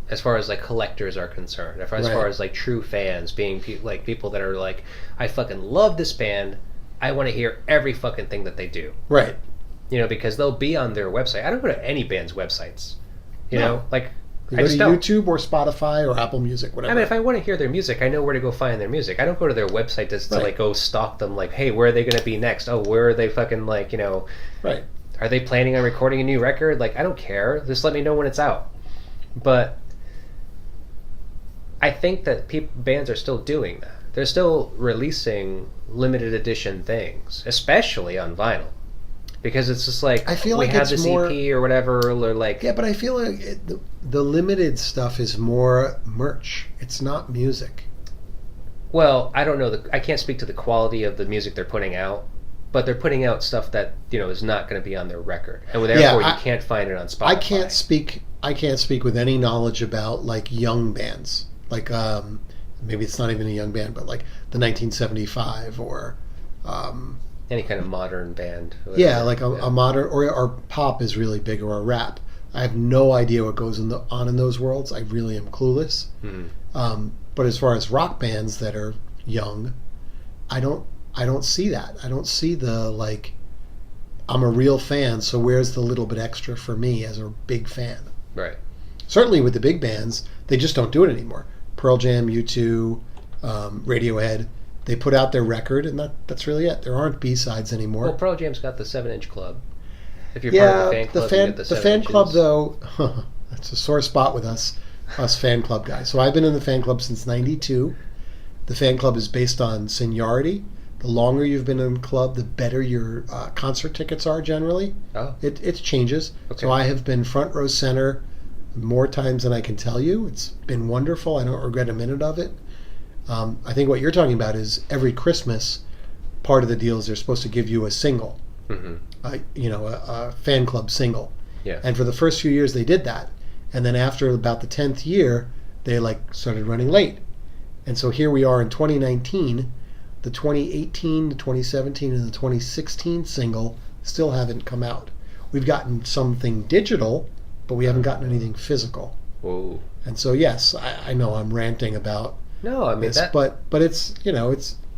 as far as like collectors are concerned, as far as like true fans being like people that are like, I fucking love this band, I want to hear every fucking thing that they do. Right. You know, because they'll be on their website. I don't go to any band's websites. You know, like You I go just to don't. YouTube or Spotify or Apple Music, whatever. I mean, if I want to hear their music, I know where to go find their music. I don't go to their website just to Right. like go stalk them. Like, hey, where are they going to be next? Oh, where are they fucking like, you know? Right. Are they planning on recording a new record? Like, I don't care. Just let me know when it's out. But I think that bands are still doing that. They're still releasing limited edition things, especially on vinyl, because it's just like, I feel we like had it's this more- EP or whatever, or like, Yeah, but I feel like the limited stuff is more merch. It's not music. well, I don't know. I can't speak to the quality of the music they're putting out, but they're putting out stuff that, you know, is not going to be on their record, and therefore you can't find it on Spotify. I can't speak with any knowledge about like young bands. Like maybe it's not even a young band, but like the 1975 or any kind of modern band. yeah, like a modern or pop is really big, or a rap. I have no idea what goes on in those worlds. I really am clueless. But as far as rock bands that are young, I don't see that. I don't see the like, I'm a real fan, so where's the little bit extra for me as a big fan? Right. Certainly with the big bands, they just don't do it anymore. Pearl Jam, U2, Radiohead, they put out their record, and that's really it. There aren't B-sides anymore. Well, Pearl Jam's got the 7-inch club. If you're part of the fan club, you get the 7 fan inches. club though, that's a sore spot with us fan club guys. So I've been in the fan club since '92. The fan club is based on seniority. The longer you've been in the club, the better your concert tickets are generally. Oh. It changes. Okay. So I have been front row center more times than I can tell you. It's been wonderful. I don't regret a minute of it. I think what you're talking about is every Christmas, part of the deal is they're supposed to give you a single, a fan club single. Yeah. And for the first few years they did that. And then after about the 10th year, they like started running late. And so here we are in 2019. The 2018, the 2017, and the 2016 single still haven't come out. We've gotten something digital, but we haven't gotten anything physical. Whoa. And so yes, I know I'm ranting about No, I mean this, that. but it's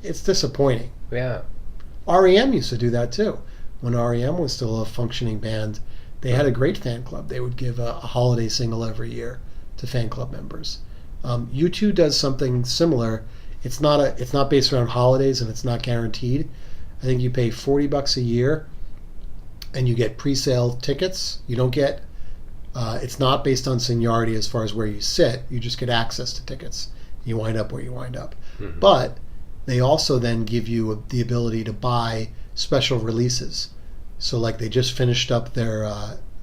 it's disappointing. Yeah. REM used to do that too. When REM was still a functioning band, they had a great fan club. They would give a holiday single every year to fan club members. U2 does something similar. It's not based around holidays, and it's not guaranteed. I think you pay $40 a year, and you get pre-sale tickets. You don't get. It's not based on seniority as far as where you sit. You just get access to tickets. You wind up where you wind up. Mm-hmm. But they also then give you the ability to buy special releases. So like they just finished up their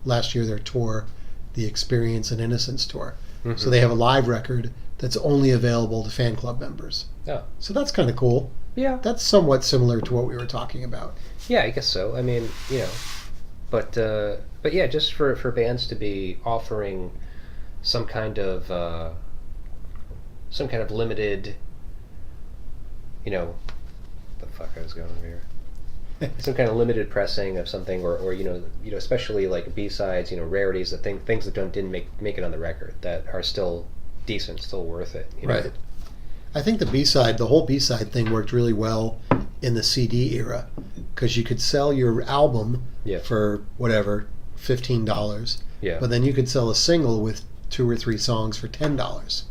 last year their tour, the Experience and Innocence tour. Mm-hmm. So they have a live record that's only available to fan club members. Oh. So that's kind of cool. Yeah. That's somewhat similar to what we were talking about. Yeah, I guess so. I mean, you know, but yeah, just for bands to be offering some kind of limited, you know, the fuck I was going over here. Some kind of limited pressing of something, or you know, especially like B-sides, you know, rarities, things that didn't make it on the record that are still decent, still worth it. You know? Right. I think the whole B-side thing worked really well in the CD era, because you could sell your album for whatever, $15. Yeah. But then you could sell a single with 2 or 3 songs for $10.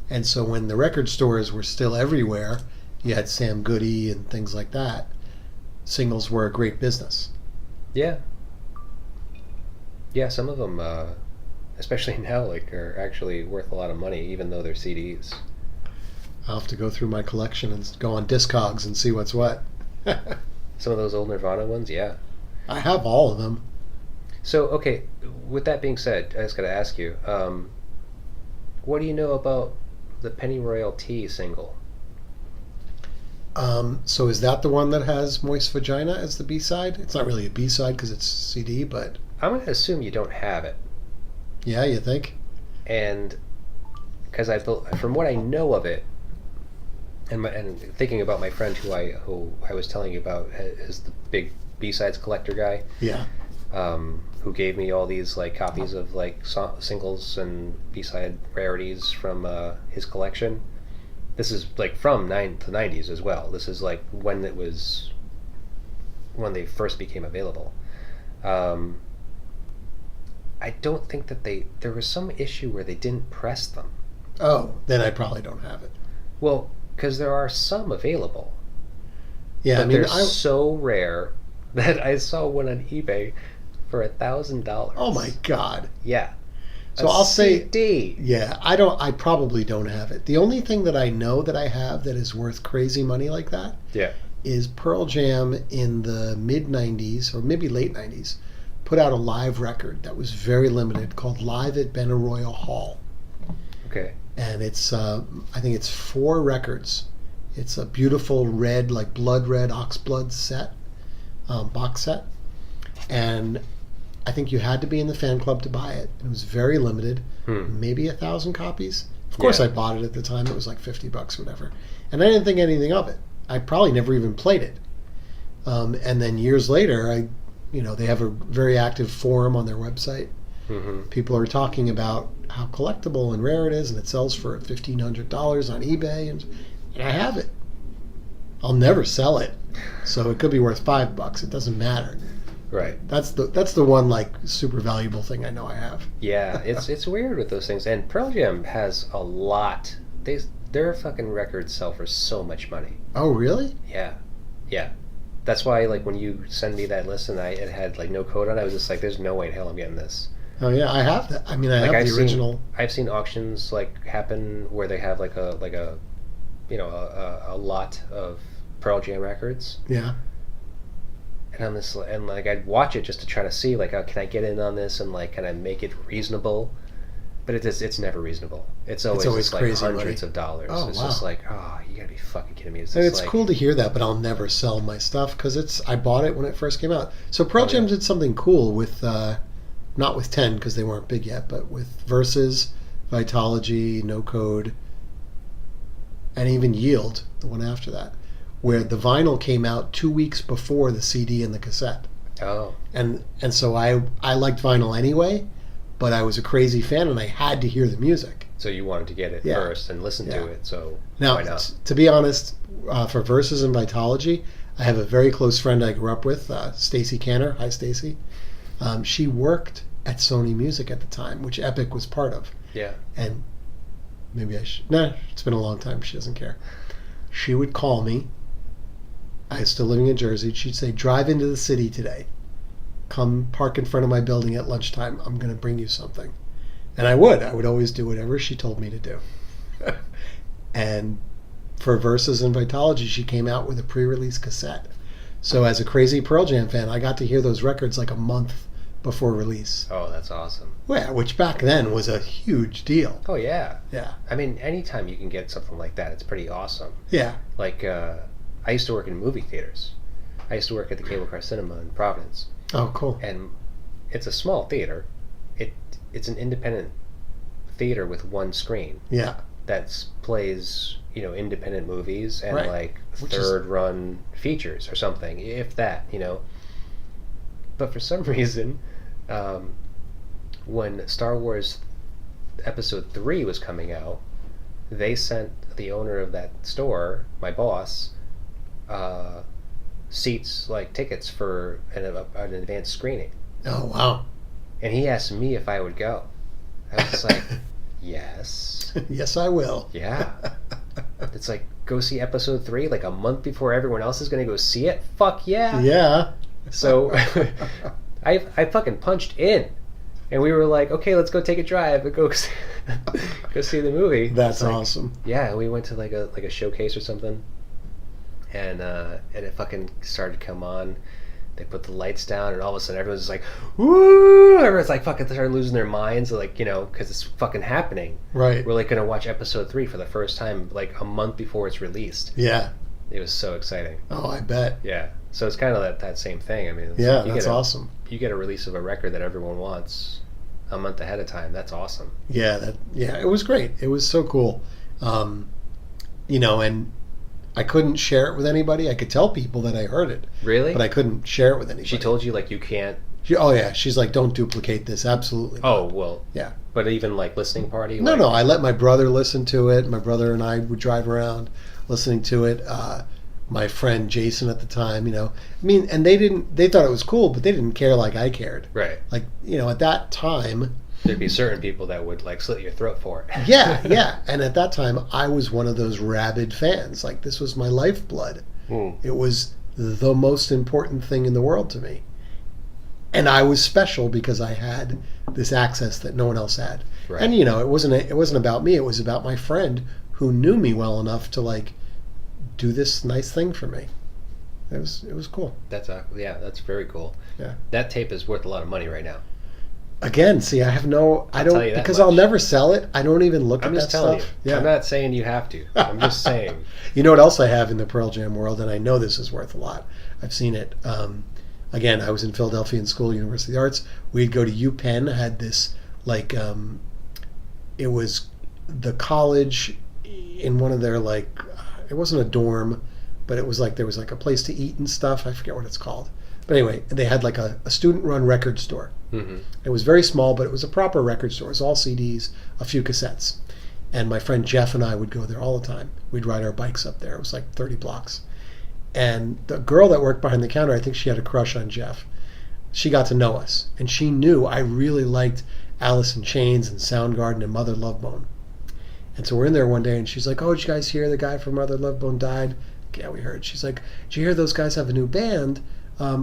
And so when the record stores were still everywhere, you had Sam Goody and things like that. Singles were a great business. Yeah. Yeah, some of them, especially now, like, are actually worth a lot of money, even though they're CDs. I'll have to go through my collection and go on Discogs and see what's what. Some of those old Nirvana ones, yeah. I have all of them. So, okay, with that being said, I just got to ask you, what do you know about the Pennyroyal Tea single? So is that the one that has Moist Vagina as the B-side? It's not really a B-side because it's CD, but... I'm going to assume you don't have it. Yeah, you think? and because from what I know of it, and thinking about my friend who I was telling you about is the big B-sides collector guy. Yeah. Who gave me all these like copies of like singles and B-side rarities from his collection. This is like from the 90s as well. This is like when they first became available. I don't think that there was some issue where they didn't press them. Oh, then I probably don't have it. Well, because there are some available. Yeah, but I mean, they're so rare that I saw one on eBay for $1,000. Oh my God. Yeah. So I'll say, CD. yeah, I probably don't have it. The only thing that I know that I have that is worth crazy money like that Yeah. is Pearl Jam in the mid 90s or maybe late 90s put out a live record that was very limited called Live at Benaroya Hall. Okay. And it's I think it's 4 records. It's a beautiful red, like blood red oxblood set, box set, and I think you had to be in the fan club to buy it. It was very limited, maybe 1,000 copies. Of course, I bought it at the time. It was like $50, whatever, and I didn't think anything of it. I probably never even played it. And then years later, they have a very active forum on their website. Mm-hmm. People are talking about how collectible and rare it is, and it sells for $1,500 on eBay, and I have it. I'll never sell it, so it could be worth $5. It doesn't matter. Right. That's the one like super valuable thing I know I have. Yeah, it's weird with those things. And Pearl Jam has a lot. Their fucking records sell for so much money. Oh, really? Yeah. Yeah. That's why, like, when you send me that list and it had like no code on it, I was just like, there's no way in hell I'm getting this. Oh yeah, I have that. I mean, I have the original. I've seen auctions like happen where they have like a lot of Pearl Jam records. Yeah. And I'd watch it just to try to see like, oh, can I get in on this and like, can I make it reasonable? But it's never reasonable. It's always like crazy hundreds money. of dollars. Oh, It's wow. just like, oh, you gotta be fucking kidding me. It's cool to hear that, but I'll never sell my stuff because I bought it when it first came out. So Pearl Jam did something cool with, not with 10 because they weren't big yet, but with Versus, Vitology, No Code, and even Yield, the one after that, where the vinyl came out 2 weeks before the CD and the cassette. Oh. And so I liked vinyl anyway, but I was a crazy fan and I had to hear the music. So you wanted to get it first and listen to it. So now, why not? To be honest, for Versus and Vitology, I have a very close friend I grew up with, Stacy Canner. Hi, Stacy. She worked at Sony Music at the time, which Epic was part of. Yeah. And maybe I should. Nah, it's been a long time. She doesn't care. She would call me. I was still living in Jersey. She'd say, drive into the city today. Come park in front of my building at lunchtime. I'm going to bring you something. And I would. I would always do whatever she told me to do. And for Versus and Vitology, she came out with a pre-release cassette. So as a crazy Pearl Jam fan, I got to hear those records like a month before release. Oh, that's awesome. Yeah, which back then was a huge deal. Oh, yeah. Yeah. I mean, anytime you can get something like that, it's pretty awesome. Yeah. Like, I used to work in movie theaters. I used to work at the Cable Car Cinema in Providence. Oh, cool. And it's a small theater. It's an independent theater with one screen. Yeah. That plays, independent movies and Right. like Which third-run features or something, if that, But for some reason, when Star Wars Episode 3 was coming out, they sent the owner of that store, my boss, seats, like tickets for an advanced screening. Oh, wow. And he asked me if I would go. I was like, yes. Yes, I will. Yeah. It's like, go see Episode 3 like a month before everyone else is going to go see it? Fuck yeah. Yeah. So I fucking punched in. And we were like, okay, let's go take a drive and go see the movie. That's like, awesome. Yeah, we went to like a showcase or something. And it fucking started to come on. They put the lights down, and all of a sudden everyone's just like, woo! Everyone's like fucking started losing their minds, like, because it's fucking happening. Right. We're like going to watch Episode 3 for the first time like a month before it's released. Yeah. It was so exciting. Oh, I bet. Yeah. So it's kind of that same thing. I mean, Yeah, that's awesome. You get a release of a record that everyone wants. a month ahead of time. That's awesome. Yeah, it was great. It was so cool. And I couldn't share it with anybody. I could tell people that I heard it. Really? But I couldn't share it with anybody. She told you, like, you can't... She's like, don't duplicate this. Absolutely not. Oh, well... Yeah. But even, like, listening party? No, I let my brother listen to it. My brother and I would drive around listening to it. My friend Jason at the time, and they thought it was cool, but they didn't care like I cared. Right. Like, at that time... There'd be certain people that would, like, slit your throat for it. Yeah. And at that time, I was one of those rabid fans. Like, this was my lifeblood. It was the most important thing in the world to me. And I was special because I had this access that no one else had. Right. And, it wasn't about me. It was about my friend who knew me well enough to, like, do this nice thing for me. It was cool. That's very cool. Yeah. That tape is worth a lot of money right now. Again, see, I don't, because I'll never sell it. I don't even look at that stuff. I'm just telling you. Yeah. I'm not saying you have to. I'm just saying. You know what else I have in the Pearl Jam world, and I know this is worth a lot. I've seen it. Again, I was in Philadelphia in school, University of the Arts. We'd go to UPenn, had this, like, it was the college in one of their, like, it wasn't a dorm, but it was like, there was like a place to eat and stuff. I forget what it's called. But anyway, they had like a student-run record store. Mm-hmm. It was very small, but it was a proper record store. It was all CDs, a few cassettes. And my friend Jeff and I would go there all the time. We'd ride our bikes up there. It was like 30 blocks. And the girl that worked behind the counter, I think she had a crush on Jeff. She got to know us. And she knew I really liked Alice in Chains and Soundgarden and Mother Love Bone. And so we're in there one day, and she's like, oh, did you guys hear the guy from Mother Love Bone died? Yeah, we heard. She's like, did you hear those guys have a new band?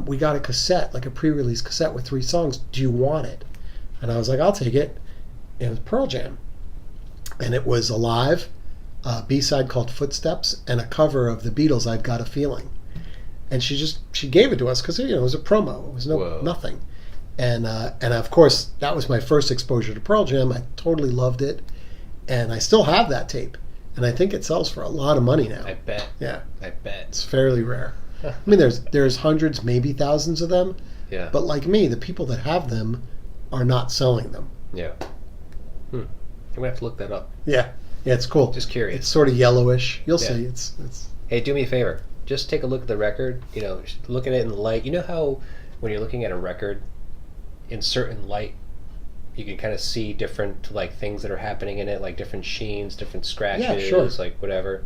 We got a cassette, like a pre-release cassette with 3 songs. Do you want it? And I was like, I'll take it. It was Pearl Jam. And it was a live B-side called Footsteps and a cover of the Beatles' I've Got a Feeling. And she gave it to us because, it was a promo. It was nothing. And of course, that was my first exposure to Pearl Jam. I totally loved it. And I still have that tape. And I think it sells for a lot of money now. I bet. Yeah. I bet. It's fairly rare. I mean, there's hundreds, maybe thousands of them. Yeah. But like me, the people that have them are not selling them. Yeah. I'm gonna have to look that up. Yeah. Yeah, it's cool. Just curious. It's sort of yellowish. You'll see. It's. Hey, do me a favor. Just take a look at the record. Look at it in the light. You know how when you're looking at a record in certain light, you can kind of see different like things that are happening in it, like different sheens, different scratches, yeah, sure. like whatever.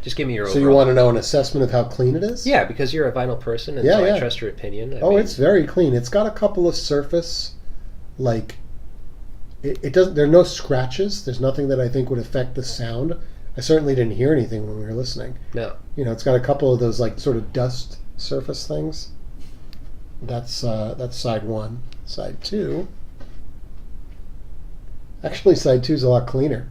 Just give me your overall. So you want to know an assessment of how clean it is? Yeah, because you're a vinyl person, and I trust your opinion. I mean, it's very clean. It's got a couple of surface, like, it doesn't. There are no scratches. There's nothing that I think would affect the sound. I certainly didn't hear anything when we were listening. No. It's got a couple of those like sort of dust surface things. That's side 1. Side 2. Actually, side 2 is a lot cleaner.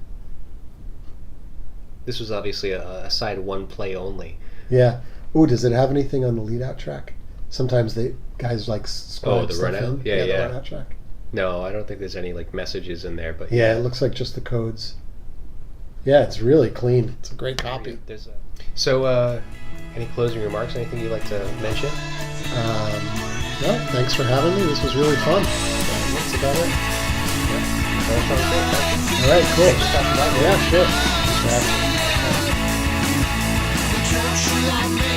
This was obviously a side 1 play only. Yeah. Ooh, does it have anything on the lead out track? Sometimes guys like the run out. Yeah. The run out track. No, I don't think there's any like messages in there. But yeah, it looks like just the codes. Yeah, it's really clean. It's a great copy. So, any closing remarks? Anything you'd like to mention? No, thanks for having me. This was really fun. That's about it. Yeah. All right, cool. Thanks for stopping by. Yeah, sure. Thanks for having me.